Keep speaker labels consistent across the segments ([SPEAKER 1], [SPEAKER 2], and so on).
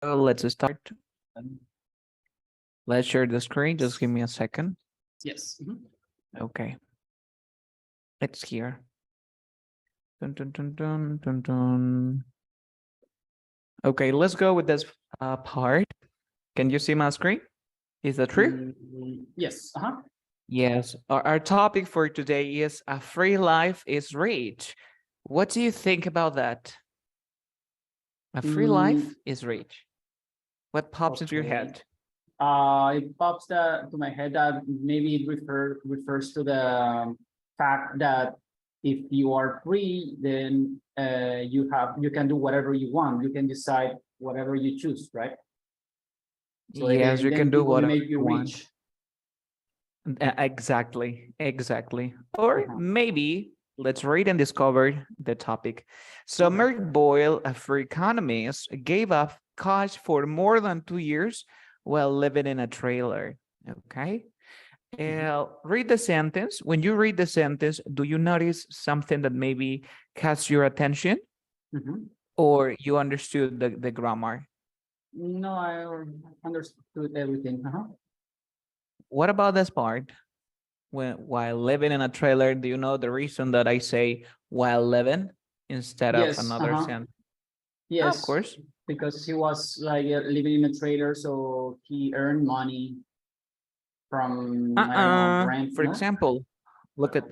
[SPEAKER 1] let's start. Let's share the screen. Just give me a second.
[SPEAKER 2] Yes.
[SPEAKER 1] Okay. It's here. Dun, dun, dun, dun, dun, dun. Okay, let's go with this part. Can you see my screen? Is that true?
[SPEAKER 2] Yes.
[SPEAKER 1] Yes. Our topic for today is a free life is rich. What do you think about that? A free life is rich. What pops into your head?
[SPEAKER 2] It pops to my head that maybe it refers to the fact that if you are free, then you can do whatever you want. You can decide whatever you choose, right? So
[SPEAKER 1] Yes, you can
[SPEAKER 2] then
[SPEAKER 1] do
[SPEAKER 2] it will
[SPEAKER 1] whatever
[SPEAKER 2] make
[SPEAKER 1] you
[SPEAKER 2] you
[SPEAKER 1] want.
[SPEAKER 2] rich.
[SPEAKER 1] Exactly. Or maybe let's read and discover the topic. So
[SPEAKER 2] Okay.
[SPEAKER 1] Merrick Boyle, a free economist, gave up cash for more than 2 years while living in a trailer. Okay. Read the sentence. When you read the sentence, do you notice something that maybe catch your attention or you understood the grammar?
[SPEAKER 2] No, I understood everything.
[SPEAKER 1] What about this part? While living in a trailer, do you know the reason that I say while living instead of
[SPEAKER 2] Yes.
[SPEAKER 1] another sentence? Oh, of
[SPEAKER 2] Yes,
[SPEAKER 1] course.
[SPEAKER 2] because he was like living in a trailer, so he earned money from I don't know rent.
[SPEAKER 1] For
[SPEAKER 2] No.
[SPEAKER 1] example, look at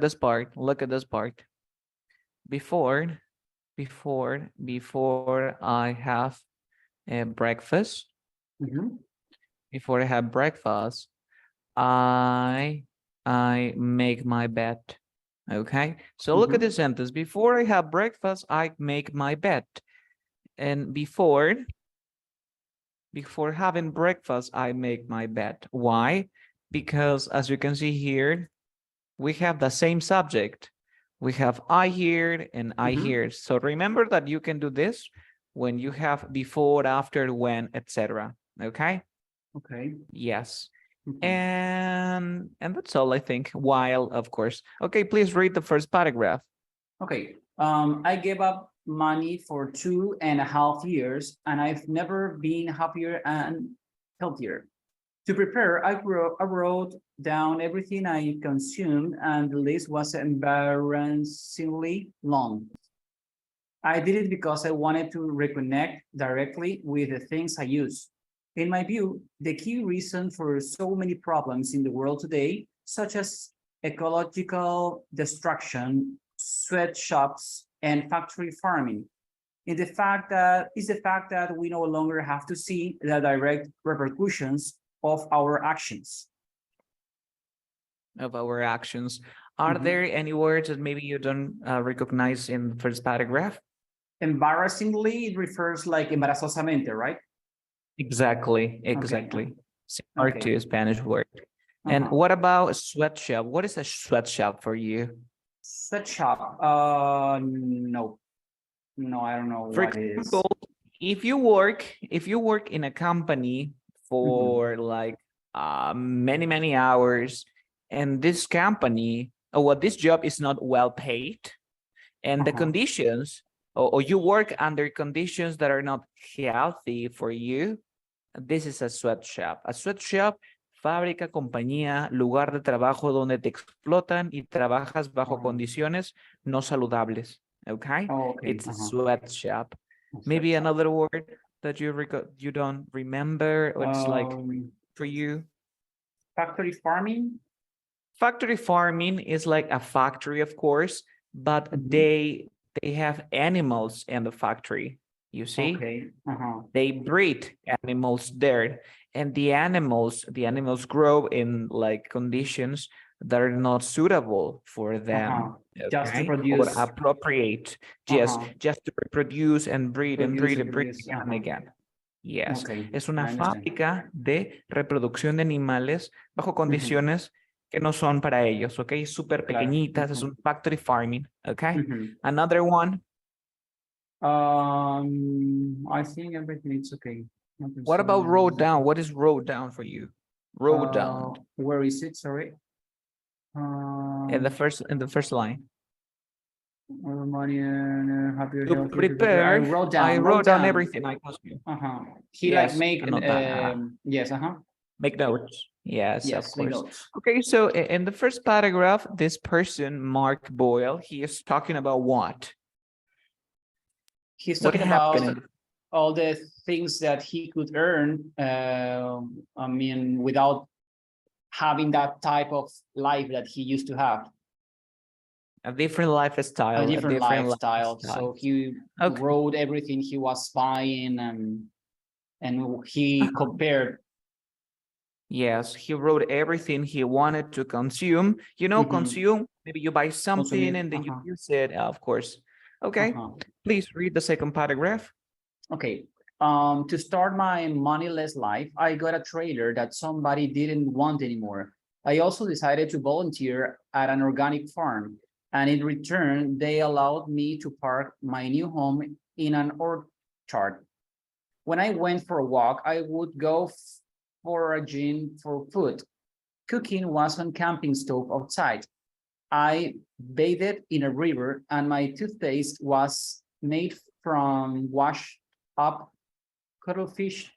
[SPEAKER 1] this part. Look at this part. Before I have a breakfast, before I have breakfast, I make my bed. Okay, so look at this sentence. Before I have breakfast, I make my bed. And before having breakfast, I make my bed. Why? Because as you can see here, we have the same subject. We have I here and I here. So remember that you can do this when you have before, after, when, etc. Okay?
[SPEAKER 2] Okay.
[SPEAKER 1] Yes. And that's all, I think. While, of course. Okay, please read the first paragraph.
[SPEAKER 2] Okay. I gave up money for 2.5 years, and I've never been happier and healthier. To prepare, I wrote down everything I consumed, and the list was embarrassingly long. I did it because I wanted to reconnect directly with the things I use. In my view, the key reason for so many problems in the world today, such as ecological destruction, sweatshops, and factory farming, is the fact that we no longer have to see the direct repercussions of our actions.
[SPEAKER 1] Are there any words that maybe you don't recognize in the first paragraph?
[SPEAKER 2] Embarrassingly, it refers like embarazosamente, right?
[SPEAKER 1] Exactly. Similar to a Spanish word. And what about sweatshop? What is a sweatshop for you?
[SPEAKER 2] Sweatshop. No. No, I don't know
[SPEAKER 1] For
[SPEAKER 2] what it is.
[SPEAKER 1] example, if you work in a company for like many hours, and this company or this job is not well paid, and the conditions, or you work under conditions that are not healthy for you, this is a sweatshop. A sweatshop, fábrica, compañía, lugar de trabajo donde te explotan y trabajas bajo condiciones no saludables. Okay? It's a sweatshop. Maybe another word that you don't remember, or it's like for you.
[SPEAKER 2] Factory farming.
[SPEAKER 1] Factory farming is like a factory, of course, but they have animals in the factory. You see?
[SPEAKER 2] Okay.
[SPEAKER 1] They breed animals there, and the animals grow in like conditions that are not suitable for them.
[SPEAKER 2] Just to
[SPEAKER 1] Okay, or
[SPEAKER 2] produce.
[SPEAKER 1] appropriate. Yes, just to reproduce and breed and breed and breed again and again. Yes,
[SPEAKER 2] Okay,
[SPEAKER 1] es una
[SPEAKER 2] I understand.
[SPEAKER 1] fábrica de reproducción de animales bajo condiciones que no son para ellos, okay? Súper pequeñitas, es un factory farming, okay? Another one.
[SPEAKER 2] I think everything is okay.
[SPEAKER 1] What about wrote down? What is wrote down for you? Wrote down.
[SPEAKER 2] Where is it? Sorry.
[SPEAKER 1] In the first line.
[SPEAKER 2] More money and happier,
[SPEAKER 1] To
[SPEAKER 2] healthier. I
[SPEAKER 1] prepare,
[SPEAKER 2] wrote
[SPEAKER 1] I
[SPEAKER 2] down.
[SPEAKER 1] wrote down everything I consume.
[SPEAKER 2] He like
[SPEAKER 1] Yes,
[SPEAKER 2] make
[SPEAKER 1] anota,
[SPEAKER 2] yes.
[SPEAKER 1] make notes. Yes, of
[SPEAKER 2] Yes, make
[SPEAKER 1] course.
[SPEAKER 2] notes.
[SPEAKER 1] Okay, so in the first paragraph, this person, Mark Boyle, he is talking about what?
[SPEAKER 2] He's
[SPEAKER 1] What
[SPEAKER 2] talking about
[SPEAKER 1] happened?
[SPEAKER 2] all the things that he could earn. I mean, without having that type of life that he used to have,
[SPEAKER 1] A different lifestyle,
[SPEAKER 2] a
[SPEAKER 1] a
[SPEAKER 2] different
[SPEAKER 1] different
[SPEAKER 2] lifestyle.
[SPEAKER 1] lifestyle.
[SPEAKER 2] So he
[SPEAKER 1] Okay.
[SPEAKER 2] wrote everything he was buying, and he compared.
[SPEAKER 1] Yes, he wrote everything he wanted to consume. You know, consume, maybe you buy something
[SPEAKER 2] Consumir.
[SPEAKER 1] and then you use it, of course. Okay, please read the second paragraph.
[SPEAKER 2] Okay. To start my moneyless life, I got a trailer that somebody didn't want anymore. I also decided to volunteer at an organic farm, and in return, they allowed me to park my new home in an orchard. When I went for a walk, I would go foraging for food. Cooking was on camping stove outside. I bathed in a river, and my toothpaste was made from washed up cuttlefish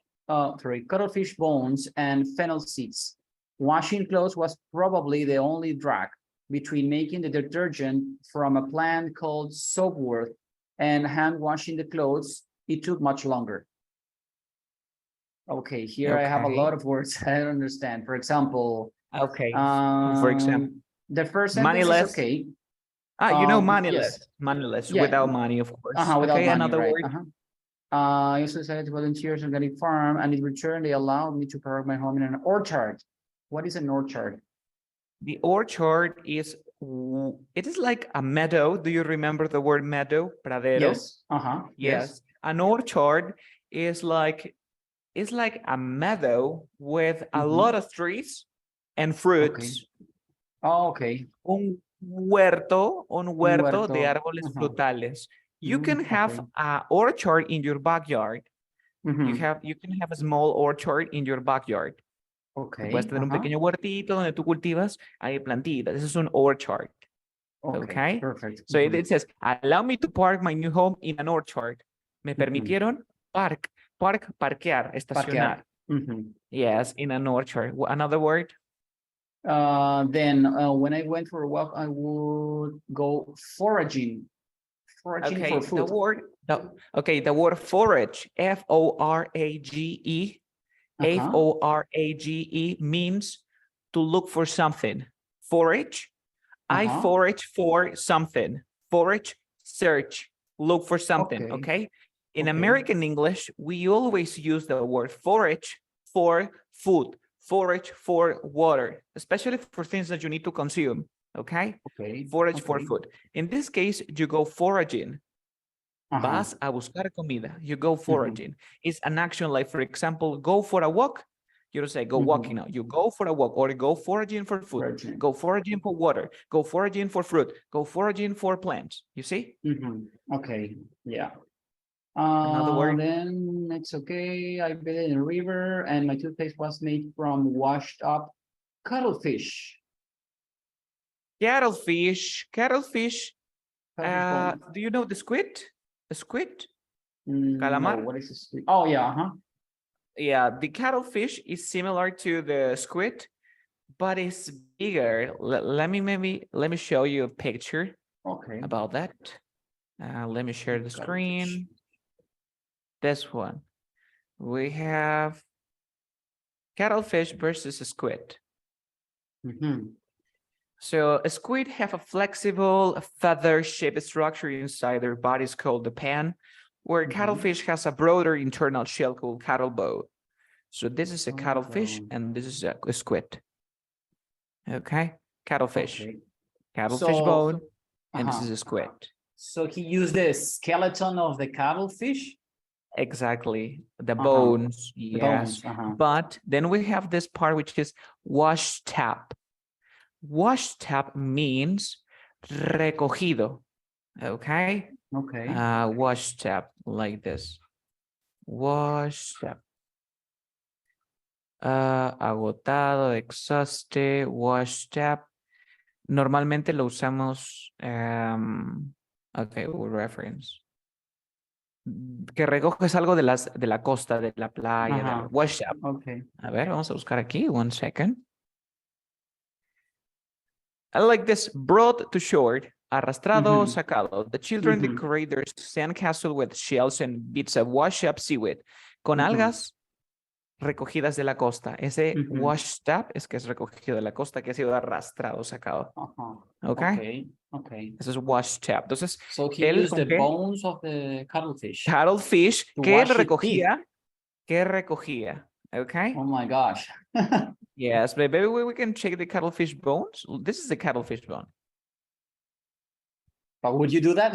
[SPEAKER 2] bones and fennel seeds. Washing clothes was probably the only drag between making the detergent from a plant called soapworth and hand washing the clothes. It took much longer. Okay, here I have a lot of words I don't understand. For example,
[SPEAKER 1] okay. For example,
[SPEAKER 2] the first sentence is
[SPEAKER 1] moneyless.
[SPEAKER 2] okay.
[SPEAKER 1] You know,
[SPEAKER 2] Yes.
[SPEAKER 1] moneyless,
[SPEAKER 2] Yeah.
[SPEAKER 1] without money, of course.
[SPEAKER 2] Without
[SPEAKER 1] Okay,
[SPEAKER 2] money,
[SPEAKER 1] another
[SPEAKER 2] right?
[SPEAKER 1] word.
[SPEAKER 2] I also decided to volunteer at an organic farm, and in return, they allowed me to park my home in an orchard. What is an orchard?
[SPEAKER 1] The orchard is, it is like a meadow. Do you remember the word meadow? Pradero?
[SPEAKER 2] Yes.
[SPEAKER 1] Yes. An orchard is like, it's like a meadow with a lot of trees and fruits.
[SPEAKER 2] Okay.
[SPEAKER 1] Un huerto de árboles frutales. You can have an orchard in your backyard. You can have a small orchard in your backyard. Tú puedes tener un pequeño huertito donde tú cultivas, hay plantitas. This is an orchard. Okay.
[SPEAKER 2] Perfect.
[SPEAKER 1] So it says, allow me to park my new home in an orchard. Me permitieron parquear, estacionar. Yes, in an orchard. Another word?
[SPEAKER 2] Then when I went for a walk, I would go foraging for food.
[SPEAKER 1] The word forage, F-O-R-A-G-E, F-O-R-A-G-E means to look for something. Forage, I forage for something. Forage, search, look for something, okay? In American English, we always use the word forage for food, forage for water, especially for things that you need to consume, okay? Forage for food. In this case, you go foraging. Vas a buscar comida. You go foraging. It's an action like, for example, go for a walk. You don't say go walking now. You go for a walk or go foraging for food. Go foraging for water. Go foraging for fruit. Go foraging for plants. You see?
[SPEAKER 2] Okay. Yeah.
[SPEAKER 1] Another word.
[SPEAKER 2] Then it's okay. I bathed in a river, and my toothpaste was made from washed up cuttlefish.
[SPEAKER 1] Cattlefish. Do you know the squid? The squid? Calamar?
[SPEAKER 2] No, what is a squid? Oh, yeah.
[SPEAKER 1] Yeah, the cuttlefish is similar to the squid, but it's bigger. Let me show you a picture about that. Let me share the screen. This one. We have cuttlefish versus a squid. So a squid have a flexible feather-shaped structure inside their bodies called the pan, where cuttlefish has a broader internal shell called cuttlebone. So this is a cuttlefish and this is a squid. Okay, cuttlefish. Cuttlefish bone, and this is a squid.
[SPEAKER 2] So he used the skeleton of the cuttlefish?
[SPEAKER 1] Exactly, the bones, yes. But then we have this part which is wash tap. Wash tap means recogido, okay? Wash tap, like this. Wash tap. Agotado, exhauste, wash tap. Normalmente lo usamos Okay, we'll reference. Que recoges algo de la costa, de la playa, de
[SPEAKER 2] Ajá.
[SPEAKER 1] wash up.
[SPEAKER 2] Okay.
[SPEAKER 1] A ver, vamos a buscar aquí. One second. I like this. Brought to shore. Arrastrado,
[SPEAKER 2] Mhm.
[SPEAKER 1] sacado. The children
[SPEAKER 2] Mhm.
[SPEAKER 1] decorate their sandcastle with shells and bits of wash up seaweed. Con
[SPEAKER 2] Mhm.
[SPEAKER 1] algas recogidas de la costa. Ese
[SPEAKER 2] Mhm.
[SPEAKER 1] washed up es que es recogido de la costa, que ha sido arrastrado, sacado.
[SPEAKER 2] Uh-huh.
[SPEAKER 1] ¿Ok?
[SPEAKER 2] Okay. Okay.
[SPEAKER 1] Eso es washed up. Entonces,
[SPEAKER 2] So he
[SPEAKER 1] él
[SPEAKER 2] used
[SPEAKER 1] con
[SPEAKER 2] the
[SPEAKER 1] qué?
[SPEAKER 2] bones of the cuttlefish
[SPEAKER 1] Cuttlefish,
[SPEAKER 2] to
[SPEAKER 1] que él
[SPEAKER 2] wash his teeth.
[SPEAKER 1] recogía. ¿Qué recogía? ¿Ok?
[SPEAKER 2] Oh my gosh.
[SPEAKER 1] Yes, but maybe we can check the cuttlefish bones. This is the cuttlefish bone.
[SPEAKER 2] But would you do that?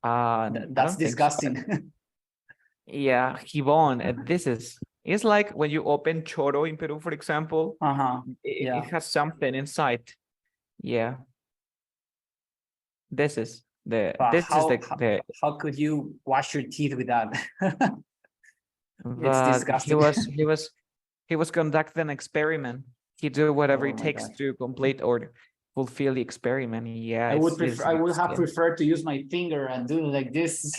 [SPEAKER 1] I
[SPEAKER 2] That's
[SPEAKER 1] don't think so.
[SPEAKER 2] disgusting.
[SPEAKER 1] Yeah, gibon. It's like when you open choro in Peru, for example,
[SPEAKER 2] Uh-huh.
[SPEAKER 1] it
[SPEAKER 2] Yeah.
[SPEAKER 1] has something inside. Yeah. This is
[SPEAKER 2] But how could you wash your teeth with that? It's
[SPEAKER 1] but
[SPEAKER 2] disgusting.
[SPEAKER 1] he was conducting an experiment. He do whatever
[SPEAKER 2] Oh
[SPEAKER 1] it
[SPEAKER 2] my
[SPEAKER 1] takes
[SPEAKER 2] gosh.
[SPEAKER 1] to complete or fulfill the experiment. Yeah,
[SPEAKER 2] I would prefer, I would have preferred to use my finger and do like this,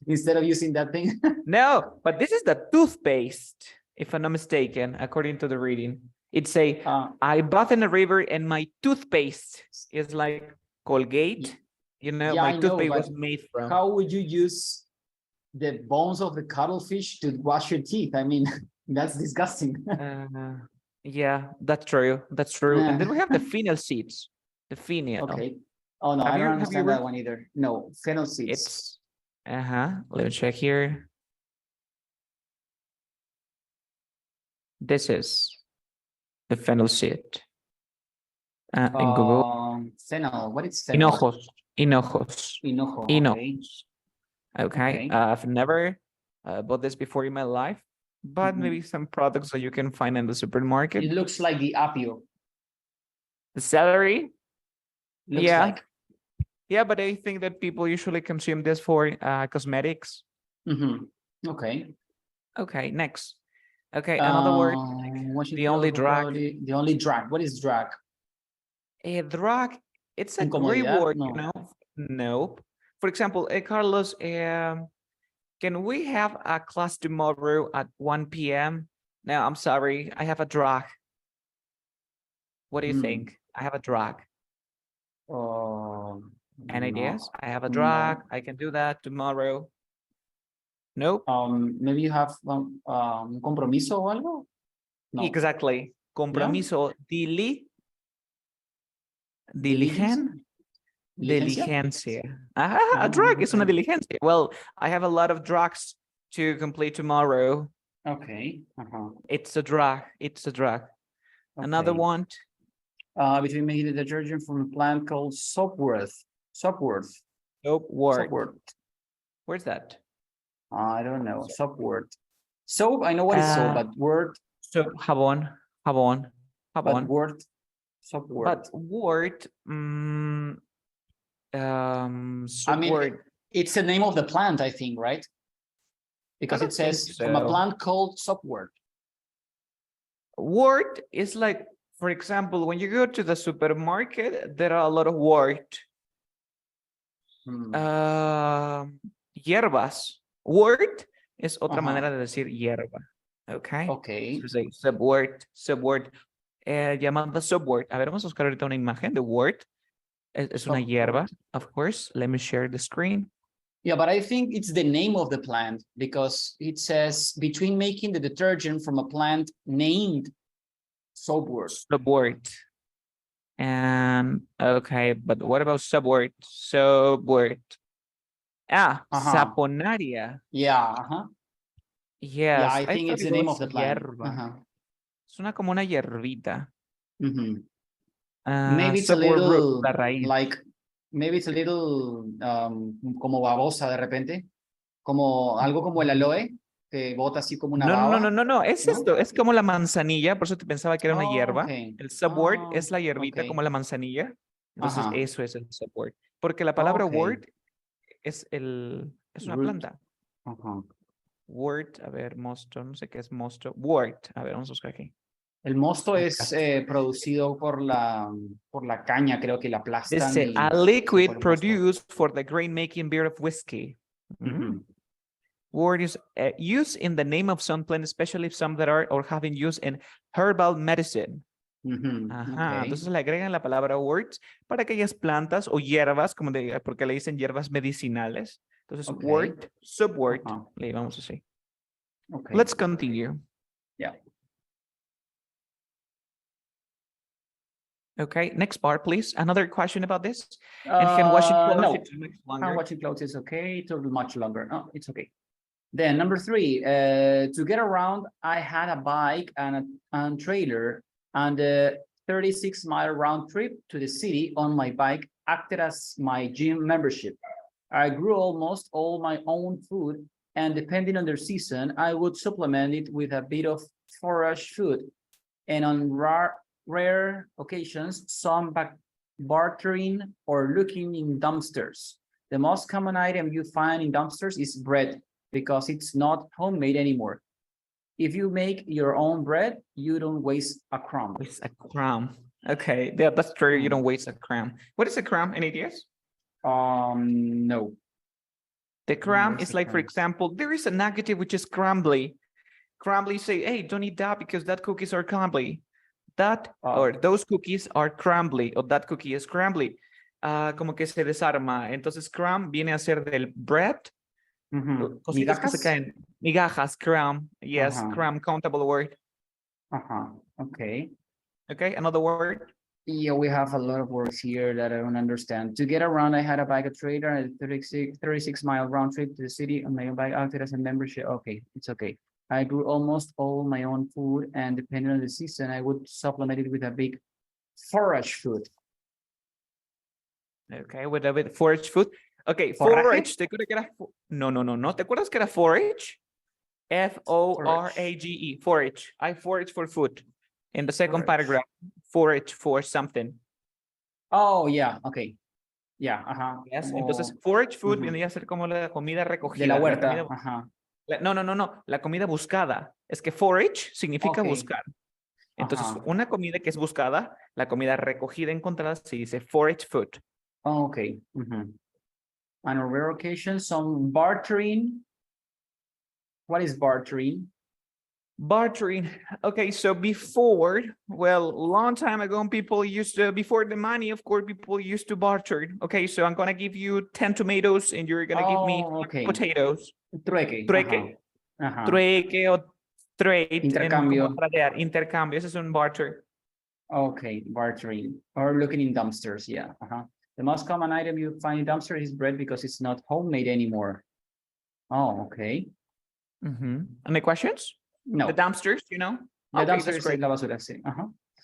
[SPEAKER 2] instead of using that thing.
[SPEAKER 1] No, but this is the toothpaste, if I'm not mistaken, according to the reading. It's a I bathe in a river and my toothpaste is like Colgate. You know,
[SPEAKER 2] Yeah,
[SPEAKER 1] my
[SPEAKER 2] I know,
[SPEAKER 1] toothpaste
[SPEAKER 2] but
[SPEAKER 1] was made from.
[SPEAKER 2] how would you use the bones of the cuttlefish to wash your teeth? I mean, that's disgusting.
[SPEAKER 1] Yeah, that's true. That's true. And then we have the fennel seeds. The fennel.
[SPEAKER 2] Okay. Oh no, I don't
[SPEAKER 1] Have you
[SPEAKER 2] understand
[SPEAKER 1] read?
[SPEAKER 2] that one either. No, fennel seeds.
[SPEAKER 1] It's Let me check here. This is the fennel seed. In Google.
[SPEAKER 2] Fennel. What is fennel?
[SPEAKER 1] Hinojos.
[SPEAKER 2] Hinojo. Okay.
[SPEAKER 1] Hinojos. Okay.
[SPEAKER 2] Okay.
[SPEAKER 1] I've never bought this before in my life, but
[SPEAKER 2] Mhm.
[SPEAKER 1] maybe some products that you can find in the supermarket.
[SPEAKER 2] It looks like the apio.
[SPEAKER 1] The celery.
[SPEAKER 2] Looks
[SPEAKER 1] Yeah.
[SPEAKER 2] like.
[SPEAKER 1] Yeah, but I think that people usually consume this for cosmetics.
[SPEAKER 2] Okay.
[SPEAKER 1] Okay, next. Okay, another word. The only drag.
[SPEAKER 2] The only drag. What is drag?
[SPEAKER 1] A drag. It's a great
[SPEAKER 2] Incomodidad?
[SPEAKER 1] word,
[SPEAKER 2] No.
[SPEAKER 1] you know. Nope. For example, Carlos, can we have a class tomorrow at 1 p.m.? No, I'm sorry. I have a drag. What do you think? I have a drag. Any ideas? I have a drag.
[SPEAKER 2] No.
[SPEAKER 1] I can do that tomorrow. Nope.
[SPEAKER 2] Maybe you have un compromiso o algo? No.
[SPEAKER 1] Exactly. Compromiso. Diligencia. A drag is una diligencia. Well, I have a lot of drugs to complete tomorrow.
[SPEAKER 2] Okay.
[SPEAKER 1] It's a drag. It's a drag. Another one.
[SPEAKER 2] Between making the detergent from a plant called soapworth. Soapworth.
[SPEAKER 1] Where's that?
[SPEAKER 2] I don't know. Soapworth. Soap, I know what is soap, but word.
[SPEAKER 1] So jabón.
[SPEAKER 2] But word. Soapworth.
[SPEAKER 1] But word.
[SPEAKER 2] I mean, it's the name of the plant, I think, right? Because it says from a plant called soapworth.
[SPEAKER 1] Wort is like, for example, when you go to the supermarket, there are a lot of wort. Hierbas. Wort es otra manera de decir hierba. Okay.
[SPEAKER 2] Okay.
[SPEAKER 1] So say subwort. Llamada subwort. A ver, vamos a buscar ahorita una imagen de wort. Es una hierba, of course. Let me share the screen.
[SPEAKER 2] Yeah, but I think it's the name of the plant because it says between making the detergent from a plant named soapworth.
[SPEAKER 1] Subwort. And okay, but what about subwort? Subwort. Saponaria.
[SPEAKER 2] Yeah.
[SPEAKER 1] Yes.
[SPEAKER 2] Yeah, I think it's the name of the plant.
[SPEAKER 1] Suena como una hierbita.
[SPEAKER 2] Maybe it's a little like, maybe it's a little como babosa de repente, como algo como el aloe, que bota así como una baba.
[SPEAKER 1] No, es esto, es como la manzanilla, por eso te pensaba que era una hierba.
[SPEAKER 2] Okay.
[SPEAKER 1] El subwort es la hierbita como la manzanilla. Entonces eso es el subwort. Porque la palabra wort es una planta. Wort, a ver, mosto, no sé qué es mosto. Wort, a ver, vamos a buscar aquí.
[SPEAKER 2] El mosto es producido por la caña, creo que la aplastan
[SPEAKER 1] Dice,
[SPEAKER 2] y
[SPEAKER 1] a
[SPEAKER 2] se
[SPEAKER 1] liquid
[SPEAKER 2] pone mosto.
[SPEAKER 1] produced for the grain making beer of whiskey.
[SPEAKER 2] Ujú.
[SPEAKER 1] Word is used in the name of some plant, especially some that are or have been used in herbal medicine.
[SPEAKER 2] Ujú,
[SPEAKER 1] Ajá,
[SPEAKER 2] ok.
[SPEAKER 1] entonces le agregan la palabra words para aquellas plantas o hierbas, como porque le dicen hierbas medicinales. Entonces,
[SPEAKER 2] Ok.
[SPEAKER 1] word, subword,
[SPEAKER 2] Ajá.
[SPEAKER 1] le vamos a decir.
[SPEAKER 2] Ok.
[SPEAKER 1] Let's continue.
[SPEAKER 2] Yeah.
[SPEAKER 1] Okay, next part, please. Another question about this. And can washing clothes
[SPEAKER 2] No.
[SPEAKER 1] it makes
[SPEAKER 2] I'm
[SPEAKER 1] longer?
[SPEAKER 2] watching clothes is okay. It will be much longer. No, it's okay. Then number 3, to get around, I had a bike and trailer, and the 36-mile round trip to the city on my bike acted as my gym membership. I grew almost all my own food, and depending on the season, I would supplement it with a bit of forage food. And on rare occasions, some bartering or looking in dumpsters. The most common item you find in dumpsters is bread, because it's not homemade anymore. If you make your own bread, you don't waste a crumb.
[SPEAKER 1] Waste a crumb. Okay, yeah, that's true. You don't waste a crumb. What is a crumb? Any ideas?
[SPEAKER 2] No.
[SPEAKER 1] The crumb
[SPEAKER 2] waste
[SPEAKER 1] is
[SPEAKER 2] a
[SPEAKER 1] like, for
[SPEAKER 2] crumb.
[SPEAKER 1] example, there is an adjective which is crumbly. Crumbly say, hey, don't eat that because that cookies are crumbly. That or those cookies are crumbly, or that cookie is crumbly. Como que se desarma. Entonces, crumb viene a ser del bread. Cositas que se caen. Migajas, crumb. Yes, crumb, countable word.
[SPEAKER 2] Okay.
[SPEAKER 1] Okay, another word.
[SPEAKER 2] Yeah, we have a lot of words here that I don't understand. To get around, I had a bike, a trailer, and a 36-mile round trip to the city on my own bike, acted as a membership. Okay, it's okay. I grew almost all my own food, and depending on the season, I would supplement it with a big forage food.
[SPEAKER 1] Okay, with a bit forage food. Okay,
[SPEAKER 2] ¿Forraje?
[SPEAKER 1] forage. ¿Te acuerdas que era? No. ¿Te acuerdas que era forage? Forage. Forage. I forage for food. In the second paragraph, forage for something.
[SPEAKER 2] Oh, yeah, okay. Yeah,
[SPEAKER 1] Yes. Entonces, forage food viene a ser como la comida recogida.
[SPEAKER 2] De la huerta,
[SPEAKER 1] No. La comida buscada. Es que forage significa
[SPEAKER 2] Okay.
[SPEAKER 1] buscar. Entonces, una comida que es buscada, la comida recogida, encontrada, se dice forage food.
[SPEAKER 2] Oh, okay. On a rare occasion, some bartering. What is bartering?
[SPEAKER 1] Bartering. Okay, so before, well, long time ago, people used to, before the money, of course, people used to barter. Okay, so I'm gonna give you 10 tomatoes and you're gonna give me potatoes.
[SPEAKER 2] Trueque.
[SPEAKER 1] Trueque o trade.
[SPEAKER 2] Intercambio.
[SPEAKER 1] Intercambio. Ese es un barter.
[SPEAKER 2] Okay, bartering or looking in dumpsters. Yeah. The most common item you find in dumpsters is bread because it's not homemade anymore. Oh, okay.
[SPEAKER 1] Any questions?
[SPEAKER 2] No.
[SPEAKER 1] The dumpsters, you know?
[SPEAKER 2] The
[SPEAKER 1] Okay,
[SPEAKER 2] dumpsters
[SPEAKER 1] that's great.
[SPEAKER 2] La basura, sí.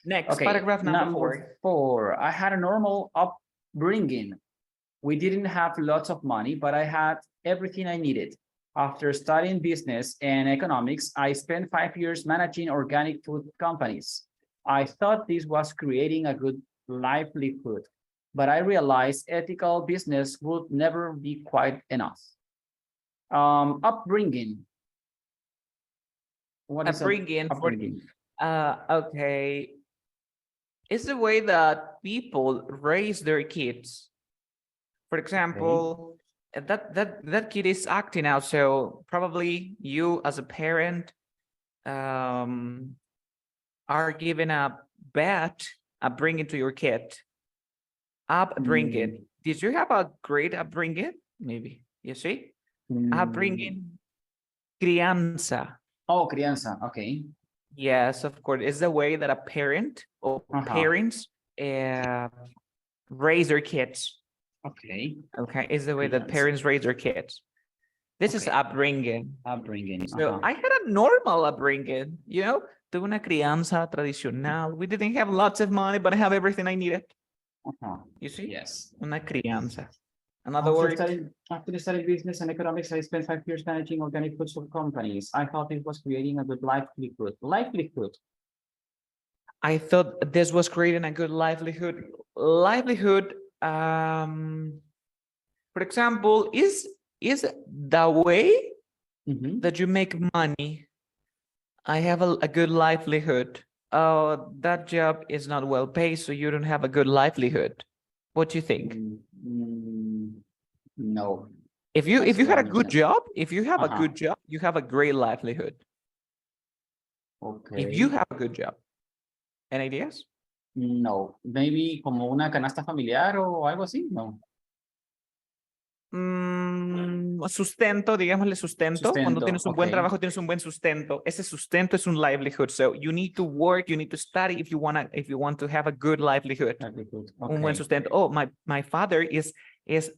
[SPEAKER 1] Next,
[SPEAKER 2] okay.
[SPEAKER 1] paragraph number
[SPEAKER 2] 4. I had a normal upbringing. We didn't have lots of money, but I had everything I needed. After studying business and economics, I spent 5 years managing organic food companies. I thought this was creating a good livelihood, but I realized ethical business would never be quite enough. Upbringing. What is upbringing?
[SPEAKER 1] Okay. It's the way that people raise their kids. For example, that kid is acting out, so probably you as a parent are giving a bad upbringing to your kid. Upbringing. Did you have a great upbringing? Maybe. You see? Upbringing. Crianza.
[SPEAKER 2] Oh, crianza. Okay.
[SPEAKER 1] Yes, of course. It's the way that a parent or parents raise their kids.
[SPEAKER 2] Okay.
[SPEAKER 1] Okay. It's the way that parents raise their kids. This is upbringing.
[SPEAKER 2] Upbringing.
[SPEAKER 1] So I had a normal upbringing, you know, tuve una crianza tradicional. We didn't have lots of money, but I have everything I needed. You see?
[SPEAKER 2] Yes.
[SPEAKER 1] Una crianza. Another word.
[SPEAKER 2] After studying business and economics, I spent 5 years managing organic food companies. I thought it was creating a good livelihood.
[SPEAKER 1] I thought this was creating a good livelihood. For example, is the way that you make money. I have a good livelihood. oh, that job is not well paid, so you don't have a good livelihood. What do you think?
[SPEAKER 2] No.
[SPEAKER 1] If you
[SPEAKER 2] I
[SPEAKER 1] had a
[SPEAKER 2] still
[SPEAKER 1] good
[SPEAKER 2] understand.
[SPEAKER 1] job, if you have a
[SPEAKER 2] Uh-huh.
[SPEAKER 1] good job, you have a great livelihood. If you
[SPEAKER 2] Okay.
[SPEAKER 1] have a good job. Any ideas?
[SPEAKER 2] No. Maybe como una canasta familiar o algo así. No.
[SPEAKER 1] Sustento, digámosle sustento. Cuando
[SPEAKER 2] Sustento.
[SPEAKER 1] tienes un buen
[SPEAKER 2] Okay.
[SPEAKER 1] trabajo, tienes un buen sustento. Ese sustento es un livelihood. So you need to work, you need to study if you want to have a good livelihood.
[SPEAKER 2] Livelihood.
[SPEAKER 1] Un buen
[SPEAKER 2] Okay.
[SPEAKER 1] sustento. Oh, my father is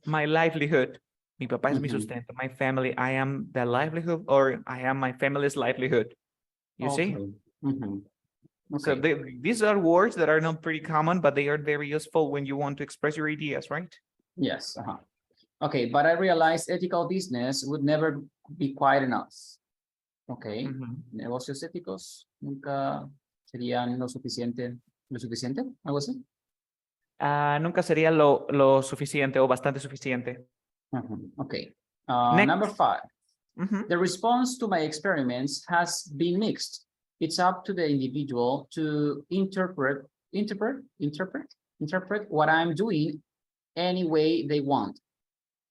[SPEAKER 1] my livelihood. Mi papá es mi
[SPEAKER 2] Mhm.
[SPEAKER 1] sustento. My family, I am the livelihood, or I am my family's livelihood. You see?
[SPEAKER 2] Okay. Mhm.
[SPEAKER 1] So
[SPEAKER 2] Okay.
[SPEAKER 1] these are words that are not pretty common, but they are very useful when you want to express your ideas, right?
[SPEAKER 2] Yes. Uh-huh. Okay, but I realized ethical business would never be quite enough. Okay.
[SPEAKER 1] Mhm.
[SPEAKER 2] Negocios éticos nunca serían lo suficiente. ¿Lo suficiente? ¿Algo así?
[SPEAKER 1] Nunca sería lo suficiente o bastante suficiente.
[SPEAKER 2] Mhm. Okay.
[SPEAKER 1] Next.
[SPEAKER 2] Number 5.
[SPEAKER 1] Mhm.
[SPEAKER 2] The response to my experiments has been mixed. It's up to the individual to interpret what I'm doing any way they want.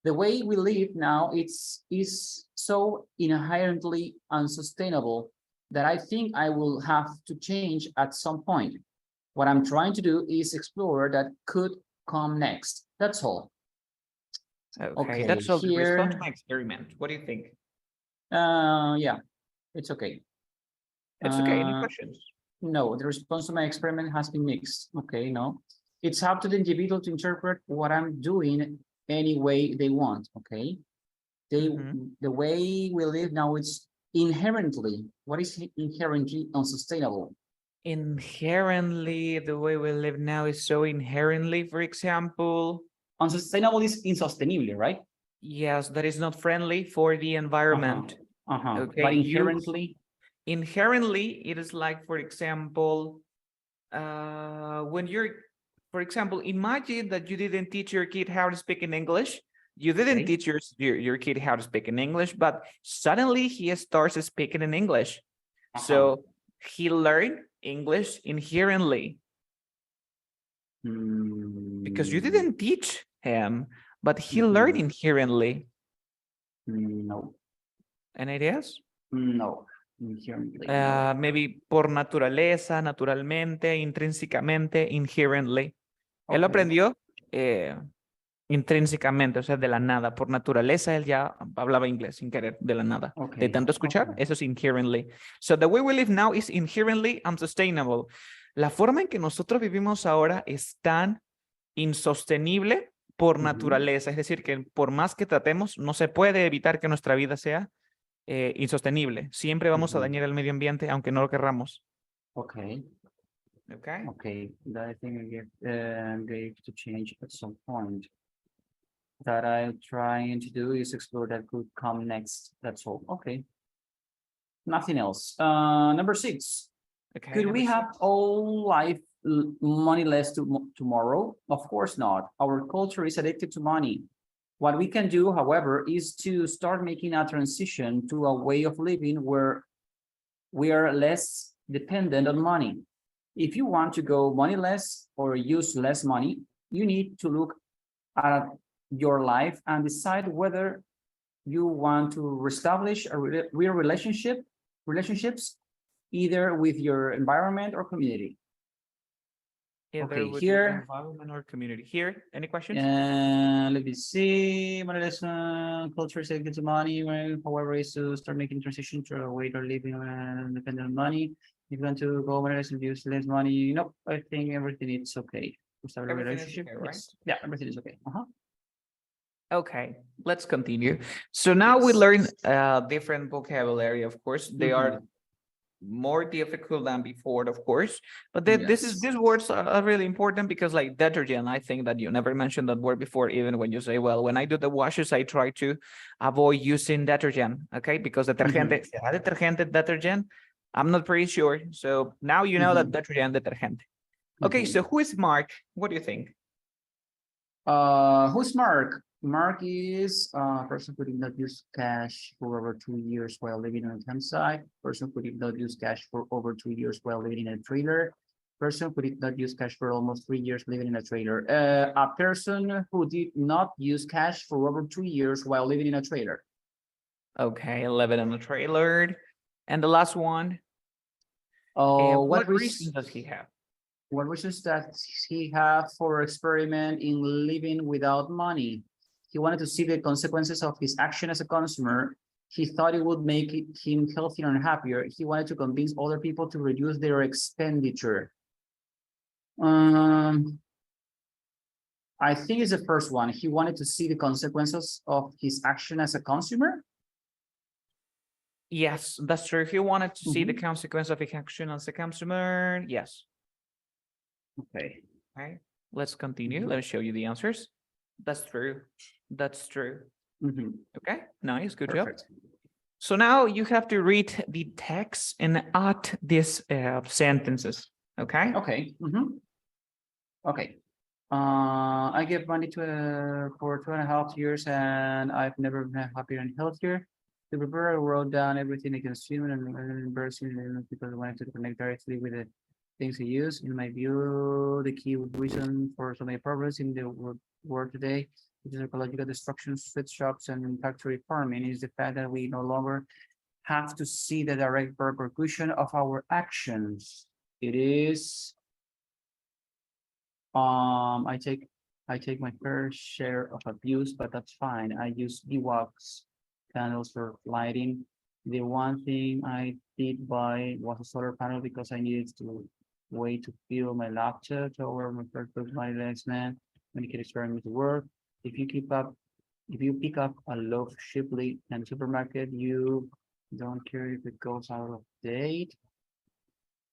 [SPEAKER 2] The way we live now is so inherently unsustainable that I think I will have to change at some point. What I'm trying to do is explore that could come next. That's all.
[SPEAKER 1] Okay,
[SPEAKER 2] Okay,
[SPEAKER 1] that's all the response to
[SPEAKER 2] here,
[SPEAKER 1] my experiment. What do you think?
[SPEAKER 2] yeah, it's okay.
[SPEAKER 1] It's okay. Any questions?
[SPEAKER 2] No, the response to my experiment has been mixed. Okay, no. It's up to the individual to interpret what I'm doing any way they want. Okay. The way we live now is inherently, what is inherently unsustainable?
[SPEAKER 1] Inherently, the way we live now is so inherently, for example,
[SPEAKER 2] Unsustainable is insostenible, right?
[SPEAKER 1] yes, that is not friendly for the environment. Okay,
[SPEAKER 2] But
[SPEAKER 1] you
[SPEAKER 2] inherently,
[SPEAKER 1] it is like, for example, when you're, for example, imagine that you didn't teach your kid how to speak in English. You didn't
[SPEAKER 2] okay.
[SPEAKER 1] teach your kid how to speak in English, but suddenly he starts speaking in English. So he learned English inherently because you didn't teach him, but he learned inherently.
[SPEAKER 2] No,
[SPEAKER 1] Any ideas?
[SPEAKER 2] no, inherently, no.
[SPEAKER 1] Maybe por naturaleza, naturalmente, intrínsecamente, inherently. Él lo
[SPEAKER 2] Okay.
[SPEAKER 1] aprendió intrínsecamente, o sea, de la nada. Por naturaleza, él ya hablaba inglés sin querer, de la nada. De
[SPEAKER 2] Okay.
[SPEAKER 1] tanto escuchar,
[SPEAKER 2] Okay.
[SPEAKER 1] eso es inherently. So the way we live now is inherently unsustainable. La forma en que nosotros vivimos ahora es tan insostenible por naturaleza. Es decir, que por más que tratemos, no se puede evitar que nuestra vida sea insostenible. Siempre vamos a dañar el medio ambiente, aunque no lo querramos.
[SPEAKER 2] Okay.
[SPEAKER 1] Okay.
[SPEAKER 2] Okay. That I think I gave to change at some point. That I'm trying to do is explore that could come next. That's all. Okay. Nothing else. Number 6.
[SPEAKER 1] Okay.
[SPEAKER 2] Could we have all life money less tomorrow? Of course not. Our culture is addicted to money. What we can do, however, is to start making a transition to a way of living where we are less dependent on money. If you want to go moneyless or use less money, you need to look at your life and decide whether you want to reestablish a real relationships either with your environment or community.
[SPEAKER 1] Either
[SPEAKER 2] Okay,
[SPEAKER 1] with
[SPEAKER 2] here,
[SPEAKER 1] your environment or community. Here, any questions?
[SPEAKER 2] let me see. Moneyless culture is addicted to money. However, is to start making transition to a way of living independent on money. If you want to go moneyless and use less money, nope. I think everything is okay. Start a
[SPEAKER 1] Everything is
[SPEAKER 2] relationship.
[SPEAKER 1] okay, right?
[SPEAKER 2] Yes. Yeah, everything is okay.
[SPEAKER 1] Okay, let's continue. So now we learn different vocabulary, of course. They are more difficult than before, of course. But these words are really important because, like, detergent, I think that you never mentioned that word before, even when you say, well, when I do the washes, I try to avoid using detergent, okay? Because detergente, ¿será detergente, detergent? I'm not pretty sure. So now you know that detergent, detergente. Okay, so who is Mark? What do you think?
[SPEAKER 2] Who's Mark? Mark is person who did not use cash for over 2 years while living on a campsite. Person who did not use cash for over 2 years while living in a trailer. Person who did not use cash for almost 3 years living in a trailer. A person who did not use cash for over 2 years while living in a trailer.
[SPEAKER 1] Okay, living in a trailer. And the last one.
[SPEAKER 2] Oh,
[SPEAKER 1] What reason does he have?
[SPEAKER 2] What reasons does he have for experiment in living without money? He wanted to see the consequences of his action as a consumer. He thought it would make him healthier and happier. He wanted to convince other people to reduce their expenditure. I think it's the first one. He wanted to see the consequences of his action as a consumer.
[SPEAKER 1] Yes, that's true. If you wanted to see the consequence of his action as a consumer, yes.
[SPEAKER 2] Okay.
[SPEAKER 1] Okay, let's continue. Let me show you the answers. That's true. That's true. Okay, nice, good job. So now you have to read the text and add these sentences. Okay.
[SPEAKER 2] Okay. Okay. I give money for 2.5 years, and I've never been happier and healthier. To prepare, I wrote down everything I consume and embarrassing because I wanted to connect directly with the things I use. In my view, the key reason for so many problems in the world today, which is ecological destruction, sweatshops, and factory farming, is the fact that we no longer have to see the direct repercussion of our actions. It is I take my fair share of abuse, but that's fine. I use wax candles for lighting. The one thing I did buy was a solar panel because I needed to wait to fill my laptop or my first book, my next man, when you can experiment to work. If you pick up a loaf cheaply in the supermarket, you don't care if it goes out of date.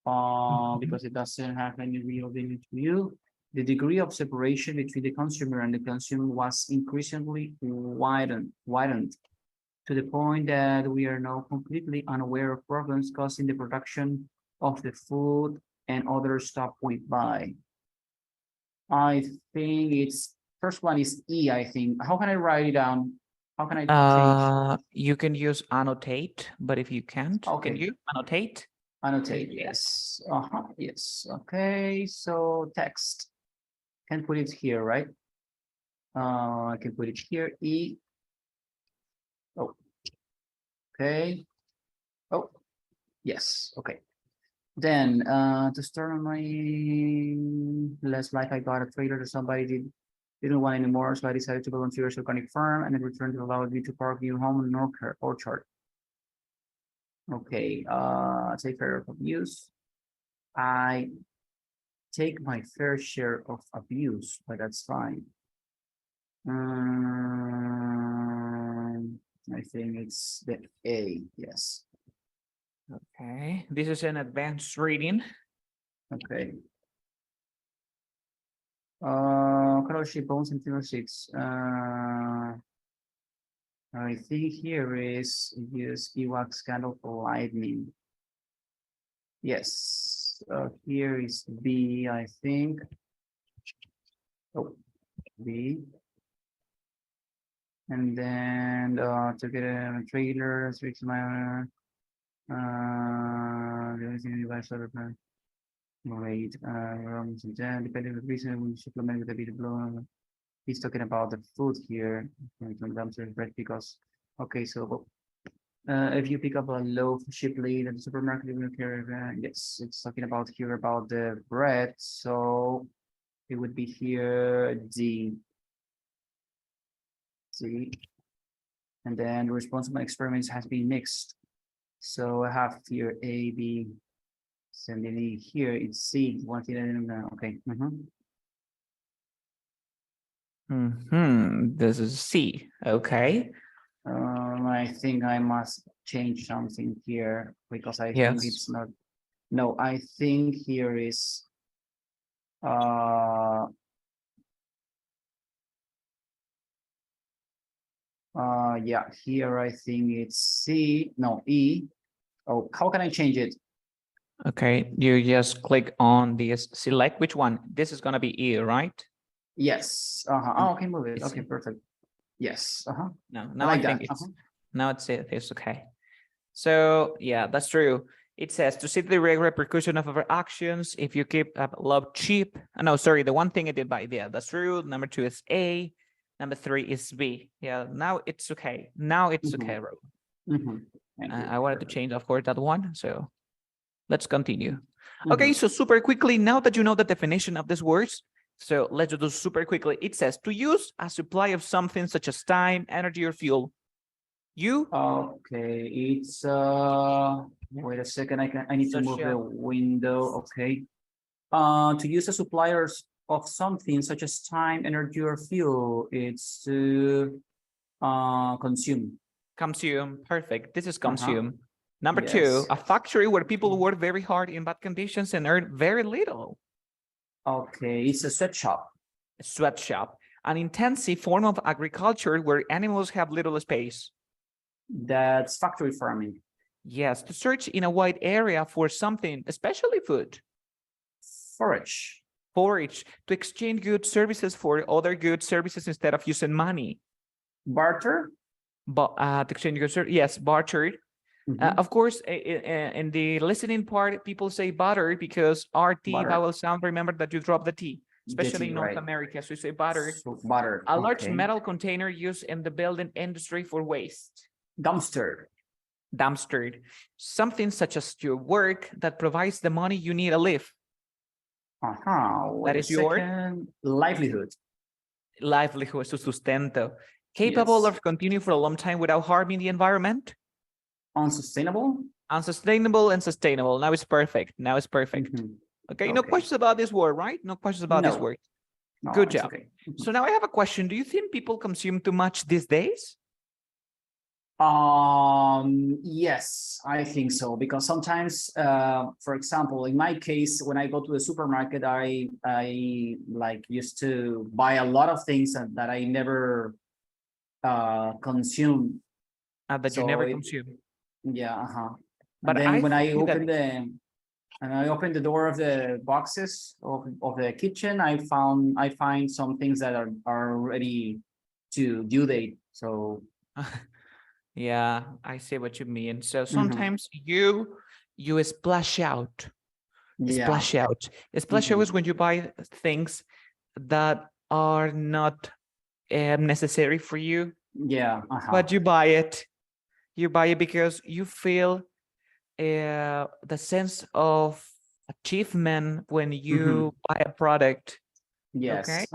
[SPEAKER 2] Because it doesn't have any real value to you. The degree of separation between the consumer and the consumer was increasingly widened to the point that we are now completely unaware of problems causing the production of the food and other stuff we buy. I think it's first one is E, I think. How can I write it down? How can I change?
[SPEAKER 1] You can use annotate, but if you can't, can you annotate?
[SPEAKER 2] Annotate, yes. Yes. Okay, so text. Can put it here, right? I can put it here. E. Oh, okay. Oh, yes. Okay. Then to start on my last life, I got a trailer that somebody didn't want anymore, so I decided to volunteer as organic farm, and in return to allow me to park new home in orchard. Okay. Take care of abuse. I take my fair share of abuse, but that's fine. I think it's the A, yes.
[SPEAKER 1] Okay, this is an advanced reading.
[SPEAKER 2] Okay. Color shape bones in figure 6. I think here is use wax candle for lightning. Yes. Here is B, I think. Oh, B. And then to get a trailer, switch my wait, depending on the reason, we supplement with a bit of blow. He's talking about the food here. Bread because okay, so if you pick up a loaf cheaply at the supermarket, you will carry yes, it's talking about here about the bread, so it would be here D. And then the response of my experiments has been mixed. So I have here A, B, sending E here, it's C. One thing I didn't know. Okay.
[SPEAKER 1] This is C. Okay.
[SPEAKER 2] I think I must change something here because I think it's not. No, I think here is yeah, here I think it's C, no, E. Oh, how can I change it?
[SPEAKER 1] Okay, you just click on this, select which one. This is gonna be E, right?
[SPEAKER 2] Yes. Oh, okay, move it. Okay, perfect. Yes.
[SPEAKER 1] No,
[SPEAKER 2] I
[SPEAKER 1] now I
[SPEAKER 2] like
[SPEAKER 1] think
[SPEAKER 2] that.
[SPEAKER 1] it's okay. So yeah, that's true. It says to see the direct repercussion of our actions. If you keep up love cheap. No, sorry, the one thing I did by yeah, that's true. Number 2 is A. Number 3 is B. Yeah, now it's okay. Now it's okay, Ro.
[SPEAKER 2] Thank you.
[SPEAKER 1] I wanted to change, of course, that one. So let's continue. Okay,
[SPEAKER 2] Mhm.
[SPEAKER 1] so super quickly, now that you know the definition of these words, so let's do super quickly. It says to use a supply of something such as time, energy, or fuel. You
[SPEAKER 2] Okay, it's wait a second, I need to
[SPEAKER 1] such
[SPEAKER 2] move the
[SPEAKER 1] a
[SPEAKER 2] window. Okay. To use a suppliers of something such as time, energy, or fuel, it's to consume.
[SPEAKER 1] consume. Perfect. This is
[SPEAKER 2] Uh-huh.
[SPEAKER 1] consume. Number 2,
[SPEAKER 2] Yes.
[SPEAKER 1] a factory where people work very hard in bad conditions and earn very little.
[SPEAKER 2] Okay, it's a sweatshop.
[SPEAKER 1] A sweatshop. An intensive form of agriculture where animals have little space.
[SPEAKER 2] That's factory farming.
[SPEAKER 1] Yes, to search in a wide area for something, especially food.
[SPEAKER 2] Forage.
[SPEAKER 1] Forage, to exchange good services for other good services instead of using money.
[SPEAKER 2] Barter.
[SPEAKER 1] But to exchange good services, yes, barter. Of course, in the listening part, people say butter because RT
[SPEAKER 2] Butter.
[SPEAKER 1] vowel sound. Remember that you drop the T, especially in North
[SPEAKER 2] Right.
[SPEAKER 1] America. So you say butter.
[SPEAKER 2] So, butter.
[SPEAKER 1] A large
[SPEAKER 2] Okay.
[SPEAKER 1] metal container used in the building industry for waste.
[SPEAKER 2] Dumpster.
[SPEAKER 1] Dumpster. Something such as your work that provides the money you need to live.
[SPEAKER 2] Wait
[SPEAKER 1] That
[SPEAKER 2] a
[SPEAKER 1] is your
[SPEAKER 2] second. Livelihood.
[SPEAKER 1] livelihood, su sustento. Capable
[SPEAKER 2] Yes.
[SPEAKER 1] of continuing for a long time without harming the environment.
[SPEAKER 2] Unsustainable.
[SPEAKER 1] Unsustainable and sustainable. Now it's perfect. Now it's perfect. Okay, no
[SPEAKER 2] Okay.
[SPEAKER 1] questions about this word, right? No questions about this
[SPEAKER 2] No.
[SPEAKER 1] word.
[SPEAKER 2] No,
[SPEAKER 1] Good
[SPEAKER 2] it's
[SPEAKER 1] job.
[SPEAKER 2] okay.
[SPEAKER 1] So now I have a question. Do you think people consume too much these days?
[SPEAKER 2] Yes, I think so, because sometimes, for example, in my case, when I go to the supermarket, I like used to buy a lot of things that I never consume.
[SPEAKER 1] That you
[SPEAKER 2] So
[SPEAKER 1] never consume.
[SPEAKER 2] yeah, and
[SPEAKER 1] But
[SPEAKER 2] then
[SPEAKER 1] I
[SPEAKER 2] when I
[SPEAKER 1] think that
[SPEAKER 2] open the door of the boxes of the kitchen, I find some things that are ready to due date. So
[SPEAKER 1] yeah, I see what you mean. So sometimes you splash out.
[SPEAKER 2] yeah.
[SPEAKER 1] Splash out. Splash out is when you buy things that are not necessary for you,
[SPEAKER 2] Yeah.
[SPEAKER 1] but you buy it. You buy it because you feel the sense of achievement when you buy a product. Okay.
[SPEAKER 2] Yes.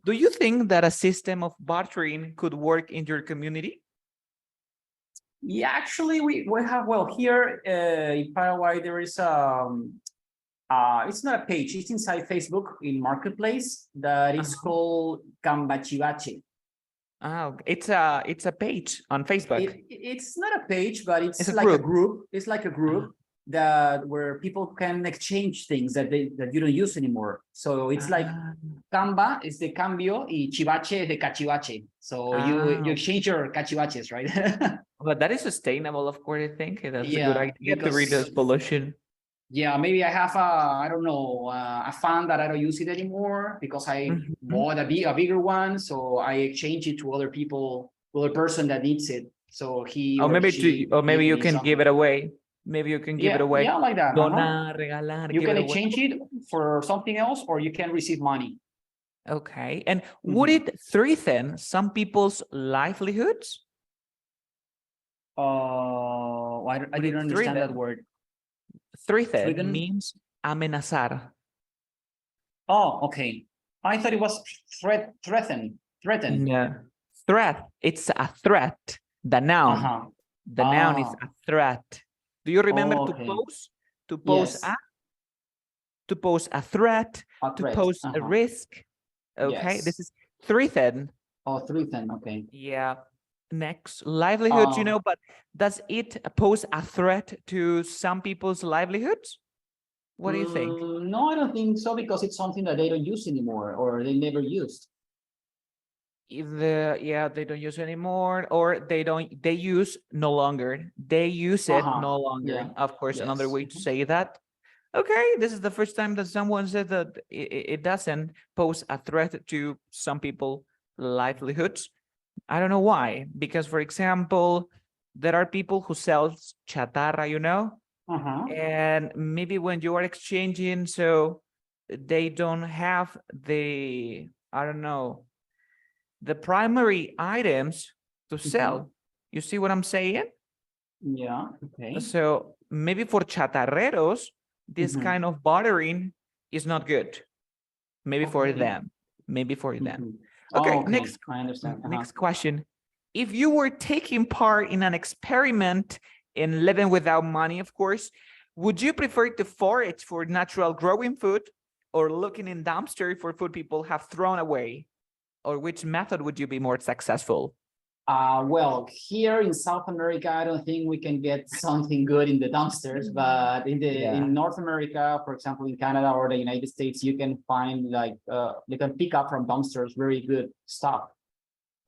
[SPEAKER 1] Do you think that a system of bartering could work in your community?
[SPEAKER 2] Yeah, actually, we have, well, here in Paraguay there is it's not a page, it's inside Facebook in Marketplace that is called Cambachivache.
[SPEAKER 1] Oh, it's a page on Facebook.
[SPEAKER 2] It's not a page, but
[SPEAKER 1] It's a
[SPEAKER 2] like a
[SPEAKER 1] group.
[SPEAKER 2] group. It's like a group that where people can exchange things that you don't use anymore. So it's like Camba is the cambio y chivache is the cachivache. So you exchange your cachivaches, right?
[SPEAKER 1] But that is sustainable, of course. I think that's a good
[SPEAKER 2] Yeah,
[SPEAKER 1] idea to reduce pollution.
[SPEAKER 2] yeah, maybe I have I don't know, a fan that I don't use it anymore because I bought a bigger one. So I exchange it to other people, to other person that needs it. So he
[SPEAKER 1] Or
[SPEAKER 2] or
[SPEAKER 1] maybe
[SPEAKER 2] she
[SPEAKER 1] maybe
[SPEAKER 2] give
[SPEAKER 1] you
[SPEAKER 2] me
[SPEAKER 1] can give
[SPEAKER 2] something.
[SPEAKER 1] it away. Maybe you can give it
[SPEAKER 2] Yeah,
[SPEAKER 1] away.
[SPEAKER 2] yeah, like that.
[SPEAKER 1] Donar, regalar,
[SPEAKER 2] You
[SPEAKER 1] give
[SPEAKER 2] can
[SPEAKER 1] it away.
[SPEAKER 2] exchange it for something else, or you can receive money.
[SPEAKER 1] Okay. And would it threaten some people's livelihoods?
[SPEAKER 2] I didn't understand that word.
[SPEAKER 1] Threaten means amenazar.
[SPEAKER 2] Oh, okay. I thought it was threaten.
[SPEAKER 1] No. Threat. It's a threat. The noun. The noun is a threat. Do you remember to pose? To pose
[SPEAKER 2] yes.
[SPEAKER 1] to pose a threat, to pose a risk. Okay,
[SPEAKER 2] Yes.
[SPEAKER 1] this is threaten.
[SPEAKER 2] Oh, threaten. Okay.
[SPEAKER 1] Yeah. Next, livelihoods, but does it pose a threat to some people's livelihoods? What do you think?
[SPEAKER 2] No, I don't think so, because it's something that they don't use anymore or they never used.
[SPEAKER 1] Either, they don't use anymore, or they use no longer. They use it no longer.
[SPEAKER 2] Yeah.
[SPEAKER 1] Of course, another way to say that. Okay, this is the first time that someone said that it doesn't pose a threat to some people livelihoods. I don't know why. Because, for example, there are people who sell chatarra, you know, and maybe when you are exchanging, so they don't have the, I don't know, the primary items to sell. You see what I'm saying?
[SPEAKER 2] Yeah. Okay.
[SPEAKER 1] So maybe for chatarreros, this kind of bartering is not good. Maybe for them. Maybe for them. Okay,
[SPEAKER 2] Oh, okay. I understand.
[SPEAKER 1] next question. If you were taking part in an experiment in living without money, of course, would you prefer to forage for natural growing food or looking in dumpster for food people have thrown away? Or which method would you be more successful?
[SPEAKER 2] Well, here in South America, I don't think we can get something good in the dumpsters, but in North America, for example, in Canada or the United States, you can find like you can pick up from dumpsters very good stuff.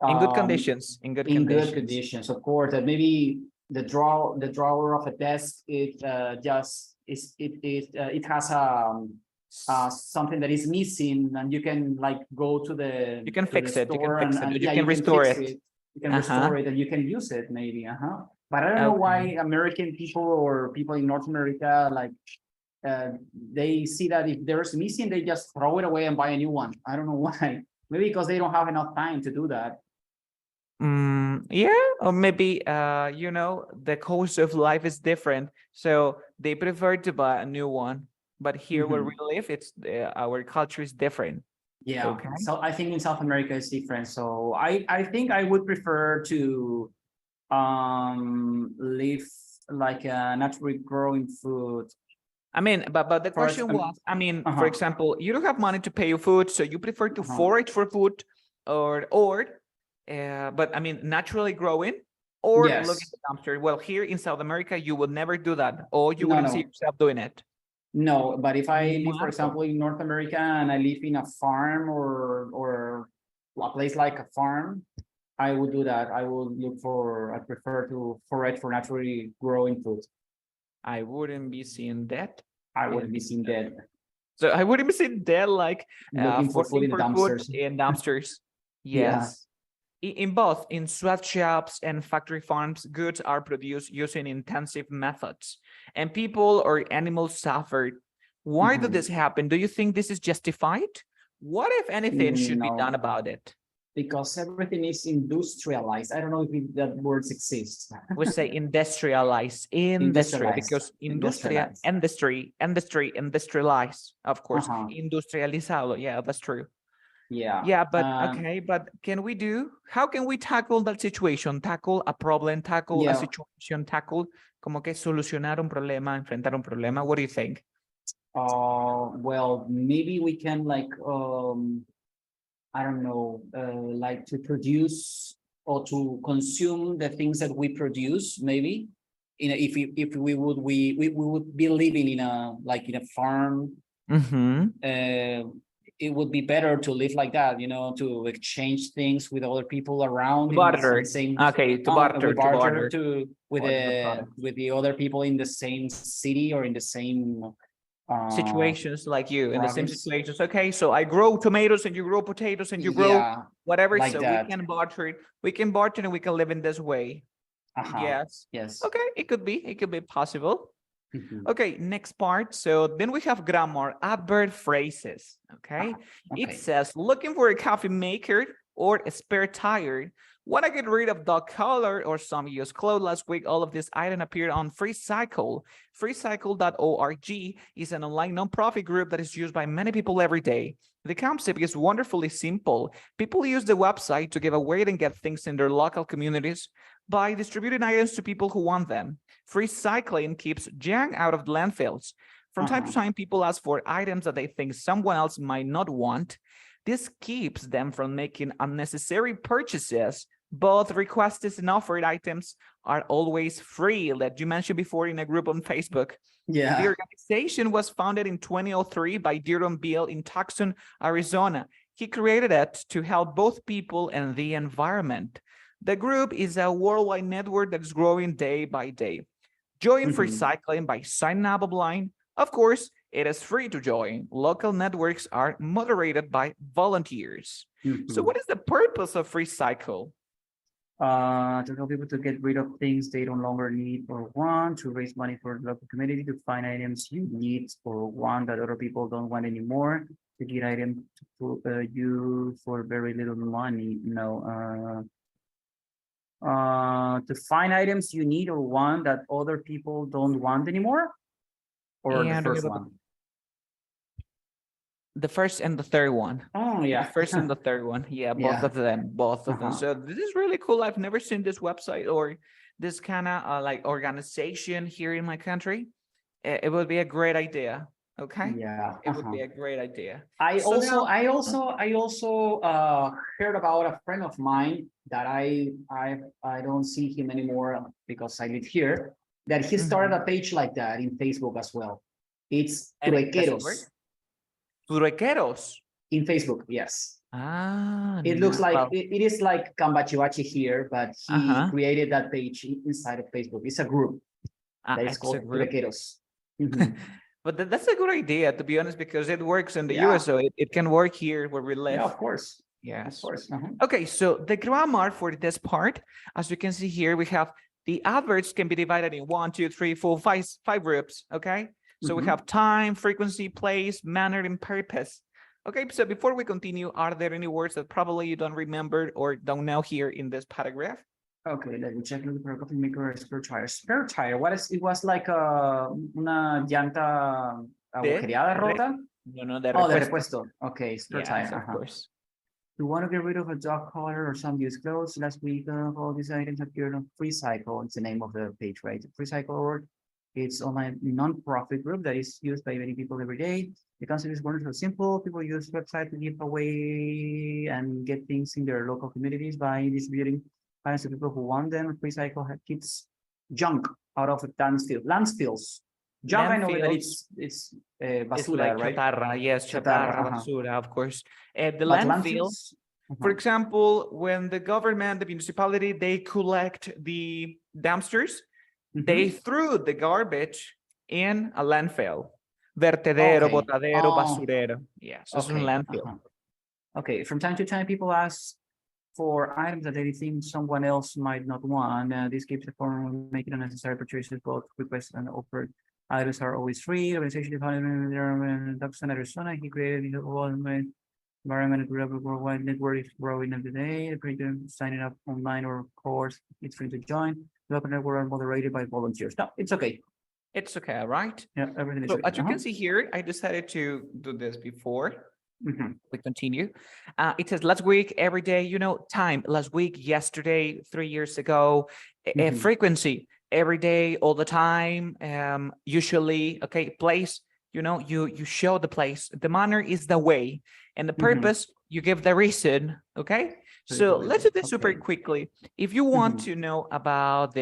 [SPEAKER 1] In good conditions. In good
[SPEAKER 2] conditions, of course. That maybe the drawer of a desk, it has something that is missing, and you can like go to the
[SPEAKER 1] you can fix it. You can fix it.
[SPEAKER 2] Yeah,
[SPEAKER 1] you can restore it.
[SPEAKER 2] You can restore it and you can use it maybe. But I don't know why American people or people in North America like they see that if there's missing, they just throw it away and buy a new one. I don't know why. Maybe because they don't have enough time to do that.
[SPEAKER 1] Yeah, or maybe you know, the cost of life is different, so they prefer to buy a new one. But here where we live, it's our culture is different.
[SPEAKER 2] Yeah.
[SPEAKER 1] Okay.
[SPEAKER 2] So I think in South America it's different. So I think I would prefer to live like a naturally growing food.
[SPEAKER 1] I mean, but the question was, I mean, for example, you don't have money to pay your food, so you prefer to forage for food, but I mean, naturally growing, or look at the dumpster. Well, here in South America, you would never do that, or you wouldn't see yourself doing it.
[SPEAKER 2] No, but if I live, for example, in North America and I live in a farm or a place like a farm, I would do that. I prefer to forage for naturally growing food.
[SPEAKER 1] I wouldn't be seeing that.
[SPEAKER 2] I wouldn't be seeing that.
[SPEAKER 1] So I wouldn't be seeing that like
[SPEAKER 2] looking for food in dumpsters.
[SPEAKER 1] In dumpsters. Yes. In both, in sweatshops and factory farms, goods are produced using intensive methods, and people or animals suffered. Why did this happen? Do you think this is justified? What, if anything, should be done about it?
[SPEAKER 2] Because everything is industrialized. I don't know if that words exist.
[SPEAKER 1] We say industrialized, because industrialized, of course. Industrializado, yeah, that's true. Yeah, but okay, but how can we tackle that situation? Tackle a problem, tackle a situation, tackle como que solucionar un problema, enfrentar un problema. What do you think?
[SPEAKER 2] Well, maybe we can like, I don't know, like to produce or to consume the things that we produce, maybe. If we would be living in a farm. It would be better to live like that, you know, to exchange things with other people around.
[SPEAKER 1] Barter.
[SPEAKER 2] Barter with the other people in the same city or in the same
[SPEAKER 1] situations like you, in the same situations. Okay, so I grow tomatoes and you grow potatoes and you grow whatever, like so that. We can barter and we can live in this way. Yes. Okay, it could be possible. Okay, next part. So then we have grammar, adverb phrases. Okay, it says looking for a coffee maker or a spare tire. When I get rid of dog collar or some used clothes last week, all of this item appeared on FreeCycle. FreeCycle.org is an online nonprofit group that is used by many people every day. The concept is wonderfully simple. People use the website to give away and get things in their local communities by distributing items to people who want them. Free cycling keeps junk out of landfills. From time to time, people ask for items that they think someone else might not want. This keeps them from making unnecessary purchases. Both requested and offered items are always free, that you mentioned before in a group on Facebook. The organization was founded in 2003 by Diron Beal in Tucson, Arizona. He created it to help both people and the environment. The group is a worldwide network that is growing day by day. Join Free Cycling by signing up online. Of course, it is free to join. Local networks are moderated by volunteers. So what is the purpose of Free Cycle?
[SPEAKER 2] To help people to get rid of things they don't longer need or want, to raise money for the local community, to find items you need or want that other people don't want anymore, to get items to you for very little money. No, to find items you need or want that other people don't want anymore, or the
[SPEAKER 1] And
[SPEAKER 2] first
[SPEAKER 1] remember
[SPEAKER 2] one.
[SPEAKER 1] the first and the third one.
[SPEAKER 2] Oh
[SPEAKER 1] The
[SPEAKER 2] yeah,
[SPEAKER 1] first and the third one. Yeah, both
[SPEAKER 2] Yeah.
[SPEAKER 1] of them. Both of them.
[SPEAKER 2] Uh-huh.
[SPEAKER 1] So this is really cool. I've never seen this website or this kind of like organization here in my country. It would be a great idea. Okay.
[SPEAKER 2] Yeah.
[SPEAKER 1] It would be a great idea.
[SPEAKER 2] I
[SPEAKER 1] So
[SPEAKER 2] also,
[SPEAKER 1] now,
[SPEAKER 2] I also heard about a friend of mine that I don't see him anymore because I live here. That he started a page like that in Facebook as well. It's
[SPEAKER 1] and does it work?
[SPEAKER 2] Truequeros
[SPEAKER 1] Truequeros.
[SPEAKER 2] in Facebook. Yes,
[SPEAKER 1] Ah,
[SPEAKER 2] it looks
[SPEAKER 1] no.
[SPEAKER 2] like
[SPEAKER 1] Well,
[SPEAKER 2] it is like Cambachivachi here, but he created that page inside of Facebook. It's a group that is
[SPEAKER 1] it's a
[SPEAKER 2] called
[SPEAKER 1] group.
[SPEAKER 2] Truequeros. Mhm.
[SPEAKER 1] But that's a good idea, to be honest, because it works in the
[SPEAKER 2] Yeah.
[SPEAKER 1] US, so it can work here where we live.
[SPEAKER 2] Yeah, of course. Of
[SPEAKER 1] Yes.
[SPEAKER 2] course.
[SPEAKER 1] Okay, so the grammar for this part, as you can see here, we have the adverbs can be divided in 1, 2, 3, 4, 5 groups. Okay, so we have time, frequency, place, manner, and purpose. Okay, so before we continue, are there any words that probably you don't remember or don't know here in this paragraph?
[SPEAKER 2] Okay, let me check the coffee maker spare tire. Spare tire. What is it? Was like una llanta agujereada rota?
[SPEAKER 1] No, de
[SPEAKER 2] Oh, de
[SPEAKER 1] repuesto.
[SPEAKER 2] repuesto. Okay, spare
[SPEAKER 1] Yes,
[SPEAKER 2] tire.
[SPEAKER 1] of course.
[SPEAKER 2] You want to get rid of a dog collar or some used clothes? Last week, all these items appeared on Free Cycle. It's the name of the page, right? Free Cycle org. It's online non-profit group that is used by many people every day. The concept is wonderful, simple. People use website to give away and get things in their local communities by distributing items to people who want them. Free Cycle keeps junk out of landfills. Junk, I know that it's basura,
[SPEAKER 1] like
[SPEAKER 2] right?
[SPEAKER 1] chatarra, yes, chatarra, basura, of course. The
[SPEAKER 2] But
[SPEAKER 1] landfill, for example, when the government, the municipality, they collect the dumpsters, they threw the garbage in a landfill. Vertedero, botadero, basurero. Yes, it's a landfill.
[SPEAKER 2] Okay, from time to time, people ask for items that they think someone else might not want. This keeps the form making unnecessary purchases. Both requests and offered items are always free. The organization founded in Tucson, Arizona. He created the environment worldwide network is growing every day. The project signing up online or course, it's free to join. The open network are moderated by volunteers. No, it's okay.
[SPEAKER 1] It's okay, right?
[SPEAKER 2] Yeah, everything is
[SPEAKER 1] so
[SPEAKER 2] okay.
[SPEAKER 1] As you can see here, I decided to do this before. We continue. It says last week, every day, time, last week, yesterday, 3 years ago, frequency, every day, all the time, usually, okay, place, you show the place. The manner is the way, and the purpose, you give the reason, okay? So let's do this super quickly. If you want to know about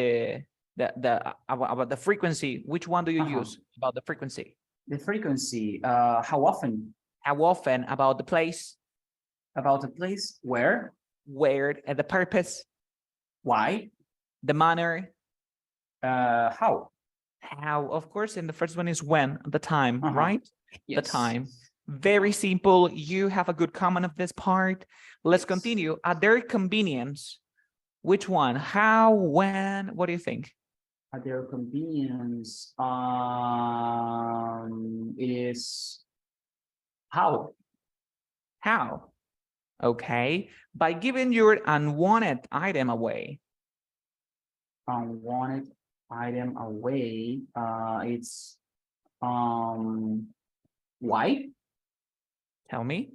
[SPEAKER 1] about the frequency, which one do you use about the frequency?
[SPEAKER 2] The frequency, how often?
[SPEAKER 1] How often? About the place?
[SPEAKER 2] About the place? Where?
[SPEAKER 1] Where? And the purpose?
[SPEAKER 2] Why?
[SPEAKER 1] The manner?
[SPEAKER 2] How?
[SPEAKER 1] How? Of course, and the first one is when, the time, right?
[SPEAKER 2] Yes.
[SPEAKER 1] The time. Very simple. You have a good comment of this part. Let's continue. At their convenience, which one? How? When? What do you think?
[SPEAKER 2] At their convenience, is how?
[SPEAKER 1] How? Okay. By giving your unwanted item away.
[SPEAKER 2] Unwanted item away. It's why?
[SPEAKER 1] Tell me.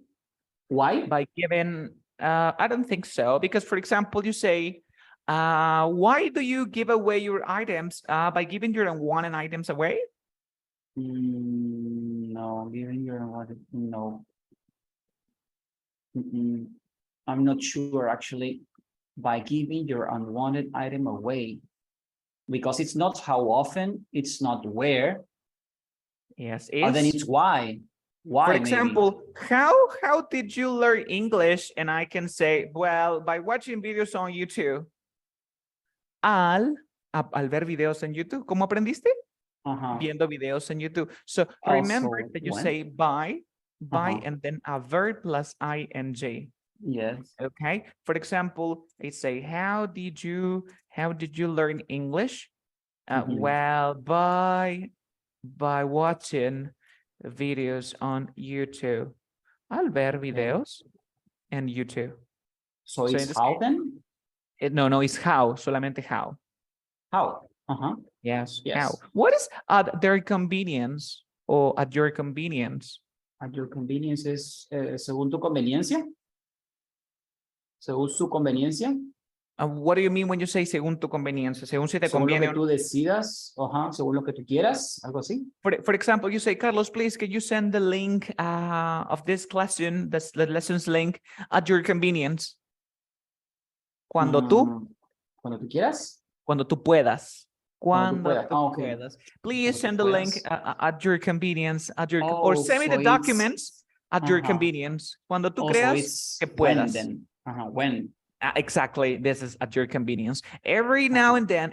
[SPEAKER 2] Why?
[SPEAKER 1] By giving, I don't think so. Because, for example, you say, why do you give away your items? By giving your unwanted items away?
[SPEAKER 2] No, giving your unwanted, no. I'm not sure actually. By giving your unwanted item away, because it's not how often, it's not where.
[SPEAKER 1] Yes,
[SPEAKER 2] and then it's why. Why?
[SPEAKER 1] For example, how did you learn English? And I can say, well, by watching videos on YouTube. Al ver videos en YouTube. ¿Cómo aprendiste? Viendo videos en YouTube. So remember that you say by, and then a verb plus ing.
[SPEAKER 2] Yes.
[SPEAKER 1] Okay. For example, I say, how did you learn English?
[SPEAKER 2] Mhm.
[SPEAKER 1] Well, by watching videos on YouTube. Al ver
[SPEAKER 2] Okay.
[SPEAKER 1] videos en YouTube.
[SPEAKER 2] So
[SPEAKER 1] So in
[SPEAKER 2] it's
[SPEAKER 1] this
[SPEAKER 2] how
[SPEAKER 1] case,
[SPEAKER 2] then?
[SPEAKER 1] no, it's how, solamente how.
[SPEAKER 2] How? Uh-huh.
[SPEAKER 1] Yes,
[SPEAKER 2] Yes.
[SPEAKER 1] how. What is at their convenience or at your convenience?
[SPEAKER 2] At your convenience es según tu conveniencia. Según su conveniencia.
[SPEAKER 1] What do you mean when you say según tu conveniencia? Según si te
[SPEAKER 2] Según lo
[SPEAKER 1] conviene.
[SPEAKER 2] que tú decidas. Ajá. Según lo que tú quieras. Algo así.
[SPEAKER 1] For example, you say, Carlos, please, can you send the link of this lesson, the lessons link at your convenience? Cuando tú
[SPEAKER 2] Cuando tú quieras.
[SPEAKER 1] Cuando tú puedas.
[SPEAKER 2] Cuando tú
[SPEAKER 1] Cuando
[SPEAKER 2] puedas.
[SPEAKER 1] tú
[SPEAKER 2] Ah, ok.
[SPEAKER 1] puedas. Please
[SPEAKER 2] Cuando tú
[SPEAKER 1] send the link
[SPEAKER 2] puedas.
[SPEAKER 1] at your convenience, or
[SPEAKER 2] Oh,
[SPEAKER 1] send me
[SPEAKER 2] so
[SPEAKER 1] the documents at your
[SPEAKER 2] Ajá.
[SPEAKER 1] convenience. Cuando tú
[SPEAKER 2] Oh, so
[SPEAKER 1] creas
[SPEAKER 2] it's
[SPEAKER 1] que
[SPEAKER 2] when
[SPEAKER 1] puedas.
[SPEAKER 2] then. Ajá. When.
[SPEAKER 1] Exactly. This is at your convenience. Every now and then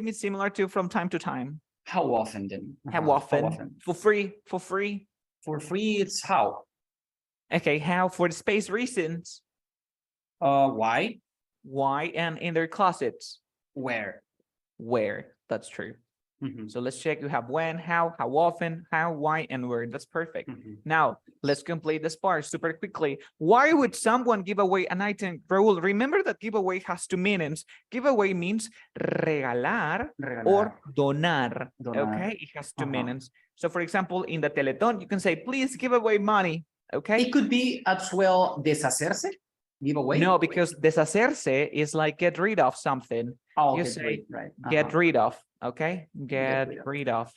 [SPEAKER 1] is similar to from time to time.
[SPEAKER 2] How often then?
[SPEAKER 1] How
[SPEAKER 2] How
[SPEAKER 1] often?
[SPEAKER 2] often?
[SPEAKER 1] For free. For free.
[SPEAKER 2] For free, it's how.
[SPEAKER 1] Okay. How? For the space reasons.
[SPEAKER 2] Why?
[SPEAKER 1] Why? And in their closets.
[SPEAKER 2] Where?
[SPEAKER 1] Where? That's true.
[SPEAKER 2] Mhm.
[SPEAKER 1] So let's check. You have when, how often, how, why, and where. That's perfect.
[SPEAKER 2] Mhm.
[SPEAKER 1] Now, let's complete this part super quickly. Why would someone give away an item? Raul, remember that giveaway has two meanings. Giveaway means regalar, or donar. Okay, it has two meanings. So for example, in the Teletón, you can say, please give away money. Okay.
[SPEAKER 2] It could be as well deshacerse, give away.
[SPEAKER 1] No, because deshacerse is like get rid of something.
[SPEAKER 2] Oh,
[SPEAKER 1] You
[SPEAKER 2] get
[SPEAKER 1] say,
[SPEAKER 2] rid, right.
[SPEAKER 1] get rid of, okay? Get
[SPEAKER 2] rid of.
[SPEAKER 1] rid of.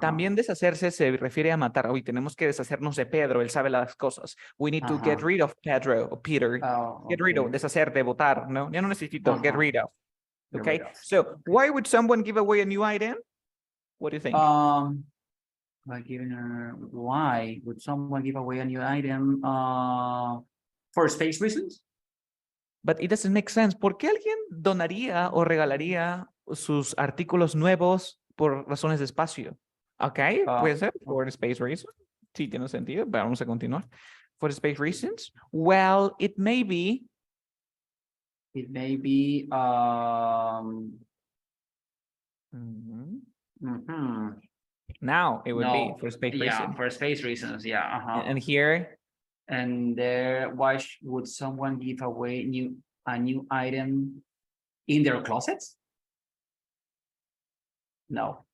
[SPEAKER 1] También deshacerse se refiere a matar. Hoy tenemos que deshacernos de Pedro, él sabe las cosas. We need to get rid of Pedro or Peter. Get rid of, deshacerte, votar, ¿no? Ya no necesito, get rid of. Okay, so why would someone give away a new item? What do you think?
[SPEAKER 2] By giving her, why would someone give away a new item? For space reasons?
[SPEAKER 1] But it doesn't make sense. ¿Por qué alguien donaría o regalaría sus artículos nuevos por razones de espacio? Okay, puede ser for space reasons. Sí, tiene sentido, pero vamos a continuar. For space reasons? Well, it may be.
[SPEAKER 2] It may be.
[SPEAKER 1] Now it would be for space reasons.
[SPEAKER 2] Yeah, for space reasons. Yeah.
[SPEAKER 1] And here.
[SPEAKER 2] And there, why would someone give away a new item in their closets? No.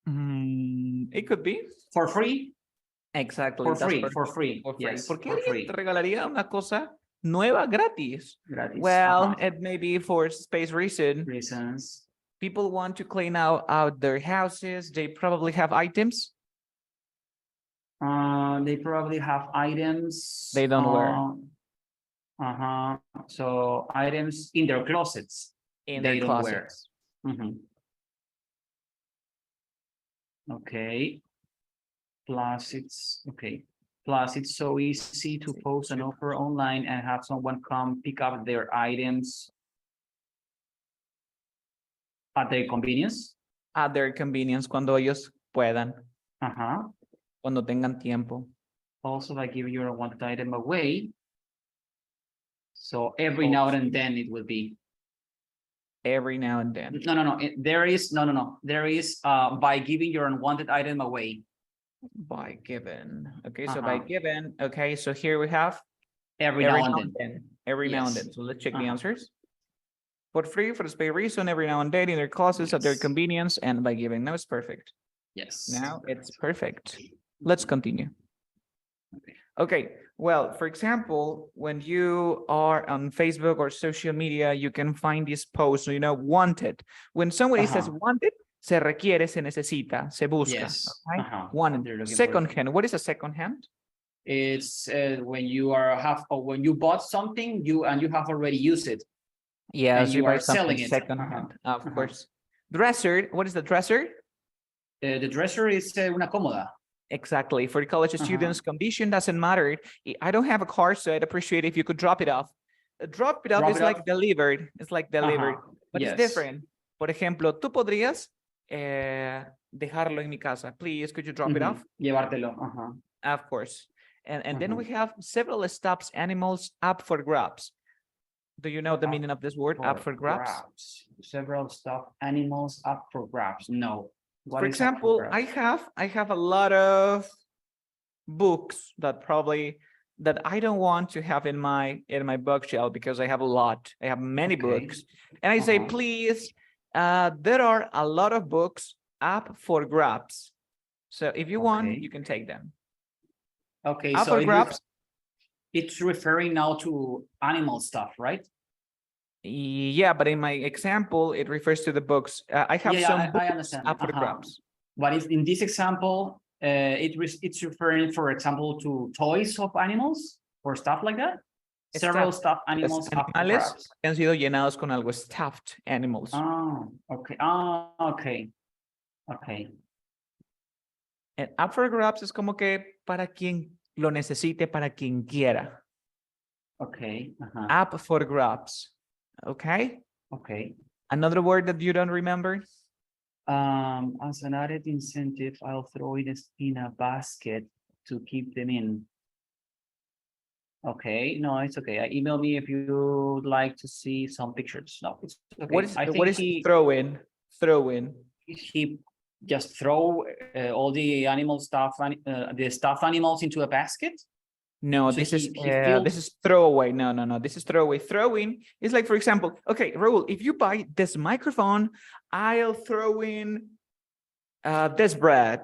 [SPEAKER 1] It could be.
[SPEAKER 2] For free?
[SPEAKER 1] Exactly.
[SPEAKER 2] For free.
[SPEAKER 1] Yes, ¿por qué
[SPEAKER 2] for
[SPEAKER 1] alguien
[SPEAKER 2] free.
[SPEAKER 1] te regalaría una cosa nueva gratis?
[SPEAKER 2] Gratis.
[SPEAKER 1] Well, it may be for space
[SPEAKER 2] reasons.
[SPEAKER 1] People want to clean out their houses. They probably have items.
[SPEAKER 2] They probably have items.
[SPEAKER 1] They don't wear.
[SPEAKER 2] So items in their closets.
[SPEAKER 1] In their closets.
[SPEAKER 2] Okay. Plus it's okay. Plus it's so easy to post an offer online and have someone come pick up their items at their convenience.
[SPEAKER 1] At their convenience, cuando ellos puedan. Cuando tengan tiempo.
[SPEAKER 2] Also, by giving your unwanted item away. So every now and then it will be.
[SPEAKER 1] Every now and then.
[SPEAKER 2] No. There is There is by giving your unwanted item away.
[SPEAKER 1] By given. Okay, so by given. Okay, so here we have
[SPEAKER 2] every now and then.
[SPEAKER 1] Every now and then. So let's check the answers. For free, for the space reason, every now and then in their classes at their convenience, and by giving. Now it's perfect.
[SPEAKER 2] Yes.
[SPEAKER 1] Now it's perfect. Let's continue. Okay. Well, for example, when you are on Facebook or social media, you can find this post, wanted. When somebody says wanted, se requiere, se necesita, se busca.
[SPEAKER 2] Yes.
[SPEAKER 1] Okay? Wanted. Second hand. What is a second hand?
[SPEAKER 2] It's when you when you bought something, you have already used it.
[SPEAKER 1] Yes,
[SPEAKER 2] you
[SPEAKER 1] buy
[SPEAKER 2] are selling it.
[SPEAKER 1] Second hand, of course. Dresser. What is the dresser?
[SPEAKER 2] The dresser is una cómoda.
[SPEAKER 1] Exactly. For college students, condition doesn't matter. I don't have a car, so I'd appreciate if you could drop it off. Drop it off is like delivered. It's like delivered, but it's different. Por ejemplo, tú podrías dejarlo en mi casa. Please, could you drop it off?
[SPEAKER 2] Llevártelo.
[SPEAKER 1] Of course. And then we have several stuffed animals up for grabs. Do you know the meaning of this word, up for grabs?
[SPEAKER 2] Several stuffed animals up for grabs. No. What
[SPEAKER 1] For
[SPEAKER 2] is up
[SPEAKER 1] example,
[SPEAKER 2] grabs?
[SPEAKER 1] I have a lot of books that I don't want to have in my bookshelf because I have a lot. I have many books. And I say, please, there are a lot of books up for grabs. So if you want, you can take them.
[SPEAKER 2] Okay,
[SPEAKER 1] Up
[SPEAKER 2] so
[SPEAKER 1] for grabs.
[SPEAKER 2] It's referring now to animal stuff, right?
[SPEAKER 1] Yeah, but in my example, it refers to the books. I have some books
[SPEAKER 2] I understand.
[SPEAKER 1] up for grabs.
[SPEAKER 2] But in this example, it's referring, for example, to toys of animals or stuff like that. Several stuffed animals up for grabs.
[SPEAKER 1] Han sido llenados con algo, stuffed animals.
[SPEAKER 2] Oh, okay. Oh, okay. Okay.
[SPEAKER 1] And up for grabs es como que para quien lo necesite, para quien quiera.
[SPEAKER 2] Okay.
[SPEAKER 1] Up for grabs. Okay.
[SPEAKER 2] Okay.
[SPEAKER 1] Another word that you don't remember?
[SPEAKER 2] As an added incentive, I'll throw it in a basket to keep them in. Okay, no, it's okay. Email me if you would like to see some pictures. No, it's okay.
[SPEAKER 1] What is throw in? Throw in.
[SPEAKER 2] He just throw all the animal stuff, the stuffed animals into a basket.
[SPEAKER 1] No, so this is throwaway. No. This is throwaway. Throwing is like, for example, okay, Raul, if you buy this microphone, I'll throw in this bread.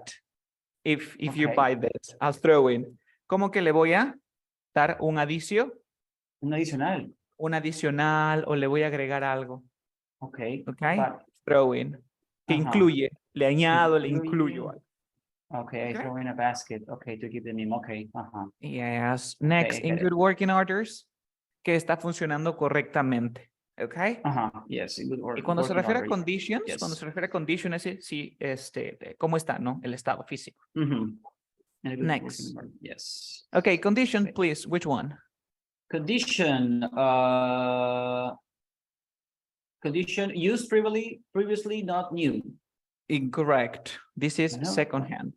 [SPEAKER 1] If you buy this, I'll throw in. ¿Cómo que le voy a dar un adicio?
[SPEAKER 2] Un adicional.
[SPEAKER 1] Un adicional o le voy a agregar algo.
[SPEAKER 2] Okay.
[SPEAKER 1] But, throw in. Que incluye. Le añado, le incluyo.
[SPEAKER 2] Okay, I throw in a basket. Okay, to keep them in. Okay.
[SPEAKER 1] Yes. Next, in good working orders, que está funcionando correctamente. Okay.
[SPEAKER 2] Yes, in good order.
[SPEAKER 1] Y cuando se refiere a conditions, cuando se refiere a conditions, sí, ¿cómo está, no? El estado físico. Next.
[SPEAKER 2] Yes.
[SPEAKER 1] Okay, condition, please. Which one?
[SPEAKER 2] Condition. Condition used previously, not new.
[SPEAKER 1] Incorrect. This is secondhand.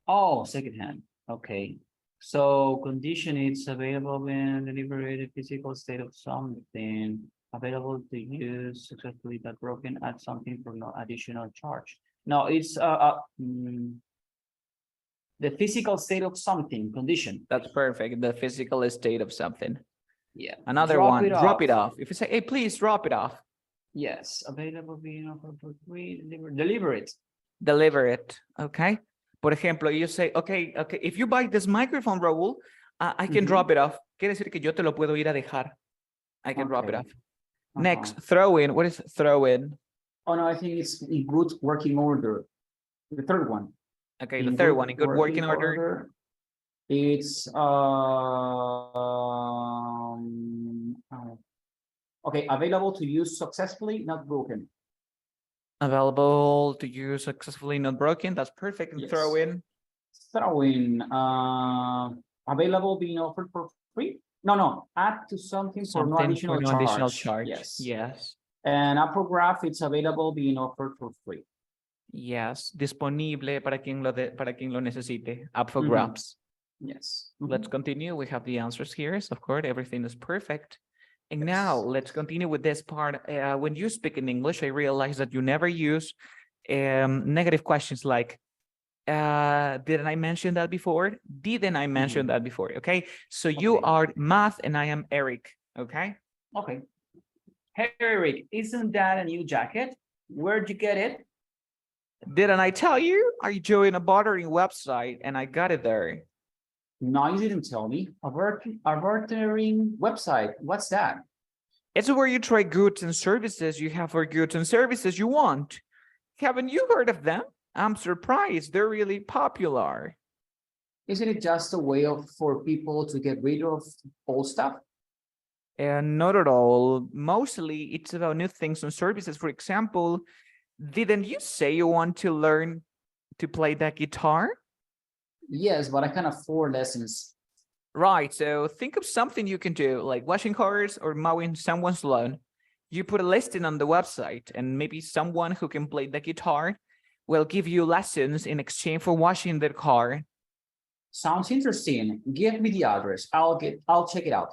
[SPEAKER 2] Oh, secondhand. Okay. So condition is available when the liberated physical state of something available to use successfully but broken at something for no additional charge. No, it's the physical state of something condition. That's
[SPEAKER 1] perfect. The physical state of something.
[SPEAKER 2] Yeah.
[SPEAKER 1] Another one. Drop it off. If you say, hey, please drop it off.
[SPEAKER 2] Yes, available being offered for free, deliver it.
[SPEAKER 1] Deliver it, okay? Por ejemplo, you say, okay, if you buy this microphone, Raul, I can drop it off. Quiere decir que yo te lo puedo ir a dejar. I can drop it off. Next, throw in. What is throw in?
[SPEAKER 2] Oh, no, I think it's in good working order. The third one.
[SPEAKER 1] Okay, the third one, in good working order.
[SPEAKER 2] It's, okay, available to use successfully, not broken.
[SPEAKER 1] Available to use successfully, not broken. That's perfect. And throw in.
[SPEAKER 2] Throw in. Available being offered for free. No. Add to something for no additional charge.
[SPEAKER 1] Yes.
[SPEAKER 2] And Aprograph, it's available being offered for free.
[SPEAKER 1] Yes. Disponible para quien lo necesite. Up for grabs.
[SPEAKER 2] Yes.
[SPEAKER 1] Let's continue. We have the answers here. So of course, everything is perfect. And now let's continue with this part. When you speak in English, I realize that you never use negative questions like, didn't I mention that before? Didn't I mention that before? Okay. So you are Math and I am Eric. Okay.
[SPEAKER 2] Okay. Hey, Eric, isn't that a new jacket? Where'd you get it?
[SPEAKER 1] Didn't I tell you? I joined a bartering website and I got it there.
[SPEAKER 2] No, you didn't tell me. A bartering website. What's that?
[SPEAKER 1] It's where you try goods and services you have for goods and services you want. Haven't you heard of them? I'm surprised. They're really popular.
[SPEAKER 2] Isn't it just a way for people to get rid of old stuff?
[SPEAKER 1] Not at all. Mostly it's about new things and services. For example, didn't you say you want to learn to play the guitar?
[SPEAKER 2] Yes, but I can afford lessons.
[SPEAKER 1] Right, so think of something you can do, like washing cars or mowing someone's lawn. You put a listing on the website, and maybe someone who can play the guitar will give you lessons in exchange for washing their car.
[SPEAKER 2] Sounds interesting. Give me the address. I'll check it out.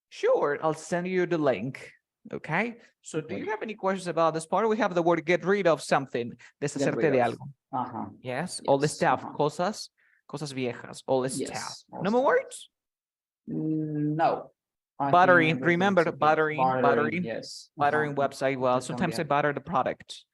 [SPEAKER 1] Sure, I'll send you the link. Okay. So do you
[SPEAKER 2] Okay.
[SPEAKER 1] have any questions about this part? We have the word get rid of something. Deshacerte
[SPEAKER 2] rid
[SPEAKER 1] de
[SPEAKER 2] of.
[SPEAKER 1] algo. Yes. All the
[SPEAKER 2] Yes,
[SPEAKER 1] stuff. Cosas viejas. All the stuff.
[SPEAKER 2] Yes.
[SPEAKER 1] No more words?
[SPEAKER 2] No. I think
[SPEAKER 1] Buttering.
[SPEAKER 2] everything's
[SPEAKER 1] Remember
[SPEAKER 2] okay.
[SPEAKER 1] buttering.
[SPEAKER 2] Yes.
[SPEAKER 1] Buttering website. Well,
[SPEAKER 2] Entonces
[SPEAKER 1] sometimes I
[SPEAKER 2] también.
[SPEAKER 1] butter the product.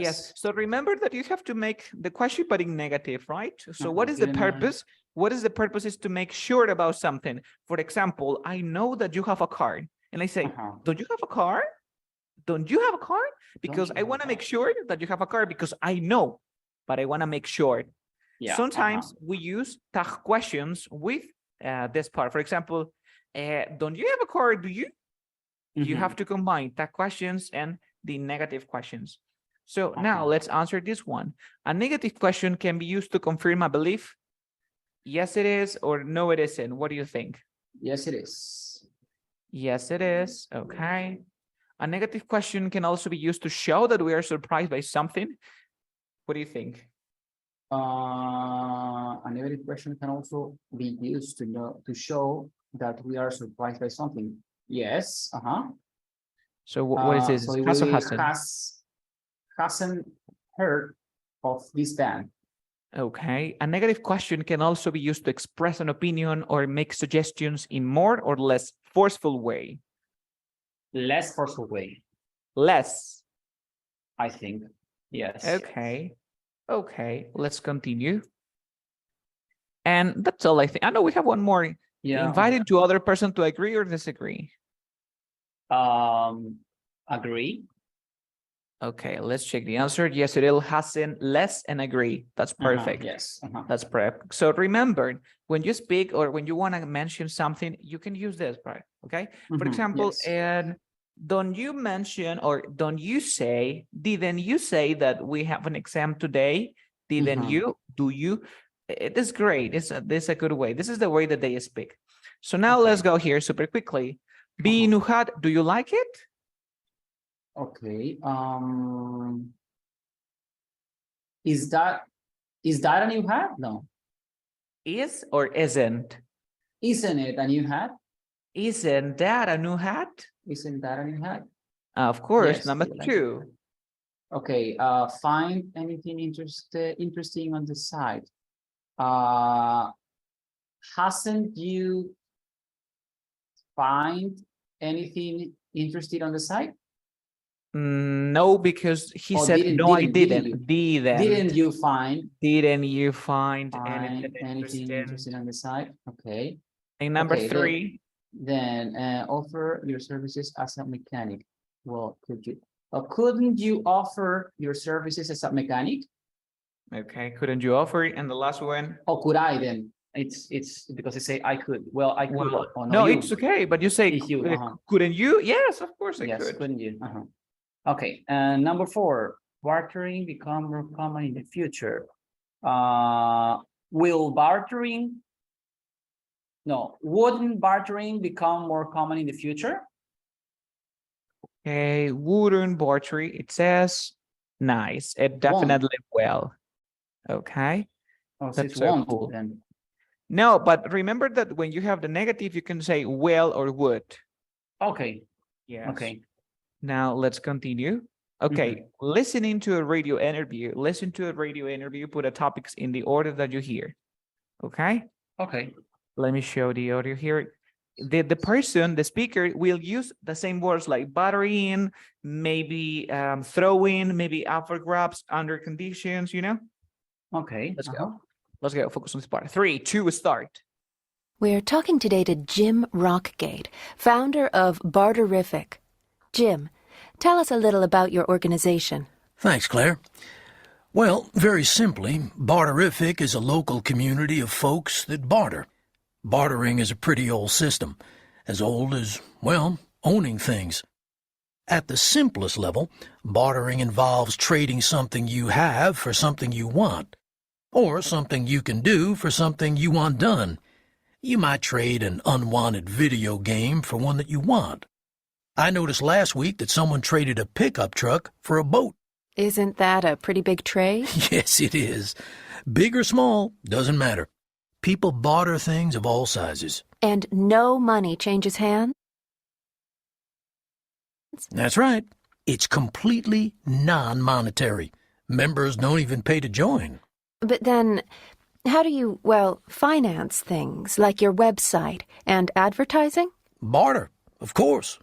[SPEAKER 1] Yes. So remember that you have to make the question but in negative, right? So what is the purpose? What is the purpose is to make sure about something. For example, I know that you have a car. And I say, don't you have a car? Don't you have a car? Because I want to make sure that you have a car because I know, but I want to make sure.
[SPEAKER 2] Yeah.
[SPEAKER 1] Sometimes we use tag questions with this part. For example, don't you have a car? Do you? You have to combine tag questions and the negative questions. So now let's answer this one. A negative question can be used to confirm a belief. Yes, it is, or no, it isn't. What do you think?
[SPEAKER 2] Yes, it is.
[SPEAKER 1] Yes, it is. Okay. A negative question can also be used to show that we are surprised by something. What do you think?
[SPEAKER 2] A negative question can also be used to show that we are surprised by something. Yes.
[SPEAKER 1] So what is this?
[SPEAKER 2] So it
[SPEAKER 1] Has or
[SPEAKER 2] will be
[SPEAKER 1] hasn't?
[SPEAKER 2] hasn't heard of this band.
[SPEAKER 1] Okay. A negative question can also be used to express an opinion or make suggestions in more or less forceful way.
[SPEAKER 2] Less forceful way.
[SPEAKER 1] Less.
[SPEAKER 2] I think. Yes.
[SPEAKER 1] Okay. Okay. Let's continue. And that's all I think. I know we have one more.
[SPEAKER 2] Yeah.
[SPEAKER 1] Invited to other person to agree or disagree.
[SPEAKER 2] Agree.
[SPEAKER 1] Okay, let's check the answer. Yes, it will hasn't, less, and agree. That's perfect.
[SPEAKER 2] Yes.
[SPEAKER 1] That's perfect. So remember, when you speak or when you want to mention something, you can use this part. Okay. For example, and don't you mention or don't you say, didn't you say that we have an exam today? Didn't you? Do you? It is great. This is a good way. This is the way that they speak. So now let's go here super quickly. Binuhat, do you like it?
[SPEAKER 2] Okay. Is that a new hat? No.
[SPEAKER 1] Is or isn't?
[SPEAKER 2] Isn't it a new hat?
[SPEAKER 1] Isn't that a new hat?
[SPEAKER 2] Isn't that a new hat?
[SPEAKER 1] Of course,
[SPEAKER 2] Yes,
[SPEAKER 1] number two.
[SPEAKER 2] Okay. Find anything interesting on the site. Hasn't you find anything interesting on the site?
[SPEAKER 1] No, because he said
[SPEAKER 2] didn't-
[SPEAKER 1] no, I
[SPEAKER 2] didn't,
[SPEAKER 1] didn't.
[SPEAKER 2] Didn't you find
[SPEAKER 1] Didn't you find
[SPEAKER 2] anything
[SPEAKER 1] anything
[SPEAKER 2] interesting on the site? Okay.
[SPEAKER 1] And number
[SPEAKER 2] Okay,
[SPEAKER 1] three.
[SPEAKER 2] Then offer your services as a mechanic. Well, couldn't you offer your services as a mechanic?
[SPEAKER 1] Okay, couldn't you offer it? And the last one.
[SPEAKER 2] Or could I then? It's because they say I could. Well, I could.
[SPEAKER 1] Well,
[SPEAKER 2] Oh,
[SPEAKER 1] no,
[SPEAKER 2] you.
[SPEAKER 1] it's okay, but you say
[SPEAKER 2] If you,
[SPEAKER 1] couldn't you? Yes, of course I
[SPEAKER 2] Yes,
[SPEAKER 1] could.
[SPEAKER 2] couldn't you? Okay, and number four, bartering become more common in the future. Wouldn't bartering become more common in the future?
[SPEAKER 1] Okay, wooden bartering. It says nice. It definitely will. Okay.
[SPEAKER 2] Oh,
[SPEAKER 1] That's so cool.
[SPEAKER 2] Then.
[SPEAKER 1] No, but remember that when you have the negative, you can say will or would.
[SPEAKER 2] Okay.
[SPEAKER 1] Yes.
[SPEAKER 2] Okay.
[SPEAKER 1] Now let's continue. Okay, listening to a radio interview. Listen to a radio interview. Put the topics in the order that you hear. Okay.
[SPEAKER 2] Okay.
[SPEAKER 1] Let me show the audio here. The person, the speaker, will use the same words like buttering, maybe throwing, maybe after grabs, under conditions. You know.
[SPEAKER 2] Okay.
[SPEAKER 1] Let's go. Let's go. Focus on this part. 3, 2, start.
[SPEAKER 3] We're talking today to Jim Rockgate, founder of Barterific. Jim, tell us a little about your organization.
[SPEAKER 4] Thanks, Claire. Well, very simply, Barterific is a local community of folks that barter. Bartering is a pretty old system, as old as, well, owning things. At the simplest level, bartering involves trading something you have for something you want, or something you can do for something you want done. You might trade an unwanted video game for one that you want. I noticed last week that someone traded a pickup truck for a boat.
[SPEAKER 3] Isn't that a pretty big trade?
[SPEAKER 4] Yes, it is. Big or small, doesn't matter. people barter things of all sizes.
[SPEAKER 3] And no money changes hands?
[SPEAKER 4] That's right. It's completely non-monetary. Members don't even pay to join.
[SPEAKER 3] But then, how do you, finance things like your website and advertising?
[SPEAKER 4] Barter, of course.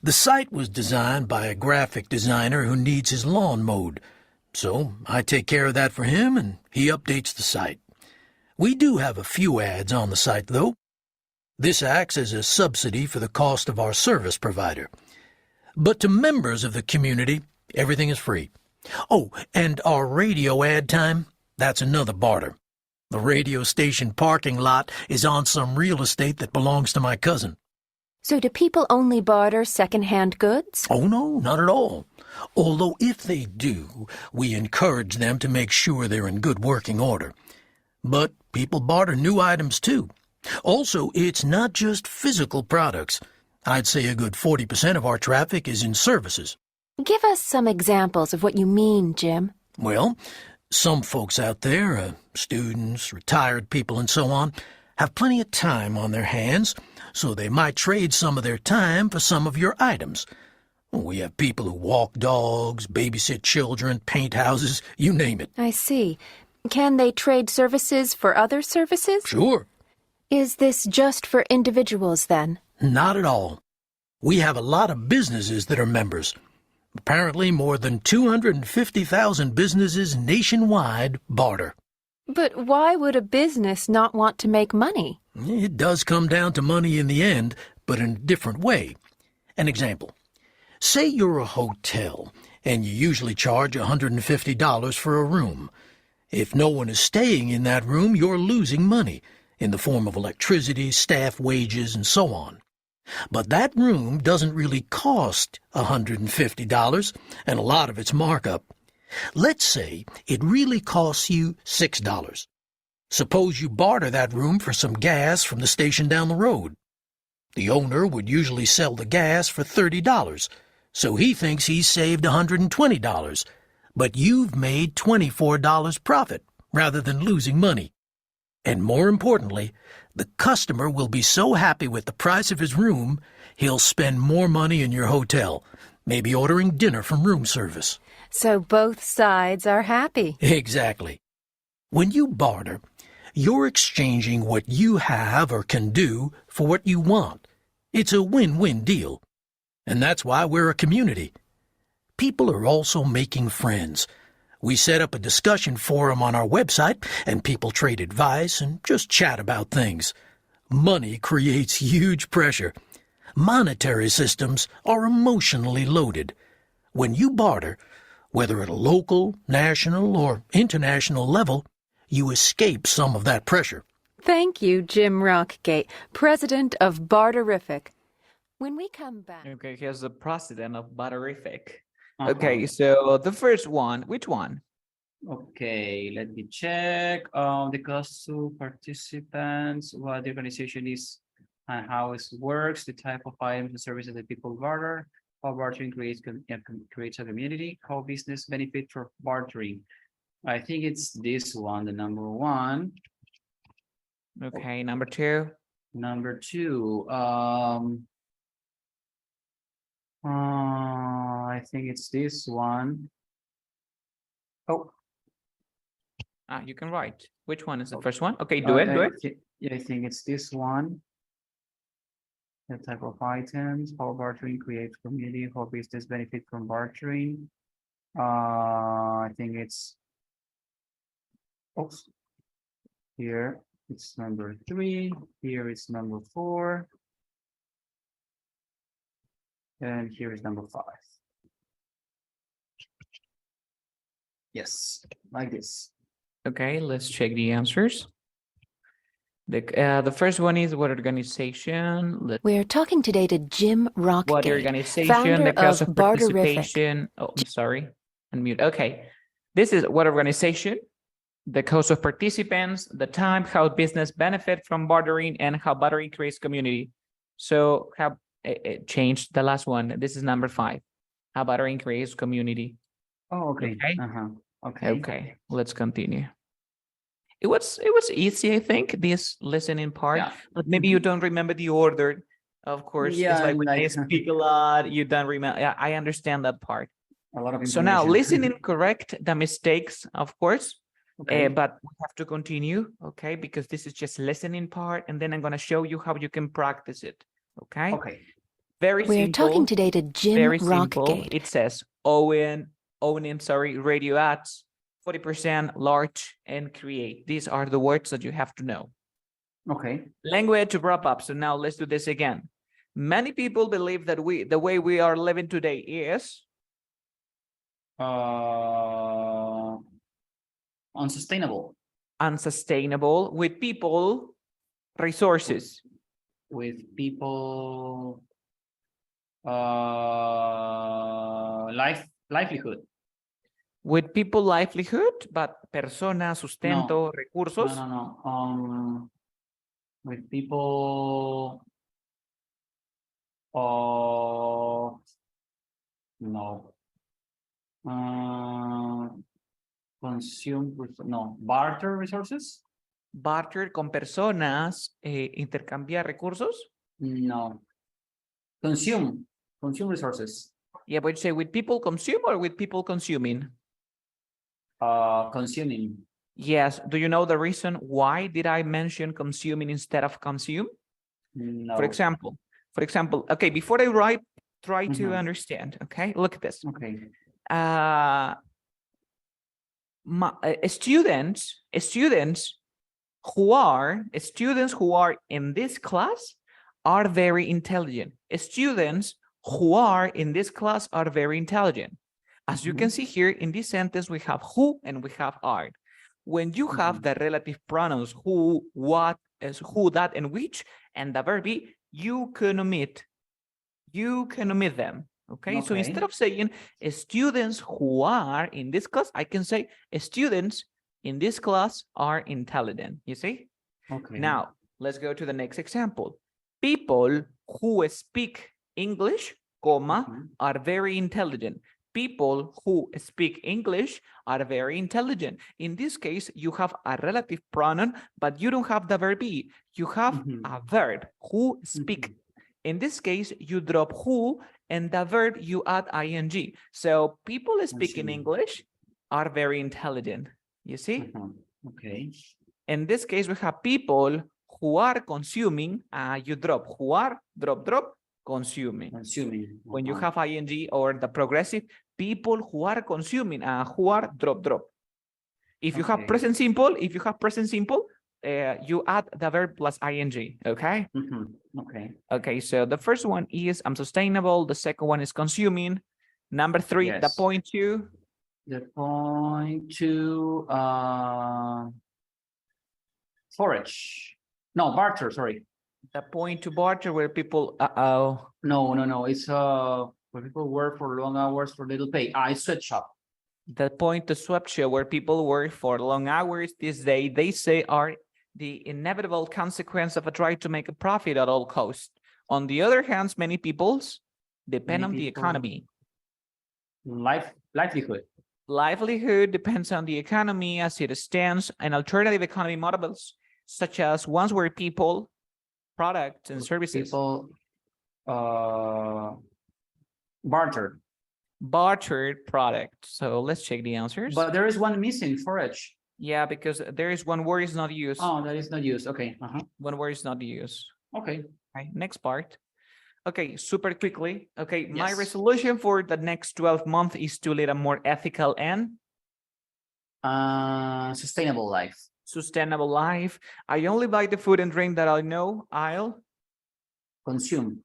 [SPEAKER 4] The site was designed by a graphic designer who needs his lawn mowed. So I take care of that for him, and he updates the site. We do have a few ads on the site, though. This acts as a subsidy for the cost of our service provider. But to members of the community, everything is free. Oh, and our radio ad time, that's another barter. The radio station parking lot is on some real estate that belongs to my cousin.
[SPEAKER 3] So do people only barter second-hand goods?
[SPEAKER 4] Oh, no, not at all. Although if they do, we encourage them to make sure they're in good working order. But people barter new items, too. Also, it's not just physical products. I'd say a good 40% of our traffic is in services.
[SPEAKER 3] Give us some examples of what you mean, Jim.
[SPEAKER 4] Well, some folks out there, students, retired people, and so on, have plenty of time on their hands, so they might trade some of their time for some of your items. We have people who walk dogs, babysit children, paint houses, you name it.
[SPEAKER 3] I see. Can they trade services for other services?
[SPEAKER 4] Sure.
[SPEAKER 3] Is this just for individuals, then?
[SPEAKER 4] Not at all. We have a lot of businesses that are members. Apparently, more than 250,000 businesses nationwide barter.
[SPEAKER 3] But why would a business not want to make money?
[SPEAKER 4] It does come down to money in the end, but in a different way. An example. Say you're a hotel, and you usually charge $150 for a room. If no one is staying in that room, you're losing money in the form of electricity, staff wages, and so on. But that room doesn't really cost $150, and a lot of it's markup. Let's say it really costs you $6. Suppose you barter that room for some gas from the station down the road. The owner would usually sell the gas for $30, so he thinks he's saved $120, but you've made $24 profit rather than losing money. And more importantly, the customer will be so happy with the price of his room, he'll spend more money in your hotel, maybe ordering dinner from room service.
[SPEAKER 3] So both sides are happy.
[SPEAKER 4] Exactly. When you barter, you're exchanging what you have or can do for what you want. It's a win-win deal. And that's why we're a community. People are also making friends. We set up a discussion forum on our website, and people trade advice and just chat about things. Money creates huge pressure. Monetary systems are emotionally loaded. When you barter, whether at a local, national, or international level, you escape some of that pressure.
[SPEAKER 3] Thank you, Jim Rockgate, president of Barterific. When we come back...
[SPEAKER 1] Okay, here's the president of Barterific.
[SPEAKER 2] Uh-huh.
[SPEAKER 1] Okay, so the first one, which one?
[SPEAKER 2] Okay, let me check. The cost to participants, what the organization is and how it works, the type of items and services that people barter, how bartering creates a community, how business benefit from bartering. I think it's this one, the number one.
[SPEAKER 1] Okay, number two.
[SPEAKER 2] Number two, I think it's this one. Oh,
[SPEAKER 1] You can write. Which one is the first one? Okay, do it.
[SPEAKER 2] Yeah, I think it's this one. The type of items, how bartering creates community, how business benefit from bartering. I think it's, oops. Here it's number 3. Here is number 4. And here is number 5. Yes, like this.
[SPEAKER 1] Okay, let's check the answers. The first one is what organization?
[SPEAKER 3] We're talking today to Jim Rockgate,
[SPEAKER 1] What organization?
[SPEAKER 3] founder
[SPEAKER 1] The cost
[SPEAKER 3] of
[SPEAKER 1] of
[SPEAKER 3] Barterific.
[SPEAKER 1] participation. Oh, I'm sorry. Unmute. Okay. This is what organization, the cost of participants, the time, how business benefit from bartering, and how bartering creates community. So how it changed the last one. This is number 5. How bartering creates community.
[SPEAKER 2] Oh, okay.
[SPEAKER 1] Okay.
[SPEAKER 2] Okay.
[SPEAKER 1] Okay, let's continue. it was easy, I think, this listening part,
[SPEAKER 2] Yeah.
[SPEAKER 1] but maybe you don't remember the order. Of course, it's
[SPEAKER 2] Yeah,
[SPEAKER 1] like when I
[SPEAKER 2] like
[SPEAKER 1] speak a lot, you don't remember. Yeah, I understand that part.
[SPEAKER 2] a lot of
[SPEAKER 1] So now
[SPEAKER 2] information.
[SPEAKER 1] listening, correct the mistakes, of course,
[SPEAKER 2] Okay.
[SPEAKER 1] but we have to continue, okay? Because this is just listening part, and then I'm gonna show you how you can practice it, okay?
[SPEAKER 2] Okay.
[SPEAKER 3] We're
[SPEAKER 1] Very simple.
[SPEAKER 3] talking today to Jim
[SPEAKER 1] Very simple.
[SPEAKER 3] Rockgate.
[SPEAKER 1] It says radio ads, 40% large and create. These are the words that you have to know.
[SPEAKER 2] Okay.
[SPEAKER 1] Language to wrap up. So now let's do this again. Many people believe that the way we are living today is
[SPEAKER 2] Unsustainable
[SPEAKER 1] unsustainable with people, resources.
[SPEAKER 2] with people. Livelihood.
[SPEAKER 1] With people livelihood, but persona, sustento, recursos.
[SPEAKER 2] No. With people. No. Consume. No. Barter resources.
[SPEAKER 1] Barter con personas, intercambiar recursos.
[SPEAKER 2] No. Consume resources.
[SPEAKER 1] Yeah, but you say with people consume or with people consuming?
[SPEAKER 2] Consuming.
[SPEAKER 1] Yes. Do you know the reason why did I mention consuming instead of consume?
[SPEAKER 2] No.
[SPEAKER 1] For example, okay, before I write, try to
[SPEAKER 2] Mhm.
[SPEAKER 1] understand, okay? Look at this.
[SPEAKER 2] Okay.
[SPEAKER 1] Students who are in this class are very intelligent. Students who are in this class are very intelligent. As you can see here in this sentence, we have who and we have are. When you have the relative pronouns who, what, is who, that, and which, and the verb be, you can omit them. Okay, so instead of saying students who are in this class, I can say students in this class are intelligent. You see?
[SPEAKER 2] Okay.
[SPEAKER 1] Now, let's go to the next example. People who speak English, comma, are very intelligent. People who speak English are very intelligent. In this case, you have a relative pronoun, but you don't have the verb be. You have a verb, who speak. In this case, you drop who, and the verb you add ing. So people speaking English are very intelligent. You see?
[SPEAKER 2] Okay.
[SPEAKER 1] In this case, we have people who are consuming, you drop who are, drop, consuming. When you have ing or the progressive, people who are consuming, who are, drop. If you have present simple, you add the verb plus ing, okay? Okay, so the first one is unsustainable. The second one is consuming. Number 3, the point two.
[SPEAKER 2] The point to forage. No, barter, sorry.
[SPEAKER 1] The point to barter where people,
[SPEAKER 2] No. It's where people work for long hours for little pay. It's sweatshop.
[SPEAKER 1] The point to swap shop where people work for long hours this day, they say are the inevitable consequence of a try to make a profit at all costs. On the other hand, many people's depend on the economy.
[SPEAKER 2] Livelihood.
[SPEAKER 1] Livelihood depends on the economy as it stands, and alternative economy models, such as ones where people, products, and services.
[SPEAKER 2] People barter.
[SPEAKER 1] Bartered product. So let's check the answers.
[SPEAKER 2] But there is one missing, forage.
[SPEAKER 1] Yeah, because there is one word is not used.
[SPEAKER 2] Oh, that is not used. Okay.
[SPEAKER 1] One word is not used.
[SPEAKER 2] Okay.
[SPEAKER 1] Okay, next part. Okay, super quickly. Okay, my resolution for the next 12 months is to lead a more ethical and
[SPEAKER 2] sustainable life.
[SPEAKER 1] Sustainable life. I only buy the food and drink that I know I'll
[SPEAKER 2] consume.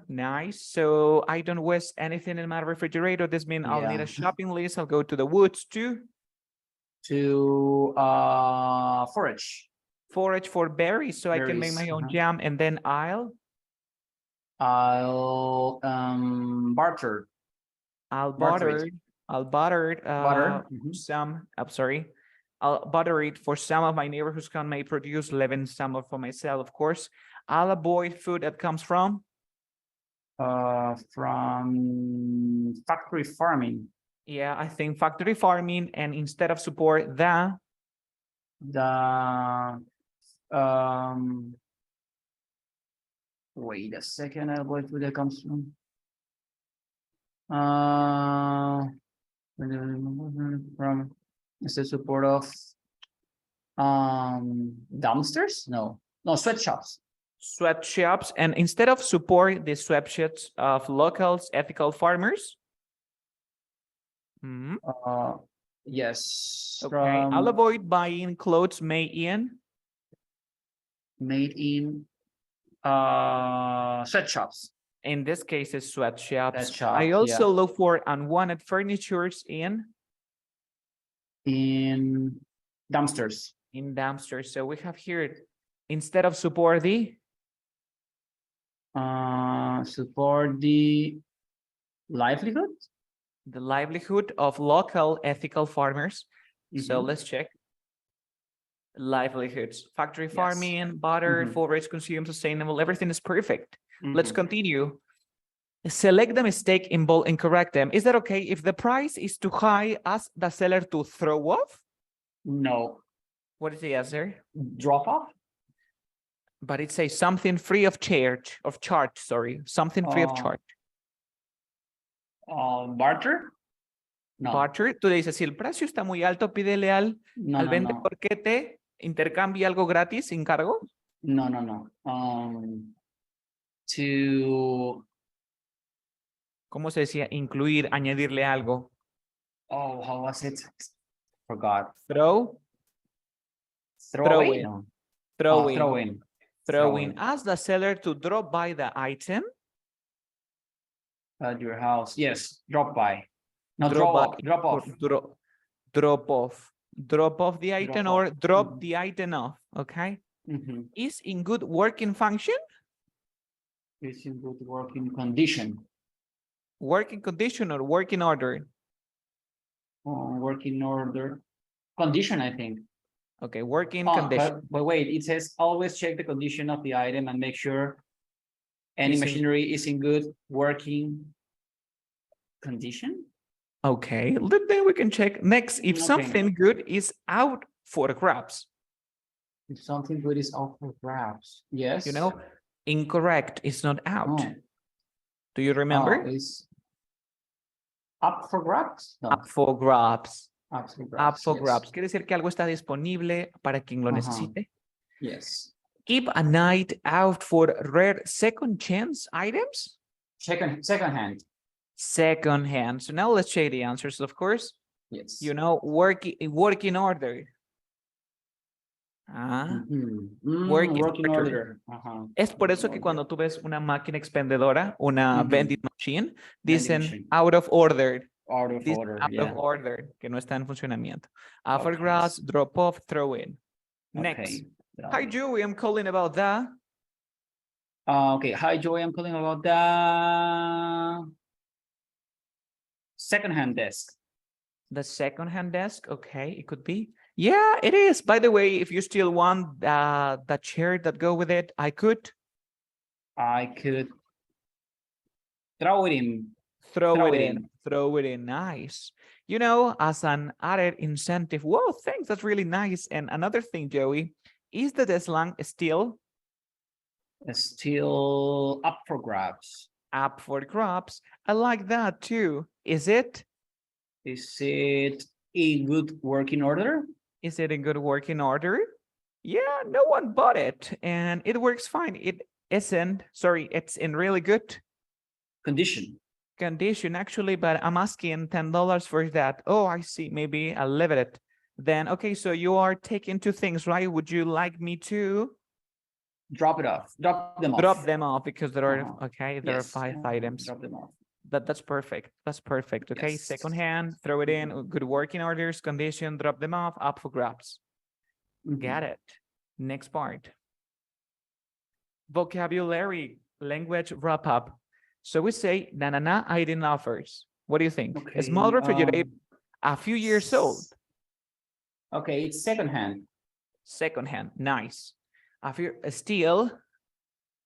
[SPEAKER 1] Nice. So I don't waste anything in my refrigerator. This means I'll need a shopping list. I'll go to the woods to
[SPEAKER 2] forage
[SPEAKER 1] for berries so I can make my own jam, and then I'll
[SPEAKER 2] barter.
[SPEAKER 1] I'll butter some. I'm sorry. I'll butter it for some of my neighbors who may produce, leaving some for myself, of course. I'll avoid food that comes from
[SPEAKER 2] factory farming.
[SPEAKER 1] Yeah, I think factory farming, and instead of support the
[SPEAKER 2] The wait a second, I'll go through the comes from from is the support of dumpsters? No, sweatshops.
[SPEAKER 1] Sweatshops, and instead of support the sweatshops of locals, ethical farmers. Mhm.
[SPEAKER 2] Yes.
[SPEAKER 1] Okay,
[SPEAKER 2] From
[SPEAKER 1] I'll avoid buying clothes made in
[SPEAKER 2] made in sweatshops.
[SPEAKER 1] in this case is sweatshops. I
[SPEAKER 2] Sweatshops,
[SPEAKER 1] also
[SPEAKER 2] yeah.
[SPEAKER 1] look for unwanted furnitures in
[SPEAKER 2] Dumpsters.
[SPEAKER 1] dumpsters. So we have here, instead of support the
[SPEAKER 2] Support the livelihood.
[SPEAKER 1] livelihood of local ethical farmers. So
[SPEAKER 2] Mhm.
[SPEAKER 1] let's check. Livelihoods, factory
[SPEAKER 2] Yes.
[SPEAKER 1] farming, butter,
[SPEAKER 2] Mhm.
[SPEAKER 1] forage consume, sustainable, everything is perfect. Let's
[SPEAKER 2] Mhm.
[SPEAKER 1] continue. Select the mistake involved and correct them. Is that okay if the price is too high, ask the seller to throw off?
[SPEAKER 2] No.
[SPEAKER 1] What is the answer?
[SPEAKER 2] Drop off.
[SPEAKER 1] But it says something free of charge, sorry, something free of charge.
[SPEAKER 2] Barter. No.
[SPEAKER 1] Barter, tú le dices, si el precio está muy alto, pídele al
[SPEAKER 2] No, no,
[SPEAKER 1] vendedor
[SPEAKER 2] no.
[SPEAKER 1] que te intercambie algo gratis sin cargo.
[SPEAKER 2] No, no, no. To
[SPEAKER 1] ¿Cómo se decía? Incluir, añadirle algo.
[SPEAKER 2] oh, how was it? Forgot.
[SPEAKER 1] Throw
[SPEAKER 2] Throw away?
[SPEAKER 1] in.
[SPEAKER 2] No.
[SPEAKER 1] Throw in.
[SPEAKER 2] Throw in.
[SPEAKER 1] Throw in. Ask the seller to drop by the item.
[SPEAKER 2] At your house. Yes. Drop by. No,
[SPEAKER 1] Drop by.
[SPEAKER 2] drop off.
[SPEAKER 1] Drop off. Drop off the item
[SPEAKER 2] Drop
[SPEAKER 1] or
[SPEAKER 2] off.
[SPEAKER 1] drop the item off. Okay.
[SPEAKER 2] Mhm.
[SPEAKER 1] Is in good working function.
[SPEAKER 2] It's in good working condition.
[SPEAKER 1] Working condition or working order.
[SPEAKER 2] Working order. Condition, I think.
[SPEAKER 1] Okay, working condition.
[SPEAKER 2] But wait, it says always check the condition of the item and make sure any
[SPEAKER 1] Is in-
[SPEAKER 2] machinery is in good working condition.
[SPEAKER 1] Okay, then we can check next. If
[SPEAKER 2] Okay.
[SPEAKER 1] something good is out for grabs,
[SPEAKER 2] If something good is out for grabs. Yes.
[SPEAKER 1] you know, incorrect is not out.
[SPEAKER 2] Oh.
[SPEAKER 1] Do you remember?
[SPEAKER 2] Is up for grabs? No.
[SPEAKER 1] Up for grabs.
[SPEAKER 2] Up for grabs.
[SPEAKER 1] Up for
[SPEAKER 2] yes.
[SPEAKER 1] grabs. Quiere decir que algo está disponible para quien lo
[SPEAKER 2] Ajá.
[SPEAKER 1] necesite.
[SPEAKER 2] Yes.
[SPEAKER 1] Keep a night out for rare second chance items.
[SPEAKER 2] Second hand.
[SPEAKER 1] Second hand. So now let's check the answers, of course.
[SPEAKER 2] Yes.
[SPEAKER 1] You know, working order. Ah,
[SPEAKER 2] Working order.
[SPEAKER 1] es por eso que cuando tú ves una máquina expendedora, una
[SPEAKER 2] Ujú.
[SPEAKER 1] vending machine, dicen
[SPEAKER 2] machine.
[SPEAKER 1] out of order.
[SPEAKER 2] Out of
[SPEAKER 1] Dicen
[SPEAKER 2] order.
[SPEAKER 1] out
[SPEAKER 2] Yeah.
[SPEAKER 1] of order, que no está en funcionamiento. For
[SPEAKER 2] Okay.
[SPEAKER 1] grass, drop off, throw in. Next.
[SPEAKER 2] Okay.
[SPEAKER 1] Hi, Joey, I'm calling about that.
[SPEAKER 2] Okay. Hi, Joey. I'm calling about the second-hand desk.
[SPEAKER 1] The second-hand desk, okay, it could be. Yeah, it is. By the way, if you still want the chair that go with it, I could
[SPEAKER 2] throw it in.
[SPEAKER 1] throw it in. Nice. You know, as an added incentive. Whoa, thanks. That's really nice. And another thing, Joey, is the slang still
[SPEAKER 2] Up for grabs.
[SPEAKER 1] up for grabs? I like that too. Is it?
[SPEAKER 2] Is it in good working order?
[SPEAKER 1] Is it in good working order? Yeah, no one bought it and it works fine. It isn't, sorry, it's in really good
[SPEAKER 2] Condition.
[SPEAKER 1] Actually, but I'm asking $10 for that. Oh, I see. Maybe I'll leave it. Then, okay, so you are taking two things, right? Would you like me to
[SPEAKER 2] Drop it off. Drop them off.
[SPEAKER 1] drop them off because there are, okay, there are
[SPEAKER 2] Yes.
[SPEAKER 1] 5 items.
[SPEAKER 2] Drop them off.
[SPEAKER 1] That's perfect. That's perfect. Okay,
[SPEAKER 2] Yes.
[SPEAKER 1] second hand, throw it in, good working orders, condition, drop them off, up for grabs. Got it. Next part. Vocabulary, language wrap up. So we say, na item offers. What do you think?
[SPEAKER 2] Okay,
[SPEAKER 1] A small refrigerator, a few years old.
[SPEAKER 2] Okay, it's second hand.
[SPEAKER 1] Second hand, nice. A few, steel.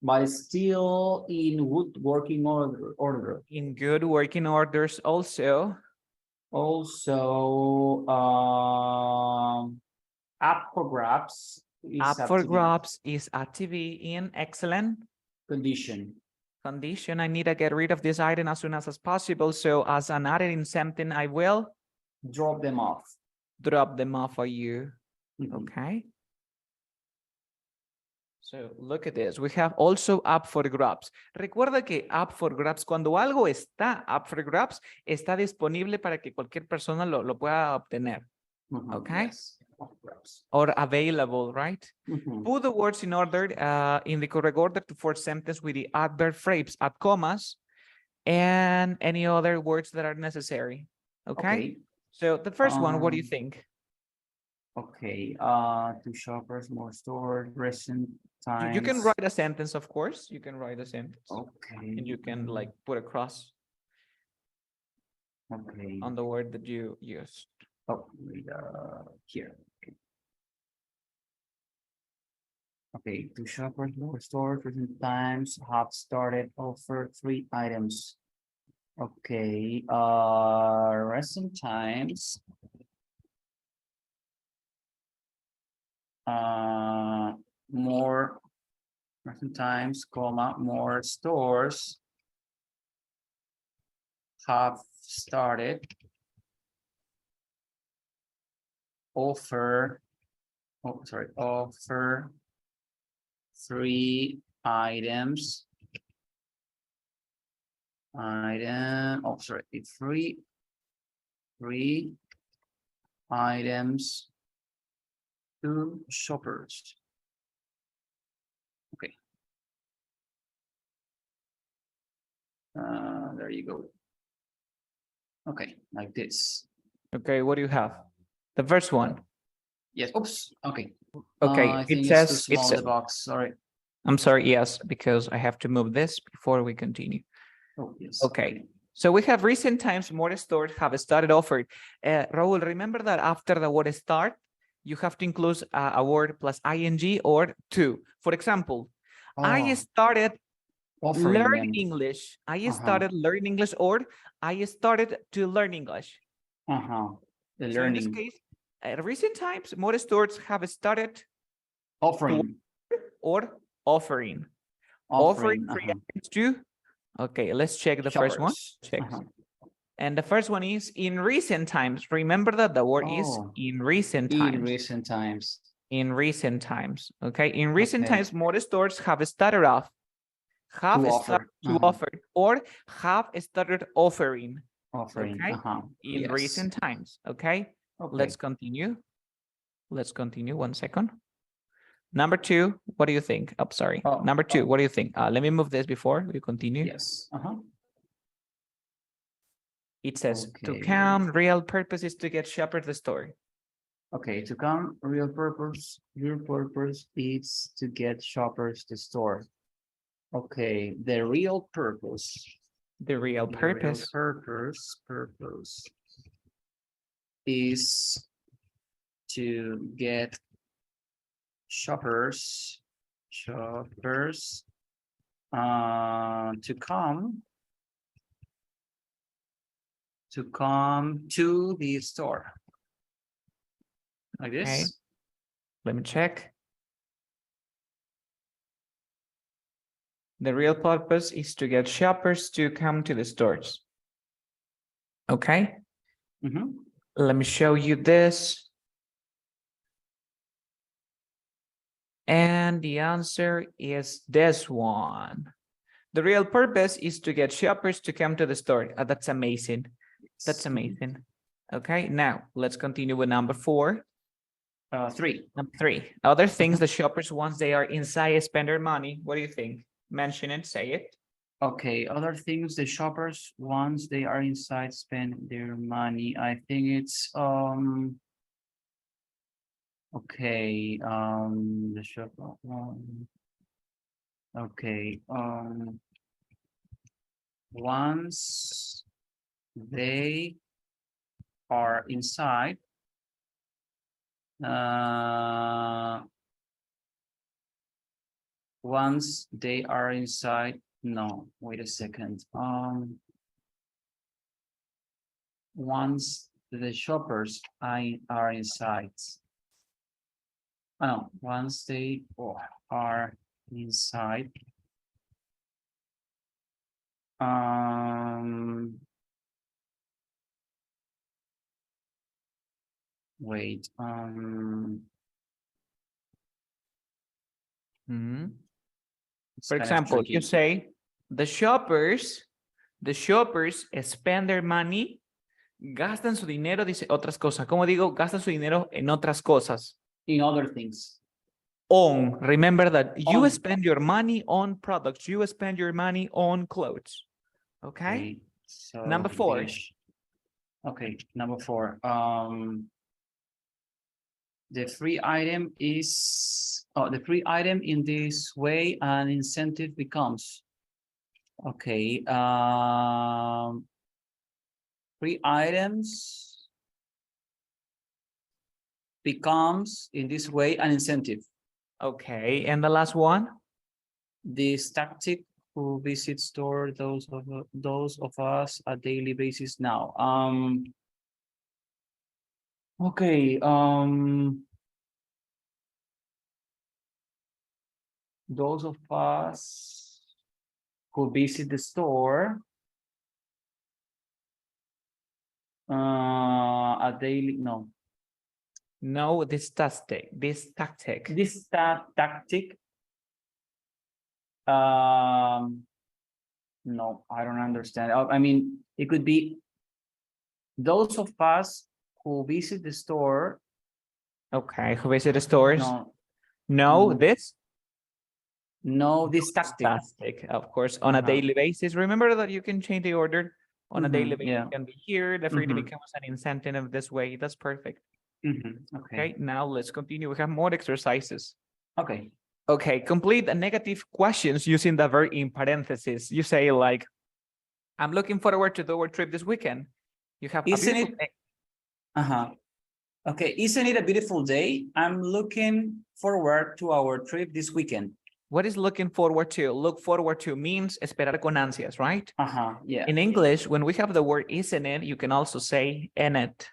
[SPEAKER 2] But still in good working order.
[SPEAKER 1] In good working orders also.
[SPEAKER 2] Also, Up for grabs is
[SPEAKER 1] Up
[SPEAKER 2] up
[SPEAKER 1] for
[SPEAKER 2] to be
[SPEAKER 1] grabs is up to be in excellent
[SPEAKER 2] condition.
[SPEAKER 1] condition. I need to get rid of this item as soon as possible. So as an added in something, I will
[SPEAKER 2] Drop them off.
[SPEAKER 1] drop them off for you.
[SPEAKER 2] Mhm.
[SPEAKER 1] Okay. So look at this. We have also up for grabs. Recuerda que up for grabs, cuando algo está up for grabs, está disponible para que cualquier persona lo pueda obtener.
[SPEAKER 2] Mhm,
[SPEAKER 1] Okay.
[SPEAKER 2] yes, up for grabs.
[SPEAKER 1] Or available, right?
[SPEAKER 2] Mhm.
[SPEAKER 1] Put the words in order, in the correct order to form sentence with the adverb phrase at commas and any other words that are necessary. Okay.
[SPEAKER 2] Okay.
[SPEAKER 1] So the first one, what do you
[SPEAKER 2] Um,
[SPEAKER 1] think?
[SPEAKER 2] Okay, to shoppers, more stores, recent times.
[SPEAKER 1] You can write a sentence, of course. You can write a sentence.
[SPEAKER 2] Okay.
[SPEAKER 1] And you can like put a cross
[SPEAKER 2] Okay.
[SPEAKER 1] on the word that you used.
[SPEAKER 2] Oh, here. Okay, to shoppers, more stores, recent times have started offer 3 items. Okay, recent times. More recent times, comma, more stores have started offer, offer 3 items. Three items to shoppers. Okay. There you go. Okay, like this.
[SPEAKER 1] Okay, what do you have? The first one.
[SPEAKER 2] Yes. Oops. Okay.
[SPEAKER 1] Okay,
[SPEAKER 2] I
[SPEAKER 1] it
[SPEAKER 2] think it's
[SPEAKER 1] says
[SPEAKER 2] too small in the box. Sorry.
[SPEAKER 1] I'm sorry, yes, because I have to move this before we continue.
[SPEAKER 2] Oh, yes.
[SPEAKER 1] Okay. So we have recent times more stores have started offered. Raul, remember that after the word start, you have to include a word plus ing or to. For example, I
[SPEAKER 2] Oh,
[SPEAKER 1] started
[SPEAKER 2] offering
[SPEAKER 1] learning
[SPEAKER 2] them.
[SPEAKER 1] English. I
[SPEAKER 2] Uh-huh.
[SPEAKER 1] started learning English or I started to learn English.
[SPEAKER 2] Uh-huh. The
[SPEAKER 1] So in this
[SPEAKER 2] learning.
[SPEAKER 1] case, at recent times, more stores have started
[SPEAKER 2] Offering.
[SPEAKER 1] or offering.
[SPEAKER 2] Offering.
[SPEAKER 1] Free items to. Okay, let's check the first one.
[SPEAKER 2] Shoppers.
[SPEAKER 1] Check.
[SPEAKER 2] Uh-huh.
[SPEAKER 1] And the first one is in recent times. Remember that the word is
[SPEAKER 2] Oh,
[SPEAKER 1] in recent
[SPEAKER 2] in
[SPEAKER 1] times.
[SPEAKER 2] recent times.
[SPEAKER 1] In recent times. Okay. In recent
[SPEAKER 2] Okay.
[SPEAKER 1] times, more stores have started off. Have
[SPEAKER 2] To
[SPEAKER 1] started
[SPEAKER 2] offer.
[SPEAKER 1] to
[SPEAKER 2] Uh-huh.
[SPEAKER 1] offer or have started offering.
[SPEAKER 2] Offering.
[SPEAKER 1] Okay.
[SPEAKER 2] Uh-huh.
[SPEAKER 1] In
[SPEAKER 2] Yes.
[SPEAKER 1] recent times. Okay.
[SPEAKER 2] Okay.
[SPEAKER 1] Let's continue. Let's continue. 1 second. Number 2, what do you think? Oh, sorry. Number 2, what do you think? Let me move this before we continue.
[SPEAKER 2] Yes. Uh-huh.
[SPEAKER 1] It says to
[SPEAKER 2] Okay.
[SPEAKER 1] come, real purpose is to get shoppers the store.
[SPEAKER 2] Okay, to come, real purpose, your purpose is to get shoppers to store. Okay, the real purpose.
[SPEAKER 1] The real purpose.
[SPEAKER 2] Purpose is to get shoppers to come to the store. Like this.
[SPEAKER 1] Okay. Let me check. The real purpose is to get shoppers to come to the stores. Okay.
[SPEAKER 2] Mhm.
[SPEAKER 1] Let me show you this. And the answer is this one. The real purpose is to get shoppers to come to the store. That's amazing. That's amazing. Okay, now let's continue with number 4.
[SPEAKER 2] 3.
[SPEAKER 1] Number 3. Other things the shoppers, once they are inside, spend their money. What do you think? Mention it, say it.
[SPEAKER 2] Okay, other things the shoppers, once they are inside, spend their money. I think it's okay, the shop okay, once they are inside, once they are inside, no, wait a second. Once the shoppers are inside. Oh, no, once they are inside. Wait,
[SPEAKER 1] Mhm.
[SPEAKER 2] it's
[SPEAKER 1] For
[SPEAKER 2] kind of
[SPEAKER 1] example, you
[SPEAKER 2] tricky.
[SPEAKER 1] say the shoppers spend their money, gastan su dinero, dice otras cosas. ¿Cómo digo? Gastan su dinero en otras cosas.
[SPEAKER 2] In other things.
[SPEAKER 1] On. Remember that you
[SPEAKER 2] On.
[SPEAKER 1] spend your money on products. You spend your money on clothes. Okay.
[SPEAKER 2] Okay, so
[SPEAKER 1] Number 4.
[SPEAKER 2] Okay, number 4. The free item is the free item in this way an incentive becomes. Okay, free items becomes in this way an incentive.
[SPEAKER 1] Okay. And the last one?
[SPEAKER 2] This tactic who visit store those of us a daily basis now. Okay, those of us who visit the store a daily
[SPEAKER 1] No, this tactic.
[SPEAKER 2] this tactic no, I don't understand. I mean, it could be those of us who visit the store.
[SPEAKER 1] Okay. Who visit the stores?
[SPEAKER 2] No,
[SPEAKER 1] This?
[SPEAKER 2] no, this tactic.
[SPEAKER 1] Tactic, of course, on a daily basis. Remember that you can change the order on a daily basis.
[SPEAKER 2] Yeah.
[SPEAKER 1] It can be here. The freedom becomes an incentive of this way. That's perfect.
[SPEAKER 2] Okay.
[SPEAKER 1] Okay, now let's continue. We have more exercises.
[SPEAKER 2] Okay.
[SPEAKER 1] Okay, complete the negative questions using the verb in parentheses. You say like, I'm looking forward to our trip this weekend. You have
[SPEAKER 2] Isn't it? Okay, isn't it a beautiful day? I'm looking forward to our trip this weekend.
[SPEAKER 1] What is looking forward to? Look forward to means esperar con ansias, right?
[SPEAKER 2] Yeah.
[SPEAKER 1] In English, when we have the word isn't it, you can also say in it.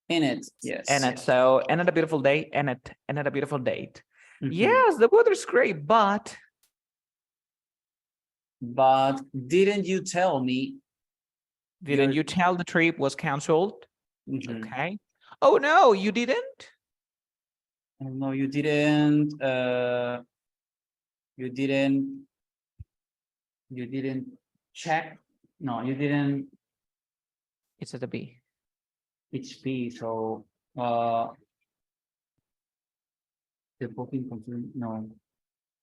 [SPEAKER 2] In it, yes.
[SPEAKER 1] And it. So, and it a beautiful day, and it a beautiful date. Yes, the weather's great, but
[SPEAKER 2] didn't you tell me?
[SPEAKER 1] Didn't you tell the trip was canceled? Okay. Oh no, you didn't?
[SPEAKER 2] No, you didn't. You didn't check. No, you didn't.
[SPEAKER 1] It's at the B.
[SPEAKER 2] It's B. So the booking confirmed. No.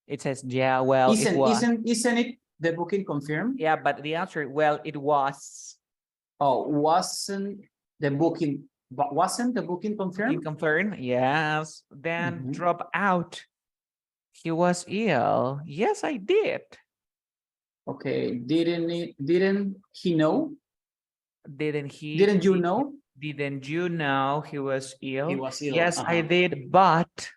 [SPEAKER 1] It says, yeah, well,
[SPEAKER 2] isn't it the booking confirmed?
[SPEAKER 1] Yeah, but the answer, well, it was.
[SPEAKER 2] Oh, wasn't the booking confirmed?
[SPEAKER 1] Confirmed, yes. Then drop out. He was ill. Yes, I did.
[SPEAKER 2] Okay, didn't he know?
[SPEAKER 1] Didn't you know? Didn't you know he was ill?
[SPEAKER 2] He was ill.
[SPEAKER 1] Yes, I did, but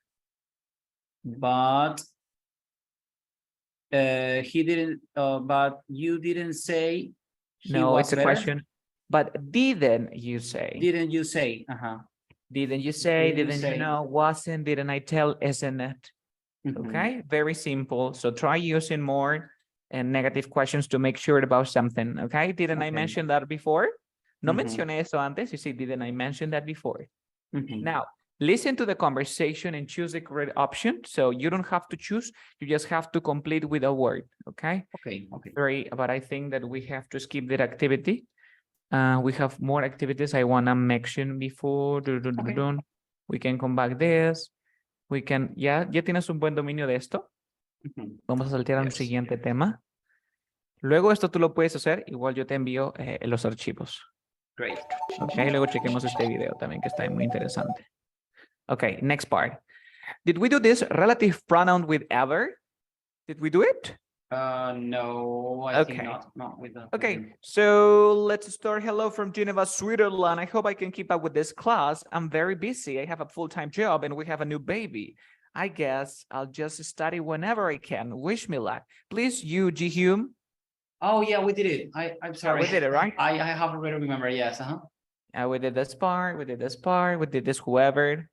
[SPEAKER 2] he didn't. But you didn't say.
[SPEAKER 1] No, it's a question. But didn't you say?
[SPEAKER 2] Didn't you say?
[SPEAKER 1] Didn't you say? Didn't you know? Wasn't? Didn't I tell? Isn't it? Okay, very simple. So try using more and negative questions to make sure about something. Okay, didn't I mention that before? No mencioné eso antes. You see, didn't I mention that before? Now, listen to the conversation and choose the correct option. So you don't have to choose. You just have to complete with a word. Okay.
[SPEAKER 2] Okay.
[SPEAKER 1] Great. But I think that we have to skip that activity. We have more activities I want to mention before. Okay. We can come back this. We can, ya tienes un buen dominio de esto. Vamos a saltar a un siguiente tema. Luego esto tú lo puedes hacer. Igual yo te envío los archivos.
[SPEAKER 2] Great.
[SPEAKER 1] Ok, luego chequemos este video también que está muy interesante. Ok, next part. Did we do this relative pronoun with ever? Did we do it?
[SPEAKER 2] No, I think not with that.
[SPEAKER 1] Okay, so let's start. Hello from Geneva, Switzerland. I hope I can keep up with this class. I'm very busy. I have a full-time job and we have a new baby. I guess I'll just study whenever I can. Wish me luck. Please, you, Ji-Hume.
[SPEAKER 2] Oh, yeah, we did it. I'm sorry.
[SPEAKER 1] We did it, right?
[SPEAKER 2] I have already remember. Yes.
[SPEAKER 1] We did this part. We did this part. We did this whoever.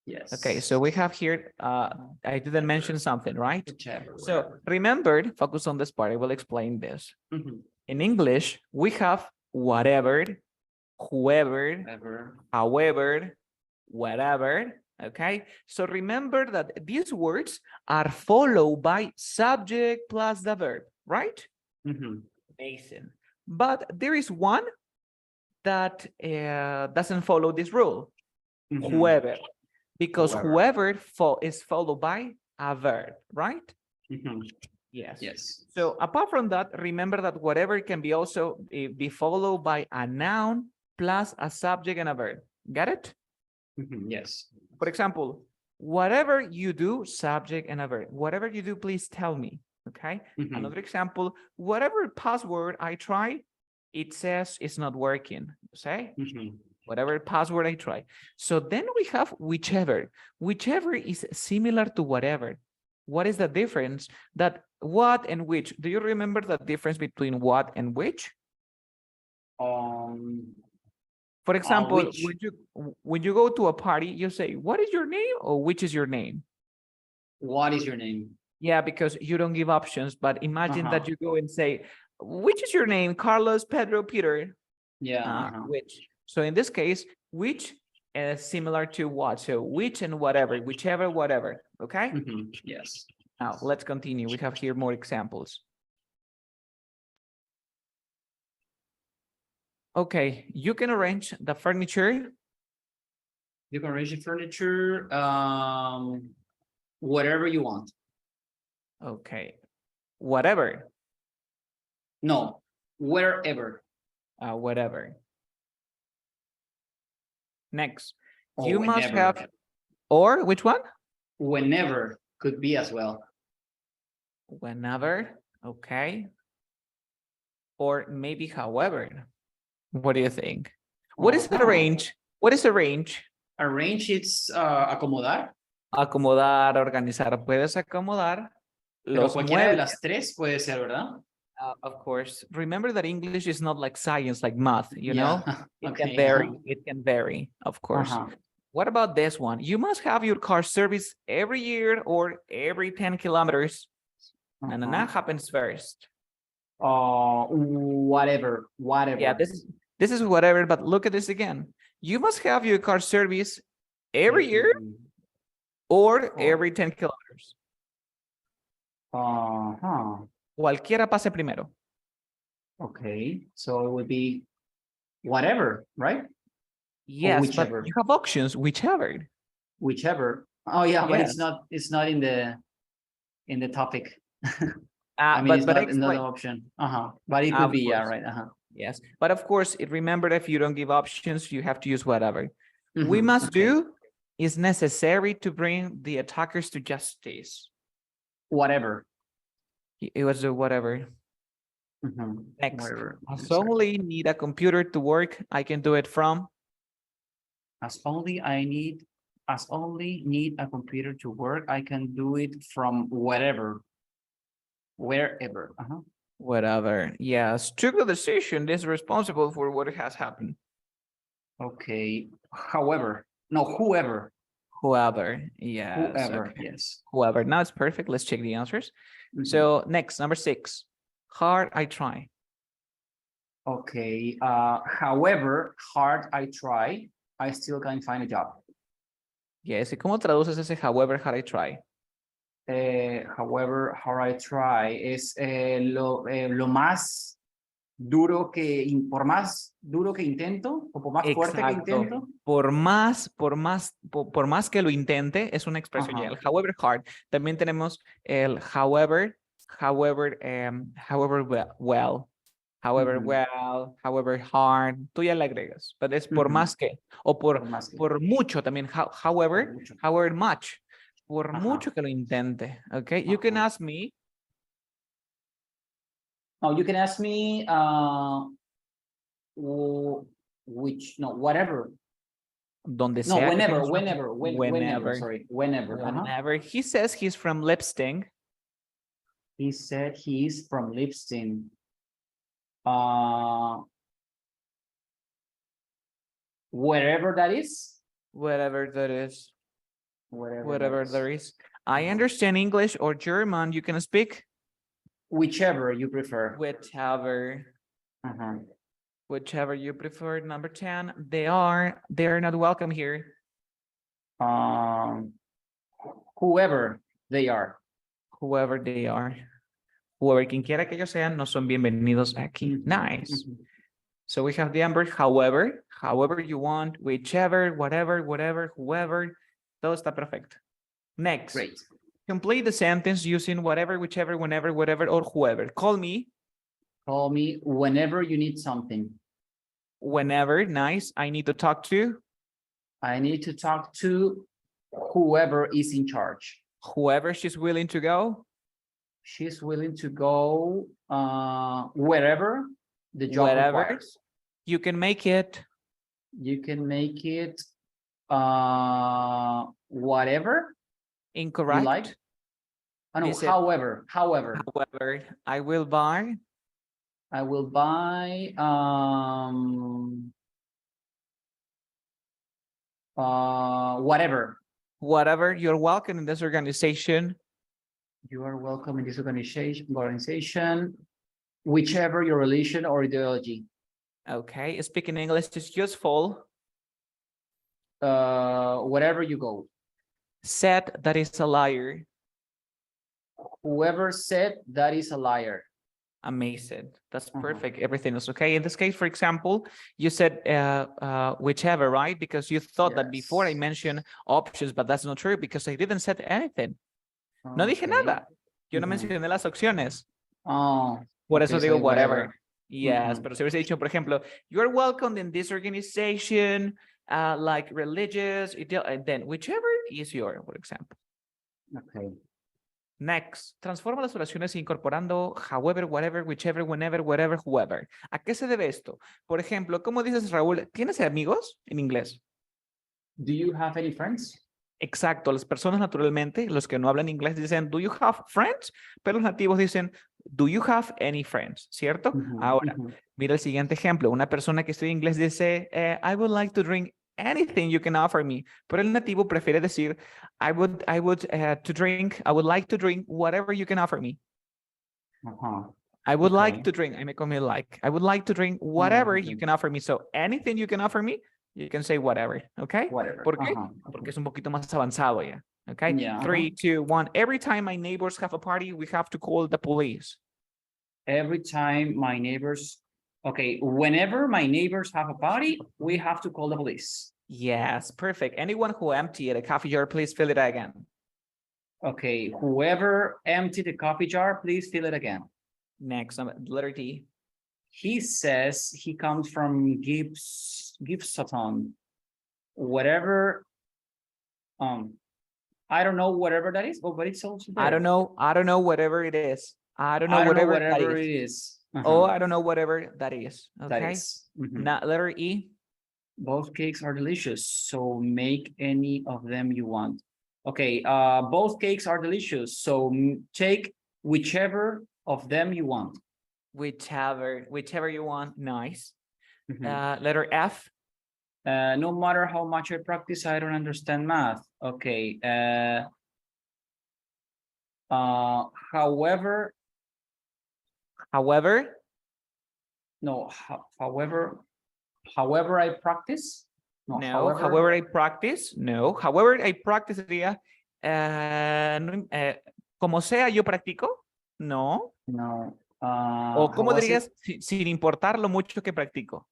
[SPEAKER 2] Yes.
[SPEAKER 1] Okay, so we have here, I didn't mention something, right?
[SPEAKER 2] Whichever.
[SPEAKER 1] So remember, focus on this part. I will explain this.
[SPEAKER 2] Mhm.
[SPEAKER 1] In English, we have whatever, whoever,
[SPEAKER 2] Whatever.
[SPEAKER 1] however, whatever. Okay, so remember that these words are followed by subject plus the verb, right?
[SPEAKER 2] Mhm.
[SPEAKER 1] Amazing. But there is one that doesn't follow this rule,
[SPEAKER 2] Mhm.
[SPEAKER 1] whoever, because
[SPEAKER 2] Whoever.
[SPEAKER 1] whoever is followed by a verb, right?
[SPEAKER 2] Mhm.
[SPEAKER 1] Yes.
[SPEAKER 2] Yes.
[SPEAKER 1] So apart from that, remember that whatever can be also be followed by a noun plus a subject and a verb. Got it?
[SPEAKER 2] Mhm. Yes.
[SPEAKER 1] For example, whatever you do, subject and a verb. Whatever you do, please tell me. Okay.
[SPEAKER 2] Mhm.
[SPEAKER 1] Another example, whatever password I try, it says it's not working. Say,
[SPEAKER 2] Mhm.
[SPEAKER 1] whatever password I try. So then we have whichever. Whichever is similar to whatever. What is the difference? That what and which. Do you remember the difference between what and which? For example,
[SPEAKER 2] Which?
[SPEAKER 1] when you go to a party, you say, what is your name or which is your name?
[SPEAKER 2] What is your name?
[SPEAKER 1] Yeah, because you don't give options. But imagine that
[SPEAKER 2] Uh-huh.
[SPEAKER 1] you go and say, which is your name? Carlos, Pedro, Peter.
[SPEAKER 2] Yeah. Uh-huh.
[SPEAKER 1] Which. So in this case, which is similar to what? So which and whatever, whichever, whatever. Okay.
[SPEAKER 2] Mhm. Yes.
[SPEAKER 1] Now let's continue. We have here more examples. Okay, you can arrange the furniture.
[SPEAKER 2] You can arrange the furniture, whatever you want.
[SPEAKER 1] Okay, whatever,
[SPEAKER 2] No, wherever.
[SPEAKER 1] whatever. Next,
[SPEAKER 2] Or
[SPEAKER 1] you must
[SPEAKER 2] whenever.
[SPEAKER 1] have, or which one?
[SPEAKER 2] Whenever could be as well.
[SPEAKER 1] Whenever, okay. Or maybe however. What do you think? What is the
[SPEAKER 2] Uh-huh.
[SPEAKER 1] range? What is the range?
[SPEAKER 2] Arrange, it's acomodar,
[SPEAKER 1] Acomodar, organizar. Puedes acomodar
[SPEAKER 2] pero
[SPEAKER 1] los
[SPEAKER 2] cualquiera de
[SPEAKER 1] muebles.
[SPEAKER 2] las tres puede ser, ¿verdad?
[SPEAKER 1] Of course, remember that English is not like science, like math, you know? It can
[SPEAKER 2] Okay.
[SPEAKER 1] vary. It can vary, of course.
[SPEAKER 2] Uh-huh.
[SPEAKER 1] What about this one? You must have your car service every year or every 10 kilometers. And that happens first.
[SPEAKER 2] Whatever.
[SPEAKER 1] Yeah, this is whatever, but look at this again. You must have your car service every year or every 10 kilometers.
[SPEAKER 2] Uh-huh.
[SPEAKER 1] Cualquiera pase primero.
[SPEAKER 2] Okay, so it would be whatever, right?
[SPEAKER 1] Yes,
[SPEAKER 2] whichever.
[SPEAKER 1] but you have options, whichever.
[SPEAKER 2] Whichever. Oh yeah, but
[SPEAKER 1] Yes.
[SPEAKER 2] it's not in the topic. I mean, it's
[SPEAKER 1] but
[SPEAKER 2] not another
[SPEAKER 1] explain.
[SPEAKER 2] option. But it could be, yeah, right.
[SPEAKER 1] Yes, but of course, remember if you don't give options, you have to use whatever. We
[SPEAKER 2] Mhm,
[SPEAKER 1] must
[SPEAKER 2] okay.
[SPEAKER 1] do is necessary to bring the attackers to justice.
[SPEAKER 2] Whatever.
[SPEAKER 1] It was the whatever.
[SPEAKER 2] Mhm,
[SPEAKER 1] Next,
[SPEAKER 2] whatever.
[SPEAKER 1] I only need a computer to work. I can do it from.
[SPEAKER 2] As only need a computer to work, I can do it from wherever. Wherever.
[SPEAKER 1] Whatever. Yes, took the decision is responsible for what has happened.
[SPEAKER 2] Okay. However, no, whoever.
[SPEAKER 1] Whoever. Yes.
[SPEAKER 2] Whoever.
[SPEAKER 1] Okay.
[SPEAKER 2] Yes.
[SPEAKER 1] Whoever. Now it's perfect. Let's check the answers.
[SPEAKER 2] Mhm.
[SPEAKER 1] So next, number 6. Hard I try.
[SPEAKER 2] Okay. However hard I try, I still can't find a job.
[SPEAKER 1] Yes. ¿Y cómo traduces ese however hard I try?
[SPEAKER 2] However hard I try es lo más duro por más duro que intento o por más fuerte que
[SPEAKER 1] Exacto.
[SPEAKER 2] intento.
[SPEAKER 1] Por más que lo intente, es una expresión ya. El however hard. También tenemos el however well. However well, however hard, tú ya le agregas, pero es por más que, o por mucho también, however much, por mucho que lo intente, okay? You can ask me.
[SPEAKER 2] Oh, you can ask me, whatever.
[SPEAKER 1] Donde
[SPEAKER 2] No,
[SPEAKER 1] sea
[SPEAKER 2] whenever.
[SPEAKER 1] Sorry,
[SPEAKER 2] Whenever.
[SPEAKER 1] Whenever. He says he's from Lipsting.
[SPEAKER 2] He said he's from Lipsting. Wherever that is.
[SPEAKER 1] Whatever that is. Whatever
[SPEAKER 2] that
[SPEAKER 1] there
[SPEAKER 2] is.
[SPEAKER 1] is. I understand English or German. You can speak
[SPEAKER 2] Whichever you prefer.
[SPEAKER 1] whichever.
[SPEAKER 2] Uh-huh.
[SPEAKER 1] Whichever you prefer. Number 10, they're not welcome here.
[SPEAKER 2] Whoever they are.
[SPEAKER 1] Whoever they are. Whoever quien quiera que ellos sean, no son bienvenidos aquí.
[SPEAKER 2] Mhm,
[SPEAKER 1] Nice.
[SPEAKER 2] mhm.
[SPEAKER 1] So we have the number, however you want, whichever, whatever, whoever. Todo está perfecto. Next.
[SPEAKER 2] Great.
[SPEAKER 1] Complete the sentence using whatever, whichever, whenever, whatever, or whoever. Call me
[SPEAKER 2] Call me whenever you need something.
[SPEAKER 1] whenever. Nice. I need to talk to
[SPEAKER 2] I need to talk to whoever is in charge.
[SPEAKER 1] whoever she's willing to go.
[SPEAKER 2] She's willing to go wherever the job
[SPEAKER 1] Wherever.
[SPEAKER 2] requires.
[SPEAKER 1] You can make it
[SPEAKER 2] You can make it whatever you
[SPEAKER 1] incorrect.
[SPEAKER 2] like. Oh, no,
[SPEAKER 1] Dice,
[SPEAKER 2] however,
[SPEAKER 1] however, I will buy
[SPEAKER 2] I will buy whatever.
[SPEAKER 1] whatever. You're welcome in this organization.
[SPEAKER 2] You are welcome in this organization, whichever your religion or ideology.
[SPEAKER 1] Okay. Speaking English is useful.
[SPEAKER 2] Wherever you go.
[SPEAKER 1] Said that is a liar.
[SPEAKER 2] Whoever said that is a liar.
[SPEAKER 1] Amazing. That's
[SPEAKER 2] Uh-huh.
[SPEAKER 1] perfect. Everything is okay. In this case, for example, you said whichever, right? Because you thought that before I
[SPEAKER 2] Yes.
[SPEAKER 1] mentioned options, but that's not true because I didn't say anything. No dije
[SPEAKER 2] Okay.
[SPEAKER 1] nada. Yo no
[SPEAKER 2] Mhm.
[SPEAKER 1] mencioné las opciones.
[SPEAKER 2] Oh,
[SPEAKER 1] Por
[SPEAKER 2] okay,
[SPEAKER 1] eso
[SPEAKER 2] so
[SPEAKER 1] digo whatever. Yes,
[SPEAKER 2] Mhm.
[SPEAKER 1] pero si hubiese dicho, por ejemplo, you're welcome in this organization, like religious, and then whichever is your, for example.
[SPEAKER 2] Okay.
[SPEAKER 1] Next, transforma las oraciones incorporando however, whatever, whichever, whenever, whatever, whoever. ¿A qué se debe esto? Por ejemplo, ¿cómo dices, Raúl? ¿Tienes amigos en inglés?
[SPEAKER 2] Do you have any friends?
[SPEAKER 1] Exacto, las personas naturalmente, los que no hablan inglés dicen, do you have friends? Pero los nativos dicen, do you have any friends? ¿Cierto? Ahora, mira el siguiente ejemplo. Una persona que estudia inglés dice, I would like to drink anything you can offer me. Pero el nativo prefiere decir, I would like to drink whatever you can offer me. I would like to drink, I me comí like, I would like to drink whatever you can offer me. So anything you can offer me, you can say whatever, okay?
[SPEAKER 2] Whatever.
[SPEAKER 1] ¿Por qué? Porque es un poquito más avanzado ya, okay?
[SPEAKER 2] Yeah.
[SPEAKER 1] 3, 2, 1. Every time my neighbors have a party, we have to call the police.
[SPEAKER 2] Every time my neighbors, okay, whenever my neighbors have a party, we have to call the police.
[SPEAKER 1] Yes, perfect. Anyone who emptied a coffee jar, please fill it again.
[SPEAKER 2] Okay, whoever emptied the coffee jar, please fill it again.
[SPEAKER 1] Next, letter T.
[SPEAKER 2] He says he comes from Gibson. Whatever, I don't know whatever that is, but it's also there.
[SPEAKER 1] I don't know whatever it is. I don't know whatever
[SPEAKER 2] it is.
[SPEAKER 1] Oh, I don't know whatever that is. Okay.
[SPEAKER 2] That is.
[SPEAKER 1] Now, letter E.
[SPEAKER 2] Both cakes are delicious, so make any of them you want. Okay, both cakes are delicious, so take whichever of them you want.
[SPEAKER 1] Whichever you want. Nice. Letter F.
[SPEAKER 2] No matter how much I practice, I don't understand math. Okay. However. No, however I practice.
[SPEAKER 1] No, however I practice. No, however I practice sería como sea yo practico. No.
[SPEAKER 2] No.
[SPEAKER 1] O ¿cómo dirías sin importar lo mucho que practico?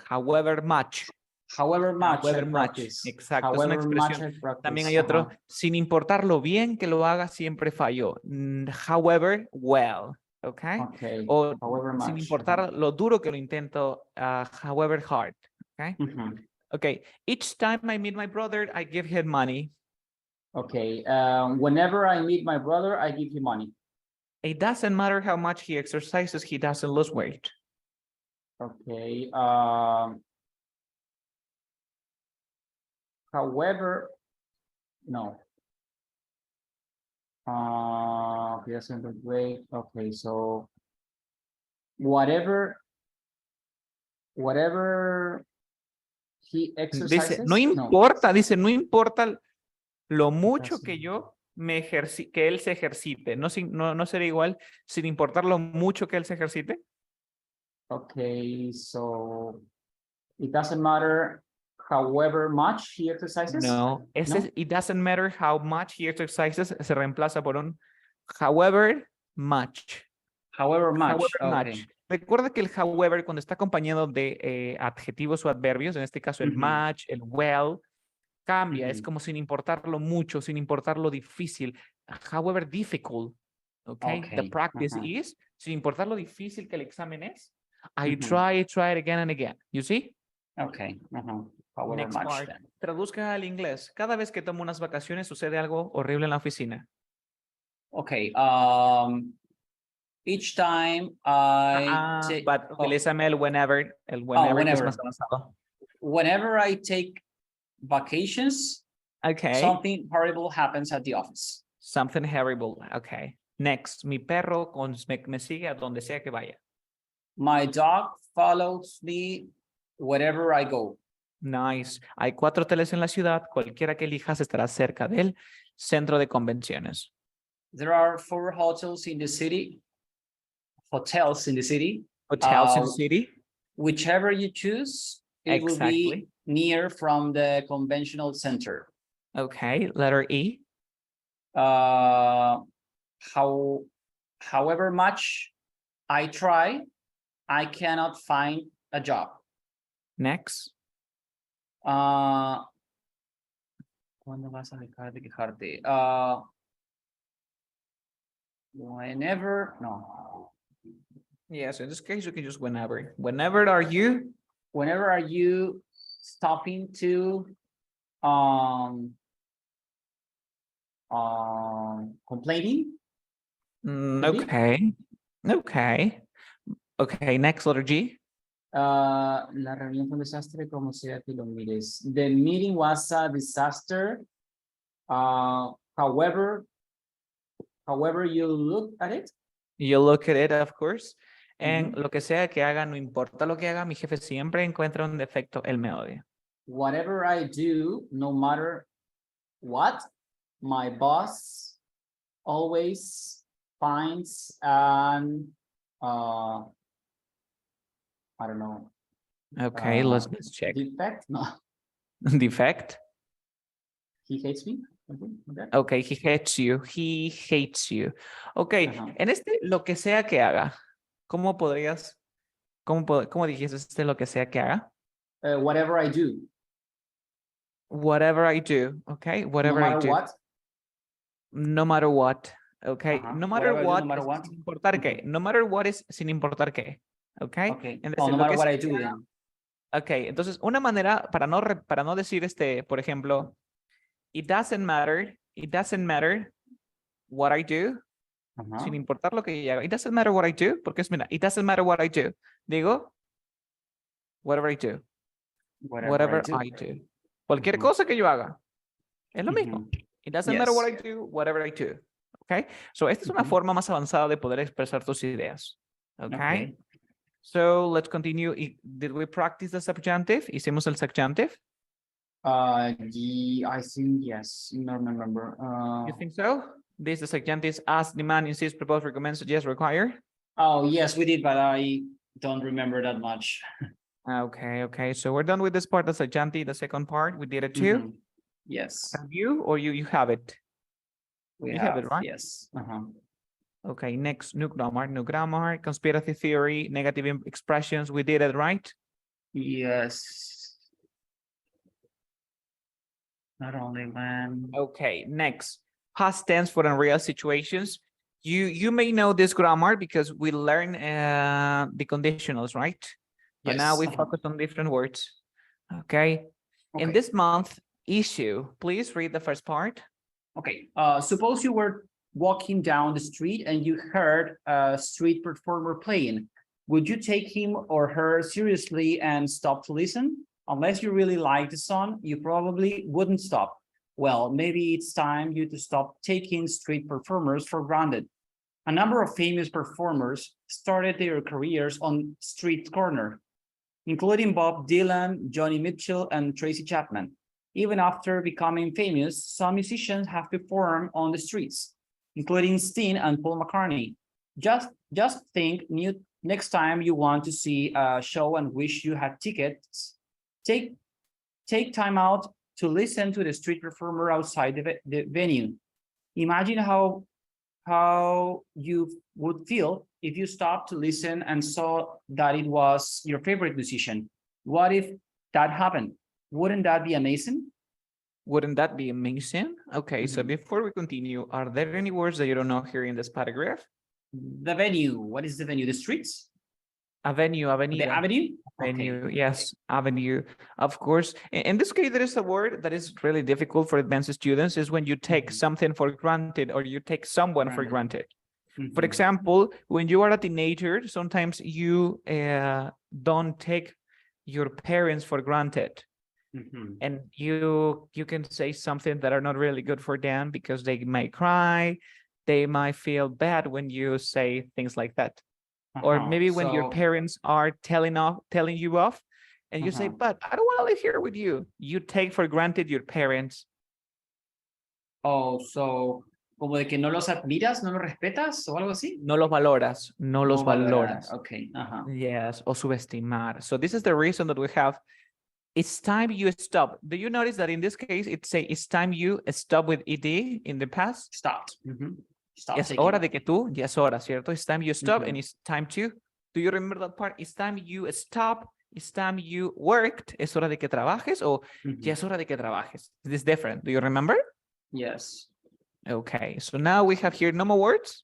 [SPEAKER 1] However much.
[SPEAKER 2] However much
[SPEAKER 1] However
[SPEAKER 2] I
[SPEAKER 1] much.
[SPEAKER 2] practice.
[SPEAKER 1] Exacto, es una expresión. También hay otro, sin importar lo bien que lo haga, siempre falló. However, well. Okay. O sin importar lo duro que lo intento, however hard. Okay. Okay. Each time I meet my brother, I give him money.
[SPEAKER 2] Okay. Whenever I meet my brother, I give him money.
[SPEAKER 1] It doesn't matter how much he exercises, he doesn't lose weight.
[SPEAKER 2] Okay. However, no. He doesn't lose weight. Okay, so whatever whatever he
[SPEAKER 1] Dice,
[SPEAKER 2] exercises.
[SPEAKER 1] no importa, dice, no importa lo mucho que yo que él se ejercite. No, no sería igual sin importar lo mucho que él se ejercite.
[SPEAKER 2] Okay, so it doesn't matter however much he exercises.
[SPEAKER 1] No, ese
[SPEAKER 2] No?
[SPEAKER 1] it doesn't matter how much he exercises se reemplaza por un however much.
[SPEAKER 2] However much.
[SPEAKER 1] However
[SPEAKER 2] Okay.
[SPEAKER 1] much. Recuerda que el however, cuando está acompañado de adjetivos o adverbios, en este caso el much, el well, cambia. Es como sin importar lo mucho, sin importar lo difícil. However difficult. Okay. The practice is, sin importar lo difícil que el examen es, I try it again and again. You see?
[SPEAKER 2] Okay. However
[SPEAKER 1] Next
[SPEAKER 2] much
[SPEAKER 1] part.
[SPEAKER 2] then.
[SPEAKER 1] Traduzca al inglés. Cada vez que tomo unas vacaciones sucede algo horrible en la oficina.
[SPEAKER 2] Okay. Each time I take,
[SPEAKER 1] But utilízame el whenever que es
[SPEAKER 2] whenever.
[SPEAKER 1] más avanzado.
[SPEAKER 2] Whenever I take vacations,
[SPEAKER 1] Okay.
[SPEAKER 2] something horrible happens at the office.
[SPEAKER 1] Something horrible. Okay. Next. Mi perro me sigue a donde sea que vaya.
[SPEAKER 2] My dog follows me wherever I go.
[SPEAKER 1] Nice. Hay 4 hoteles en la ciudad. Cualquiera que elijas estará cerca del centro de convenciones.
[SPEAKER 2] There are 4 hotels in the city. Hotels in the city.
[SPEAKER 1] Hotels in the city.
[SPEAKER 2] Whichever you choose, it will be near from the conventional center.
[SPEAKER 1] Okay. Letter E.
[SPEAKER 2] However much I try, I cannot find a job.
[SPEAKER 1] Next.
[SPEAKER 2] ¿Cuándo vas a dejar de quejarte? Whenever, no.
[SPEAKER 1] Yes, in this case, you can use whenever. Whenever are you?
[SPEAKER 2] Whenever are you stopping to complaining?
[SPEAKER 1] Okay. Okay. Okay, next letter G.
[SPEAKER 2] La reunión fue un desastre, como sea que lo mires. The meeting was a disaster. However you look at it.
[SPEAKER 1] You look at it, of course. And lo que sea que haga, no importa lo que haga, mi jefe siempre encuentra un defecto, él me odia.
[SPEAKER 2] Whatever I do, no matter what, my boss always finds an I don't know.
[SPEAKER 1] Okay, let's check.
[SPEAKER 2] Defect? No.
[SPEAKER 1] Defect?
[SPEAKER 2] He hates me.
[SPEAKER 1] Okay, he hates you. He hates you. Okay, en este, lo que sea que haga, ¿cómo podrías, cómo dijiste lo que sea que haga?
[SPEAKER 2] Whatever I do.
[SPEAKER 1] Whatever I do, okay? Whatever I do.
[SPEAKER 2] What?
[SPEAKER 1] No matter what, okay? No matter what,
[SPEAKER 2] no matter what.
[SPEAKER 1] sin importar qué. No matter what es sin importar qué, okay?
[SPEAKER 2] No matter what I do then.
[SPEAKER 1] Okay, entonces una manera para no decir por ejemplo, it doesn't matter what I do, sin importar lo que yo haga. It doesn't matter what I do, porque mira, it doesn't matter what I do. Digo, whatever I do. Whatever I do. Cualquier cosa que yo haga. Es lo mismo. It doesn't matter what I do, whatever I do. Okay? So esta es una forma más avanzada de poder expresar tus ideas. Okay? So let's continue. Did we practice the subjunctive? ¿Hicimos el subjunctive?
[SPEAKER 2] I think yes. No remember.
[SPEAKER 1] You think so? This the subjunctive: ask, demand, insist, propose, recommend, suggest, require.
[SPEAKER 2] Oh yes, we did, but I don't remember that much.
[SPEAKER 1] Okay. So we're done with this part. The subjunctive, the second part, we did it too.
[SPEAKER 2] Yes.
[SPEAKER 1] Have you or you have it?
[SPEAKER 2] You
[SPEAKER 1] have it, right?
[SPEAKER 2] Yes.
[SPEAKER 1] Okay, next, new grammar, conspiracy theory, negative expressions. We did it, right?
[SPEAKER 2] Yes. Not only when.
[SPEAKER 1] Okay, next, past tense for unreal situations. You may know this grammar because we learn the conditionals, right? But now we focus on different words. Okay. In this month issue, please read the first part.
[SPEAKER 2] Okay. Suppose you were walking down the street and you heard a street performer playing. Would you take him or her seriously and stop to listen? Unless you really like the song, you probably wouldn't stop. Well, maybe it's time you to stop taking street performers for granted. A number of famous performers started their careers on street corner. including Bob Dylan, Johnny Mitchell, and Tracy Chapman. Even after becoming famous, some musicians have performed on the streets, including Sting and Paul McCartney. Just think next time you want to see a show and wish you had tickets, take time out to listen to the street performer outside the venue. Imagine how you would feel if you stopped to listen and saw that it was your favorite musician. What if that happened? Wouldn't that be amazing?
[SPEAKER 1] Wouldn't that be amazing? Okay, so before we continue, are there any words that you don't know here in this paragraph?
[SPEAKER 2] The venue. What is the venue? The streets?
[SPEAKER 1] Avenue, avenida.
[SPEAKER 2] The avenue?
[SPEAKER 1] Avenue,
[SPEAKER 2] Okay.
[SPEAKER 1] yes, avenue, of course. In this case, there is a word that is really difficult for advanced students, is when you take something for granted or you take someone for granted. For example, when you are a teenager, sometimes you don't take your parents for granted. And you can say something that are not really good for them because they might cry, they might feel bad when you say things like that. Or maybe when your parents are telling you off and you say, but I don't want to live here with you. You take for granted your parents.
[SPEAKER 2] Oh, so como de que no los admiras, no los respetas o algo así.
[SPEAKER 1] No los valoras, no los valoras.
[SPEAKER 2] Okay.
[SPEAKER 1] Yes, o subestimar. So this is the reason that we have, it's time you stop. Do you notice that in this case, it say it's time you stop with ed in the past?
[SPEAKER 2] Stopped. Stop
[SPEAKER 1] Es
[SPEAKER 2] taking
[SPEAKER 1] hora
[SPEAKER 2] it.
[SPEAKER 1] de que tú, ya es hora, ¿cierto? It's time you stop and it's time to. Do you remember that part? It's time you stop. It's time you worked. Es hora de que trabajes o ya es hora de que trabajes. Is this different? Do you remember?
[SPEAKER 2] Yes.
[SPEAKER 1] Okay, so now we have here no more words.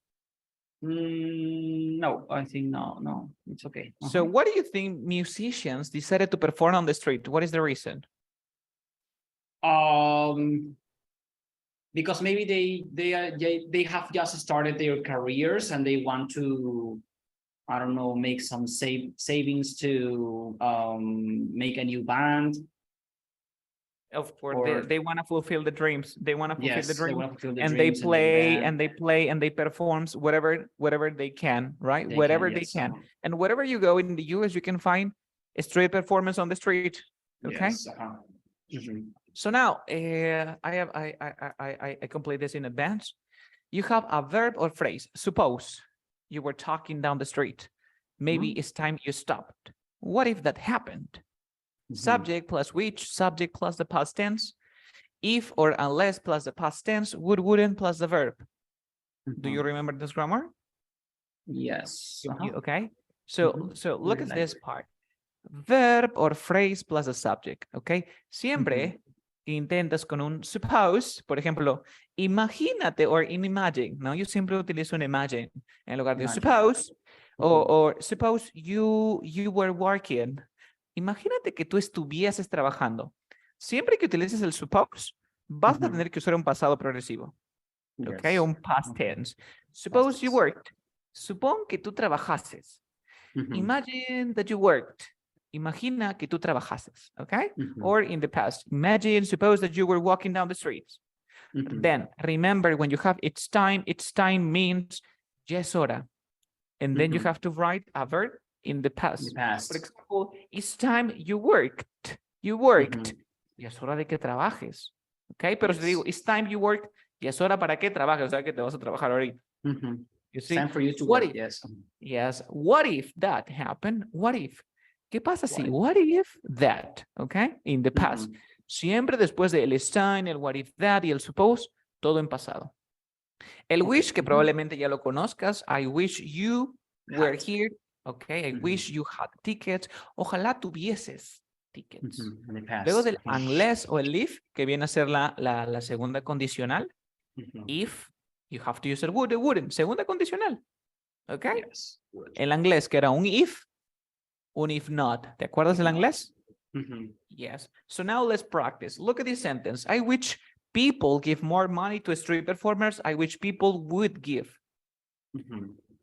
[SPEAKER 2] No, I think no, it's okay.
[SPEAKER 1] So what do you think musicians decided to perform on the street? What is the reason?
[SPEAKER 2] Because maybe they have just started their careers and they want to, I don't know, make some savings to make a new band.
[SPEAKER 1] Of course, they want to fulfill the dreams. They want to fulfill the
[SPEAKER 2] Yes, they
[SPEAKER 1] dreams,
[SPEAKER 2] want to fulfill the
[SPEAKER 1] and they
[SPEAKER 2] dreams
[SPEAKER 1] play
[SPEAKER 2] band.
[SPEAKER 1] and they play and they perform whatever they can, right?
[SPEAKER 2] They
[SPEAKER 1] Whatever
[SPEAKER 2] can,
[SPEAKER 1] they
[SPEAKER 2] yes,
[SPEAKER 1] can, and wherever you go in the US, you can find a street performance on the street. Okay.
[SPEAKER 2] Yes,
[SPEAKER 1] So now I complete this in advance. You have a verb or phrase. Suppose you were talking down the street. Maybe it's time you stopped. What if that happened? Subject plus which, subject plus the past tense, if or unless plus the past tense, would, wouldn't plus the verb. Do you remember this grammar?
[SPEAKER 2] Yes.
[SPEAKER 1] Okay. So look at this part. Verb or phrase plus the subject. Okay. Siempre intentas con un suppose, por ejemplo, imagínate or imagine. No, yo siempre utilizo un imagine en lugar de suppose. Or suppose you were working. Imagínate que tú estuvieses trabajando. Siempre que utilices el suppose, vas a tener que usar un pasado progresivo. Okay, un past tense. Suppose you worked. Supón que tú trabajases. Imagine that you worked. Imagina que tú trabajases. Okay? Or in the past. Imagine, suppose that you were walking down the streets. Then remember when you have it's time means ya es hora. And then you have to write a verb in the past. For example, it's time you worked. You worked. Ya es hora de que trabajes. Okay? Pero si digo, it's time you worked, ya es hora para que trabajes. O sea que te vas a trabajar ahorita. You see?
[SPEAKER 2] Time for you to
[SPEAKER 1] what
[SPEAKER 2] work,
[SPEAKER 1] if, yes. What if that happened? What if? ¿Qué pasa si? What if that? Okay? In the past. Siempre después de el it's time, el what if that y el suppose, todo en pasado. El wish, que probablemente ya lo conozcas. I wish you were here. Okay, I wish you had tickets. Ojalá tuvieses tickets. Luego del unless o el if, que viene a ser la segunda condicional. If, you have to use el would, wouldn't. Segunda condicional. Okay.
[SPEAKER 2] Yes.
[SPEAKER 1] El inglés, que era un if not. ¿Te acuerdas del inglés? Yes. So now let's practice. Look at this sentence. I wish people give more money to street performers. I wish people would give.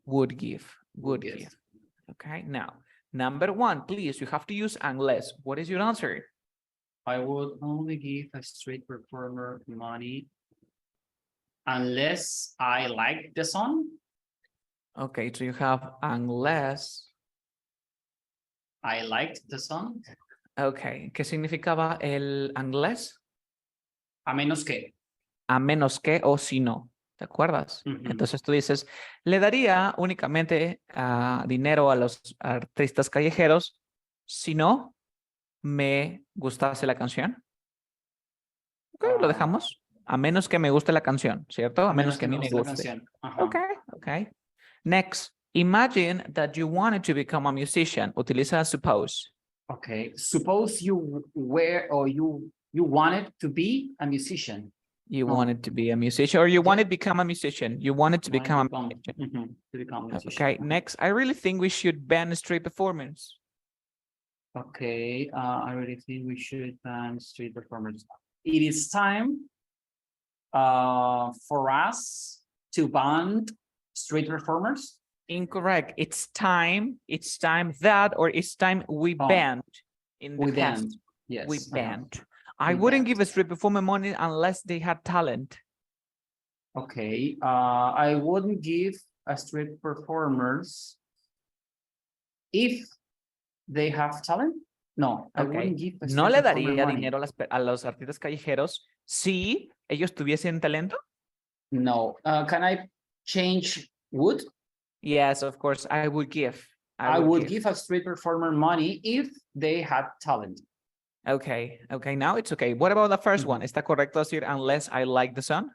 [SPEAKER 1] Would give. Okay. Now, number one, please, you have to use unless. What is your answer?
[SPEAKER 2] I would only give a street performer money unless I like the song.
[SPEAKER 1] Okay, so you have unless
[SPEAKER 2] I liked the song.
[SPEAKER 1] Okay. ¿Qué significaba el inglés?
[SPEAKER 2] A menos que.
[SPEAKER 1] A menos que o si no. ¿Te acuerdas?
[SPEAKER 2] Ujú.
[SPEAKER 1] Entonces tú dices, le daría únicamente dinero a los artistas callejeros si no me gustase la canción. Ok, lo dejamos. A menos que me guste la canción, ¿cierto? A menos que a mí me
[SPEAKER 2] guste la
[SPEAKER 1] guste.
[SPEAKER 2] canción. Ajá.
[SPEAKER 1] Ok, ok. Next, imagine that you wanted to become a musician. Utiliza suppose.
[SPEAKER 2] Okay. Suppose you were or you wanted to be a musician.
[SPEAKER 1] You
[SPEAKER 2] Oh.
[SPEAKER 1] wanted to be a musician or you
[SPEAKER 2] Yeah.
[SPEAKER 1] wanted to become a musician. You wanted to become a musician.
[SPEAKER 2] To become a musician.
[SPEAKER 1] Okay, next, I really think we should ban street performance.
[SPEAKER 2] Okay. I really think we should ban street performers. It is time for us to ban street performers.
[SPEAKER 1] Incorrect. It's time that, or it's time we
[SPEAKER 2] Oh,
[SPEAKER 1] banned in the
[SPEAKER 2] We
[SPEAKER 1] past.
[SPEAKER 2] banned. Yes.
[SPEAKER 1] We
[SPEAKER 2] uh-huh.
[SPEAKER 1] banned. I
[SPEAKER 2] We
[SPEAKER 1] wouldn't
[SPEAKER 2] banned.
[SPEAKER 1] give a street performer money unless they had talent.
[SPEAKER 2] Okay. I wouldn't give a street performers if they have talent. No, I
[SPEAKER 1] Okay.
[SPEAKER 2] wouldn't give a
[SPEAKER 1] No
[SPEAKER 2] street
[SPEAKER 1] le
[SPEAKER 2] performer
[SPEAKER 1] daría
[SPEAKER 2] money.
[SPEAKER 1] dinero a los artistas callejeros si ellos tuviesen talento.
[SPEAKER 2] No. Can I change would?
[SPEAKER 1] Yes, of course, I would give.
[SPEAKER 2] I would give a street performer money if they had talent.
[SPEAKER 1] Okay, okay, now it's okay. What about the first one?
[SPEAKER 2] Mhm.
[SPEAKER 1] ¿Está correcto decir unless I like the song?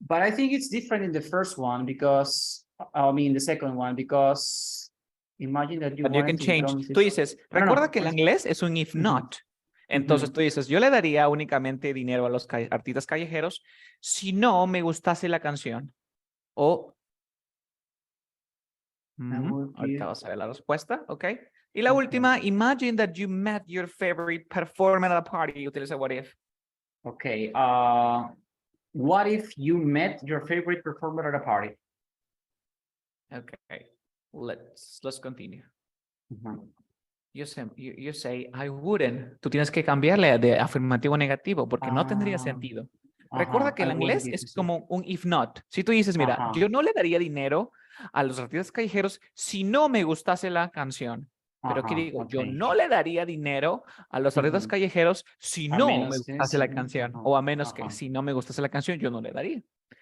[SPEAKER 2] But I think it's different in the first one because, I mean, the second one, because imagine that you
[SPEAKER 1] But you
[SPEAKER 2] wanted
[SPEAKER 1] can
[SPEAKER 2] to
[SPEAKER 1] change.
[SPEAKER 2] become
[SPEAKER 1] Tú dices,
[SPEAKER 2] No, no,
[SPEAKER 1] recuerda
[SPEAKER 2] no.
[SPEAKER 1] que el inglés es un if
[SPEAKER 2] Ujú.
[SPEAKER 1] not. Entonces
[SPEAKER 2] Ujú.
[SPEAKER 1] tú dices, yo le daría únicamente dinero a los artistas callejeros si no me gustase la canción. O
[SPEAKER 2] would
[SPEAKER 1] ahorita
[SPEAKER 2] give-
[SPEAKER 1] vas a ver la respuesta, ¿ok? Y la última, imagine that you met your favorite performer at a party. Utiliza what if.
[SPEAKER 2] Okay. What if you met your favorite performer at a party?
[SPEAKER 1] Okay, let's continue.
[SPEAKER 2] Ujú.
[SPEAKER 1] You say, I wouldn't. Tú tienes que cambiarle de afirmativo a negativo porque no tendría sentido. Recuerda que el
[SPEAKER 2] I wouldn't
[SPEAKER 1] inglés
[SPEAKER 2] give
[SPEAKER 1] es
[SPEAKER 2] a street-
[SPEAKER 1] como un if not. Si tú dices, mira,
[SPEAKER 2] Ajá.
[SPEAKER 1] yo no le daría dinero a los artistas callejeros si no me gustase la canción. Pero aquí
[SPEAKER 2] Ajá,
[SPEAKER 1] digo, yo
[SPEAKER 2] okay.
[SPEAKER 1] no le daría dinero a los artistas
[SPEAKER 2] Ujú.
[SPEAKER 1] callejeros si
[SPEAKER 2] A
[SPEAKER 1] no
[SPEAKER 2] menos
[SPEAKER 1] me
[SPEAKER 2] que
[SPEAKER 1] gustase la
[SPEAKER 2] sí,
[SPEAKER 1] canción.
[SPEAKER 2] ajá,
[SPEAKER 1] O a menos que
[SPEAKER 2] ajá.
[SPEAKER 1] si no me gustase la canción, yo no le daría.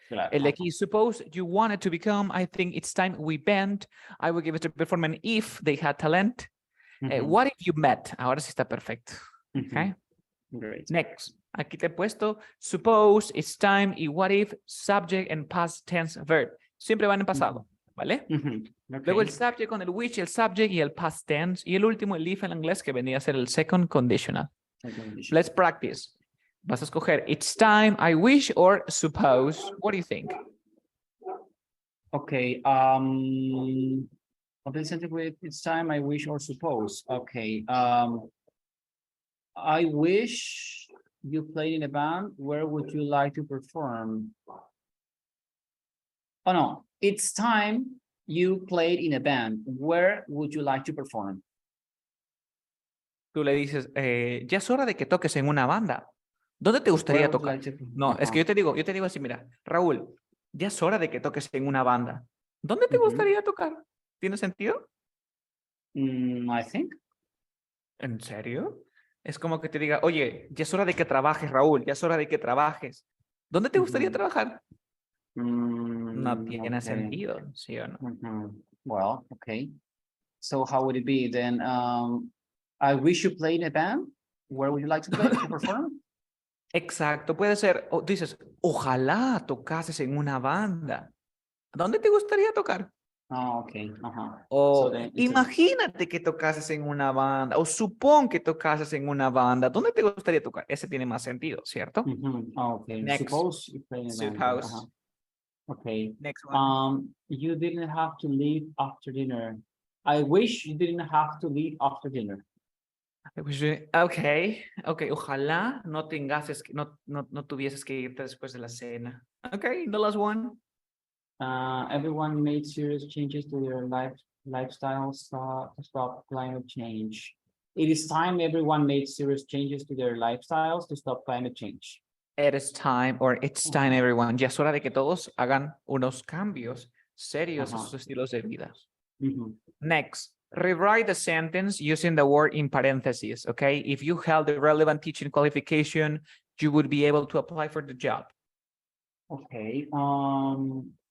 [SPEAKER 2] Claro,
[SPEAKER 1] El de
[SPEAKER 2] ajá.
[SPEAKER 1] aquí, suppose you wanted to become, I think it's time we bend. I would give it to performance if they had talent.
[SPEAKER 2] Ujú,
[SPEAKER 1] What if you met? Ahora sí está perfecto.
[SPEAKER 2] ujú.
[SPEAKER 1] Okay.
[SPEAKER 2] Great.
[SPEAKER 1] Next. Aquí te he puesto suppose, it's time y what if, subject and past tense verb. Siempre van en pasado, ¿vale?
[SPEAKER 2] Ujú,
[SPEAKER 1] Luego el
[SPEAKER 2] okay.
[SPEAKER 1] subject con el which, el subject y el past tense. Y el último, el if en inglés, que vendría a ser el second conditional. Let's practice. Vas a escoger it's time, I wish, or suppose. What do you think?
[SPEAKER 2] Okay. With it's time, I wish or suppose. Okay. I wish you played in a band. Where would you like to perform? Oh no, it's time you played in a band. Where would you like to perform?
[SPEAKER 1] Tú le dices, ya es hora de que toques en una banda. ¿Dónde te gustaría
[SPEAKER 2] Where would you
[SPEAKER 1] tocar?
[SPEAKER 2] like to-
[SPEAKER 1] No, es que
[SPEAKER 2] Ajá.
[SPEAKER 1] yo te digo así, mira, Raúl, ya es hora de que toques en una banda. ¿Dónde te
[SPEAKER 2] Ujú.
[SPEAKER 1] gustaría tocar? ¿Tiene sentido?
[SPEAKER 2] I think.
[SPEAKER 1] ¿En serio? Es como que te diga, oye, ya es hora de que trabajes, Raúl, ya es hora de que trabajes. ¿Dónde te gustaría
[SPEAKER 2] Ujú.
[SPEAKER 1] trabajar? No tiene
[SPEAKER 2] Okay.
[SPEAKER 1] sentido, ¿sí o no?
[SPEAKER 2] Well, okay. So how would it be then? I wish you played in a band. Where would you like to play to perform?
[SPEAKER 1] Exacto, puede ser, o dices, ojalá tocases en una banda. ¿Dónde te gustaría tocar?
[SPEAKER 2] Oh, okay. Uh-huh.
[SPEAKER 1] O
[SPEAKER 2] then it's a-
[SPEAKER 1] imagínate que tocases en una banda, o supón que tocases en una banda. ¿Dónde te gustaría tocar? Ese tiene más sentido, ¿cierto?
[SPEAKER 2] Oh, okay.
[SPEAKER 1] Next.
[SPEAKER 2] Suppose you play in a band.
[SPEAKER 1] Suppose.
[SPEAKER 2] Uh-huh. Okay.
[SPEAKER 1] Next one.
[SPEAKER 2] You didn't have to leave after dinner. I wish you didn't have to leave after dinner.
[SPEAKER 1] Okay, okay. Ojalá no tengas que, no tuvieses que irte después de la cena. Okay, the last one.
[SPEAKER 2] Everyone made serious changes to their lifestyles to stop climate change. It is time everyone made serious changes to their lifestyles to stop climate change.
[SPEAKER 1] It is time, or it's time, everyone. Ya es hora de que todos hagan unos cambios serios a sus estilos de vida.
[SPEAKER 2] Mhm.
[SPEAKER 1] Next, Rewrite the sentence using the word in parentheses, okay? If you held the relevant teaching qualification, you would be able to apply for the job.
[SPEAKER 2] Okay,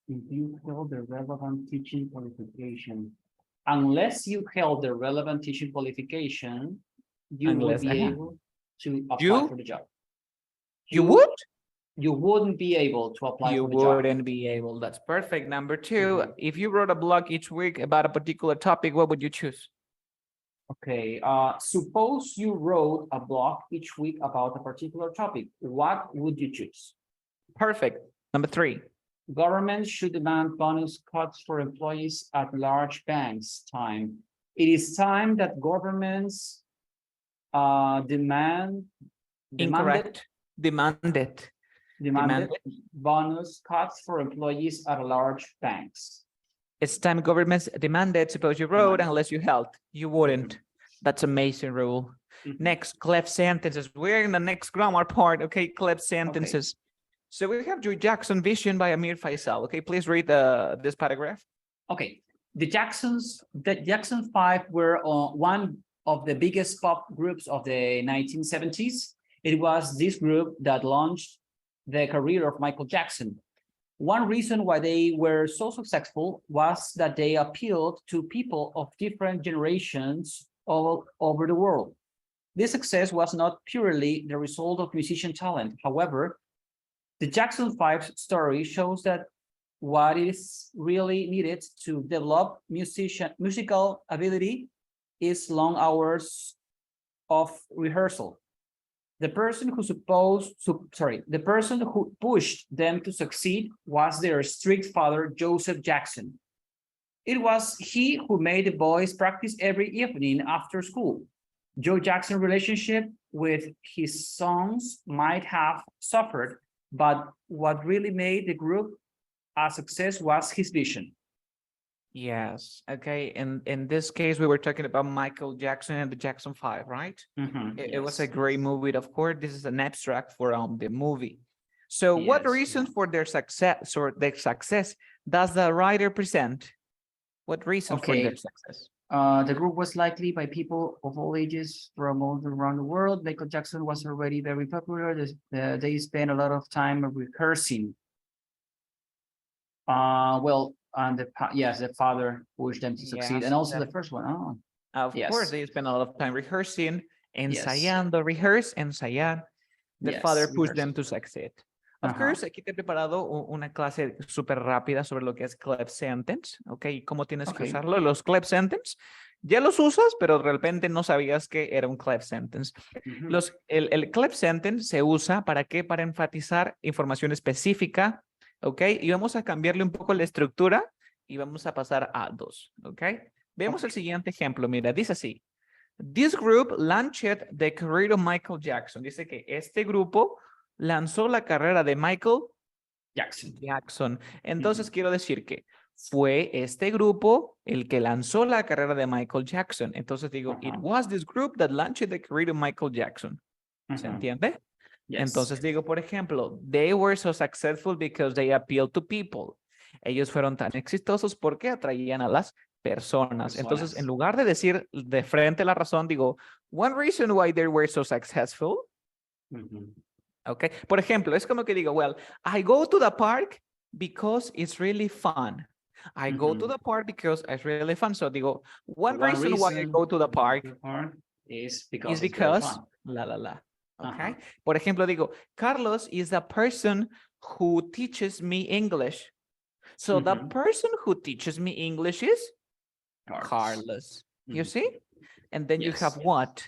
[SPEAKER 2] if you held the relevant teaching qualification, unless you held the relevant teaching qualification, you would
[SPEAKER 1] Unless,
[SPEAKER 2] be able to apply
[SPEAKER 1] You-
[SPEAKER 2] for the job.
[SPEAKER 1] You would?
[SPEAKER 2] You wouldn't be able to apply
[SPEAKER 1] You
[SPEAKER 2] for the job.
[SPEAKER 1] wouldn't be able. That's perfect. Number two,
[SPEAKER 2] Mhm.
[SPEAKER 1] if you wrote a blog each week about a particular topic, what would you choose?
[SPEAKER 2] Okay, suppose you wrote a blog each week about a particular topic. What would you choose?
[SPEAKER 1] Perfect. Number three,
[SPEAKER 2] Government should demand bonus cuts for employees at large banks. Time. It is time that governments demanded
[SPEAKER 1] incorrect. Demanded.
[SPEAKER 2] bonus cuts for employees at large banks.
[SPEAKER 1] It's time governments demanded, suppose you wrote,
[SPEAKER 2] Demanded.
[SPEAKER 1] unless you helped. You wouldn't. That's amazing rule.
[SPEAKER 2] Mhm.
[SPEAKER 1] Next, cleft sentences. We're in the next grammar part, okay? Cleft sentences. So we have Joe Jackson Vision by Amir Faisal. Okay, please read this paragraph.
[SPEAKER 2] Okay, the Jackson 5 were one of the biggest pop groups of the 1970s. It was this group that launched the career of Michael Jackson. One reason why they were so successful was that they appealed to people of different generations all over the world. This success was not purely the result of musician talent. However, the Jackson 5 story shows that what is really needed to develop musical ability is long hours of rehearsal. The person who pushed them to succeed was their strict father, Joseph Jackson. It was he who made the boys practice every evening after school. Joe Jackson's relationship with his sons might have suffered, but what really made the group a success was his vision.
[SPEAKER 1] Yes. Okay. And in this case, we were talking about Michael Jackson and the Jackson 5, right? It was a great movie. Of course, this is an abstract for the movie. So what
[SPEAKER 2] Yes,
[SPEAKER 1] reason for their success or their success does the writer present? What reason for
[SPEAKER 2] Okay.
[SPEAKER 1] their success?
[SPEAKER 2] The group was likely by people of all ages from all around the world. Michael Jackson was already very popular. They spent a lot of time rehearsing. The father pushed them to succeed,
[SPEAKER 1] Yes,
[SPEAKER 2] and also
[SPEAKER 1] that-
[SPEAKER 2] the first one. Oh,
[SPEAKER 1] Of
[SPEAKER 2] Yes.
[SPEAKER 1] course, they spend a lot of time rehearsing,
[SPEAKER 2] Yes.
[SPEAKER 1] ensayando, rehearse, ensayar. The
[SPEAKER 2] Yes,
[SPEAKER 1] father pushed them
[SPEAKER 2] rehearsing.
[SPEAKER 1] to succeed. Of
[SPEAKER 2] Ajá.
[SPEAKER 1] course, aquí te he preparado una clase súper rápida sobre lo que es cleft sentence, ¿ok? Y cómo tienes que
[SPEAKER 2] Ok.
[SPEAKER 1] usarlo. Los cleft sentence, ya los usas, pero de repente no sabías que era un cleft sentence.
[SPEAKER 2] Ujú.
[SPEAKER 1] El cleft sentence se usa ¿para qué? Para enfatizar información específica, ¿ok? Y vamos a cambiarle un poco la estructura y vamos a pasar a dos, ¿ok? Vemos el siguiente ejemplo, mira, dice así. This group launched the career of Michael Jackson. Dice que este grupo lanzó la carrera de Michael Jackson. Entonces quiero decir que fue este grupo el que lanzó la carrera de Michael Jackson. Entonces digo, it was this group that launched the career of Michael Jackson. ¿Se
[SPEAKER 2] Ajá.
[SPEAKER 1] entiende?
[SPEAKER 2] Yes.
[SPEAKER 1] Entonces digo, por ejemplo, they were so successful because they appealed to people. Ellos fueron tan exitosos porque atraían a las personas. Entonces, en lugar de decir de frente la razón, digo, one reason why they were so successful.
[SPEAKER 2] Ujú.
[SPEAKER 1] Okay. Por ejemplo, es como que digo, well, I go to the park because it's really fun. I go to the park because it's really fun. So digo, one reason why I go to the park
[SPEAKER 2] is
[SPEAKER 1] is
[SPEAKER 2] because
[SPEAKER 1] because la la la. Okay. Por ejemplo, digo, Carlos is the person who teaches me English. So the person who teaches me English is Carlos. You see? And then you have what?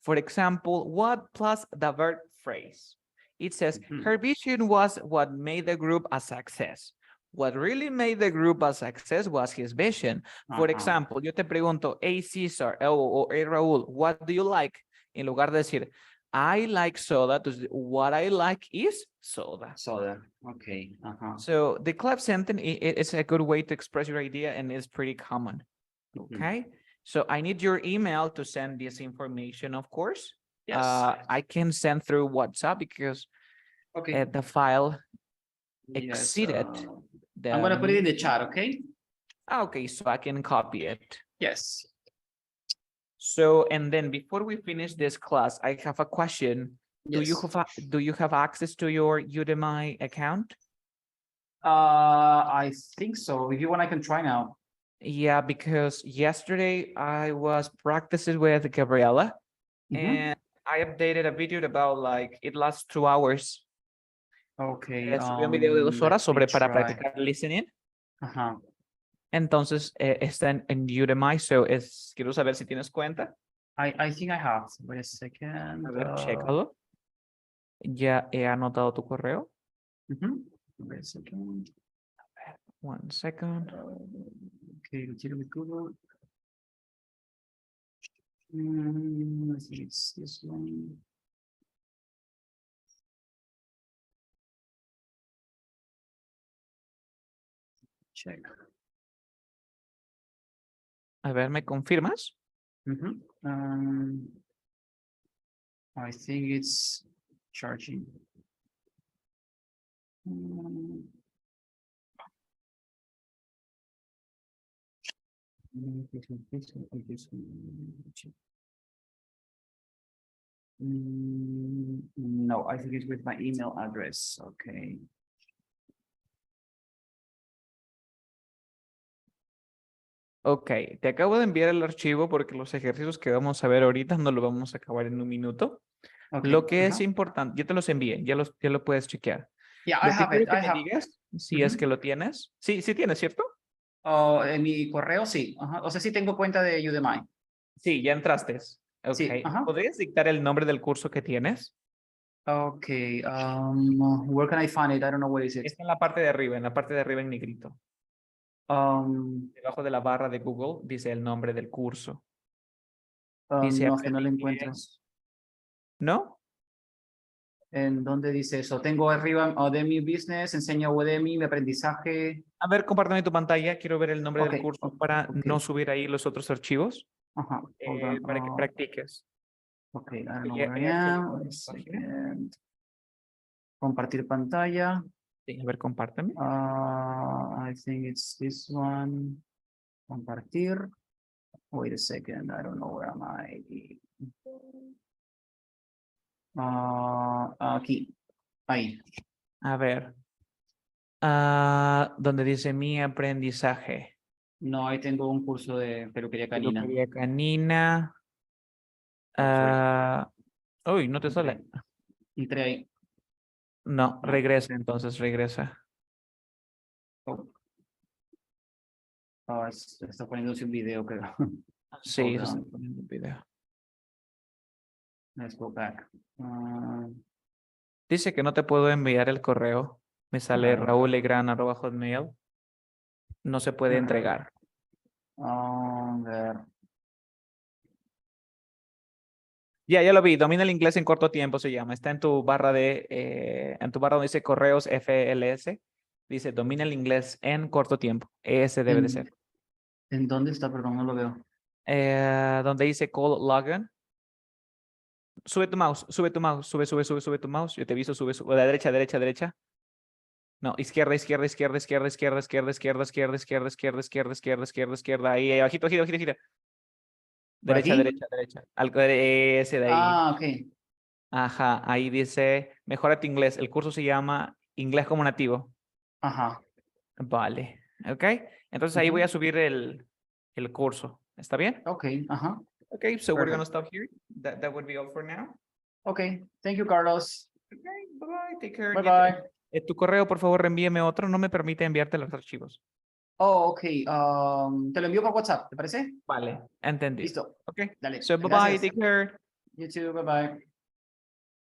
[SPEAKER 1] For example, what plus the verb phrase. It says, her vision was what made the group a success. What really made the group a success was his vision. For example, yo te pregunto, hey Cesar, or hey Raúl, what do you like? En lugar de decir, I like soda, what I like is soda.
[SPEAKER 2] Soda, okay.
[SPEAKER 1] So the cleft sentence is a good way to express your idea and it's pretty common. Okay. So I need your email to send this information, of course.
[SPEAKER 2] Yes.
[SPEAKER 1] I can send through WhatsApp because the file exceeded.
[SPEAKER 2] I'm going to put it in the chat, okay?
[SPEAKER 1] Okay, so I can copy it.
[SPEAKER 2] Yes.
[SPEAKER 1] So, and then before we finish this class, I have a question. Do you
[SPEAKER 2] Yes.
[SPEAKER 1] have access to your Udemy account?
[SPEAKER 2] I think so. If you want, I can try now.
[SPEAKER 1] Yeah, because yesterday I was practicing with Gabriela and I updated a video about like it lasts 2 hours.
[SPEAKER 2] Okay.
[SPEAKER 1] Subí un video de 2 horas
[SPEAKER 2] Let me
[SPEAKER 1] sobre para
[SPEAKER 2] try.
[SPEAKER 1] practicar listening.
[SPEAKER 2] Ajá.
[SPEAKER 1] Entonces está en Udemy, so quiero saber si tienes cuenta.
[SPEAKER 2] I think I have. Wait a second.
[SPEAKER 1] A ver, chécalo. Ya he anotado tu correo.
[SPEAKER 2] Wait a second.
[SPEAKER 1] 1 second.
[SPEAKER 2] Okay, continue with Google. I think it's this one. Check.
[SPEAKER 1] A ver, ¿me confirmas?
[SPEAKER 2] I think it's charging. No, I think it's with my email address. Okay.
[SPEAKER 1] Ok, te acabo de enviar el archivo porque los ejercicios que vamos a ver ahorita no lo vamos a acabar en un minuto.
[SPEAKER 2] Okay.
[SPEAKER 1] Lo que es importante, yo te los envié, ya lo puedes chequear.
[SPEAKER 2] Yeah, I
[SPEAKER 1] Lo que
[SPEAKER 2] have
[SPEAKER 1] quiero
[SPEAKER 2] it.
[SPEAKER 1] que
[SPEAKER 2] I
[SPEAKER 1] me
[SPEAKER 2] have.
[SPEAKER 1] digas si es que lo tienes. Sí, sí tienes, ¿cierto?
[SPEAKER 2] En mi correo, sí. O sea, sí tengo cuenta de Udemy.
[SPEAKER 1] Sí, ya entraste. Ok.
[SPEAKER 2] Sí,
[SPEAKER 1] ¿Podrías dictar el nombre del curso que tienes?
[SPEAKER 2] Okay. Where can I find it? I don't know where is it.
[SPEAKER 1] Está en la parte de arriba, en la parte de arriba en negrito. Debajo de la barra de Google dice el nombre del curso. Dice
[SPEAKER 2] no, que no lo
[SPEAKER 1] aprende
[SPEAKER 2] encuentro.
[SPEAKER 1] inglés. ¿No?
[SPEAKER 2] ¿En dónde dice eso? Tengo arriba Udemy Business, enseña Udemy, mi aprendizaje.
[SPEAKER 1] A ver, compárteme tu pantalla. Quiero ver el nombre del
[SPEAKER 2] Ok,
[SPEAKER 1] curso para
[SPEAKER 2] ok.
[SPEAKER 1] no subir ahí los otros archivos
[SPEAKER 2] Ajá, hold on.
[SPEAKER 1] para que practiques.
[SPEAKER 2] Okay, I don't know
[SPEAKER 1] Ya
[SPEAKER 2] where I
[SPEAKER 1] he
[SPEAKER 2] am.
[SPEAKER 1] actualizado
[SPEAKER 2] One
[SPEAKER 1] la página.
[SPEAKER 2] second. Compartir pantalla.
[SPEAKER 1] Sí, a ver, compárteme.
[SPEAKER 2] I think it's this one. Compartir. Wait a second. I don't know where am I. Aquí. Ahí.
[SPEAKER 1] A ver. Donde dice mi aprendizaje.
[SPEAKER 2] No, ahí tengo un curso de peluquería canina.
[SPEAKER 1] Peluquería canina. Uy, no te sale.
[SPEAKER 2] Entré ahí.
[SPEAKER 1] No, regresa entonces, regresa.
[SPEAKER 2] Está poniéndose un video, creo.
[SPEAKER 1] Sí,
[SPEAKER 2] Hold
[SPEAKER 1] se está
[SPEAKER 2] on.
[SPEAKER 1] poniendo un video.
[SPEAKER 2] Let's go back.
[SPEAKER 1] Dice que no te puedo enviar el correo. Me sale raúlegran@hotmail. No se puede entregar.
[SPEAKER 2] A ver.
[SPEAKER 1] Ya lo vi. Domina el inglés en corto tiempo se llama. Está en tu barra donde dice correos FLS. Dice domina el inglés en corto tiempo. Ese debe de ser.
[SPEAKER 2] ¿En dónde está? Perdón, no lo veo.
[SPEAKER 1] Donde dice call login. Sube tu mouse, sube tu mouse, sube tu mouse. Yo te aviso, sube, a la derecha, derecha. No, izquierda. Ahí, abajito. Derecha.
[SPEAKER 2] ¿Por aquí?
[SPEAKER 1] Ese de ahí.
[SPEAKER 2] Ok.
[SPEAKER 1] Ajá, ahí dice, mejora tu inglés. El curso se llama Inglés como Nativo.
[SPEAKER 2] Ajá.
[SPEAKER 1] Vale, ok. Entonces ahí voy a subir el curso. ¿Está bien?
[SPEAKER 2] Ok, ajá.
[SPEAKER 1] Okay, so we're gonna
[SPEAKER 2] Perfect.
[SPEAKER 1] stop here. That would be all for now.
[SPEAKER 2] Ok, thank you, Carlos.
[SPEAKER 1] Okay, bye, take care.
[SPEAKER 2] Bye bye.
[SPEAKER 1] Tu correo, por favor, reenvíeme otro. No me permite enviarte los archivos.
[SPEAKER 2] Oh, ok. Te lo envío por WhatsApp, ¿te parece?
[SPEAKER 1] Vale, entendí.
[SPEAKER 2] Listo.
[SPEAKER 1] Okay,
[SPEAKER 2] Dale.
[SPEAKER 1] so bye-bye,
[SPEAKER 2] Gracias.
[SPEAKER 1] take care.
[SPEAKER 2] You too, bye bye.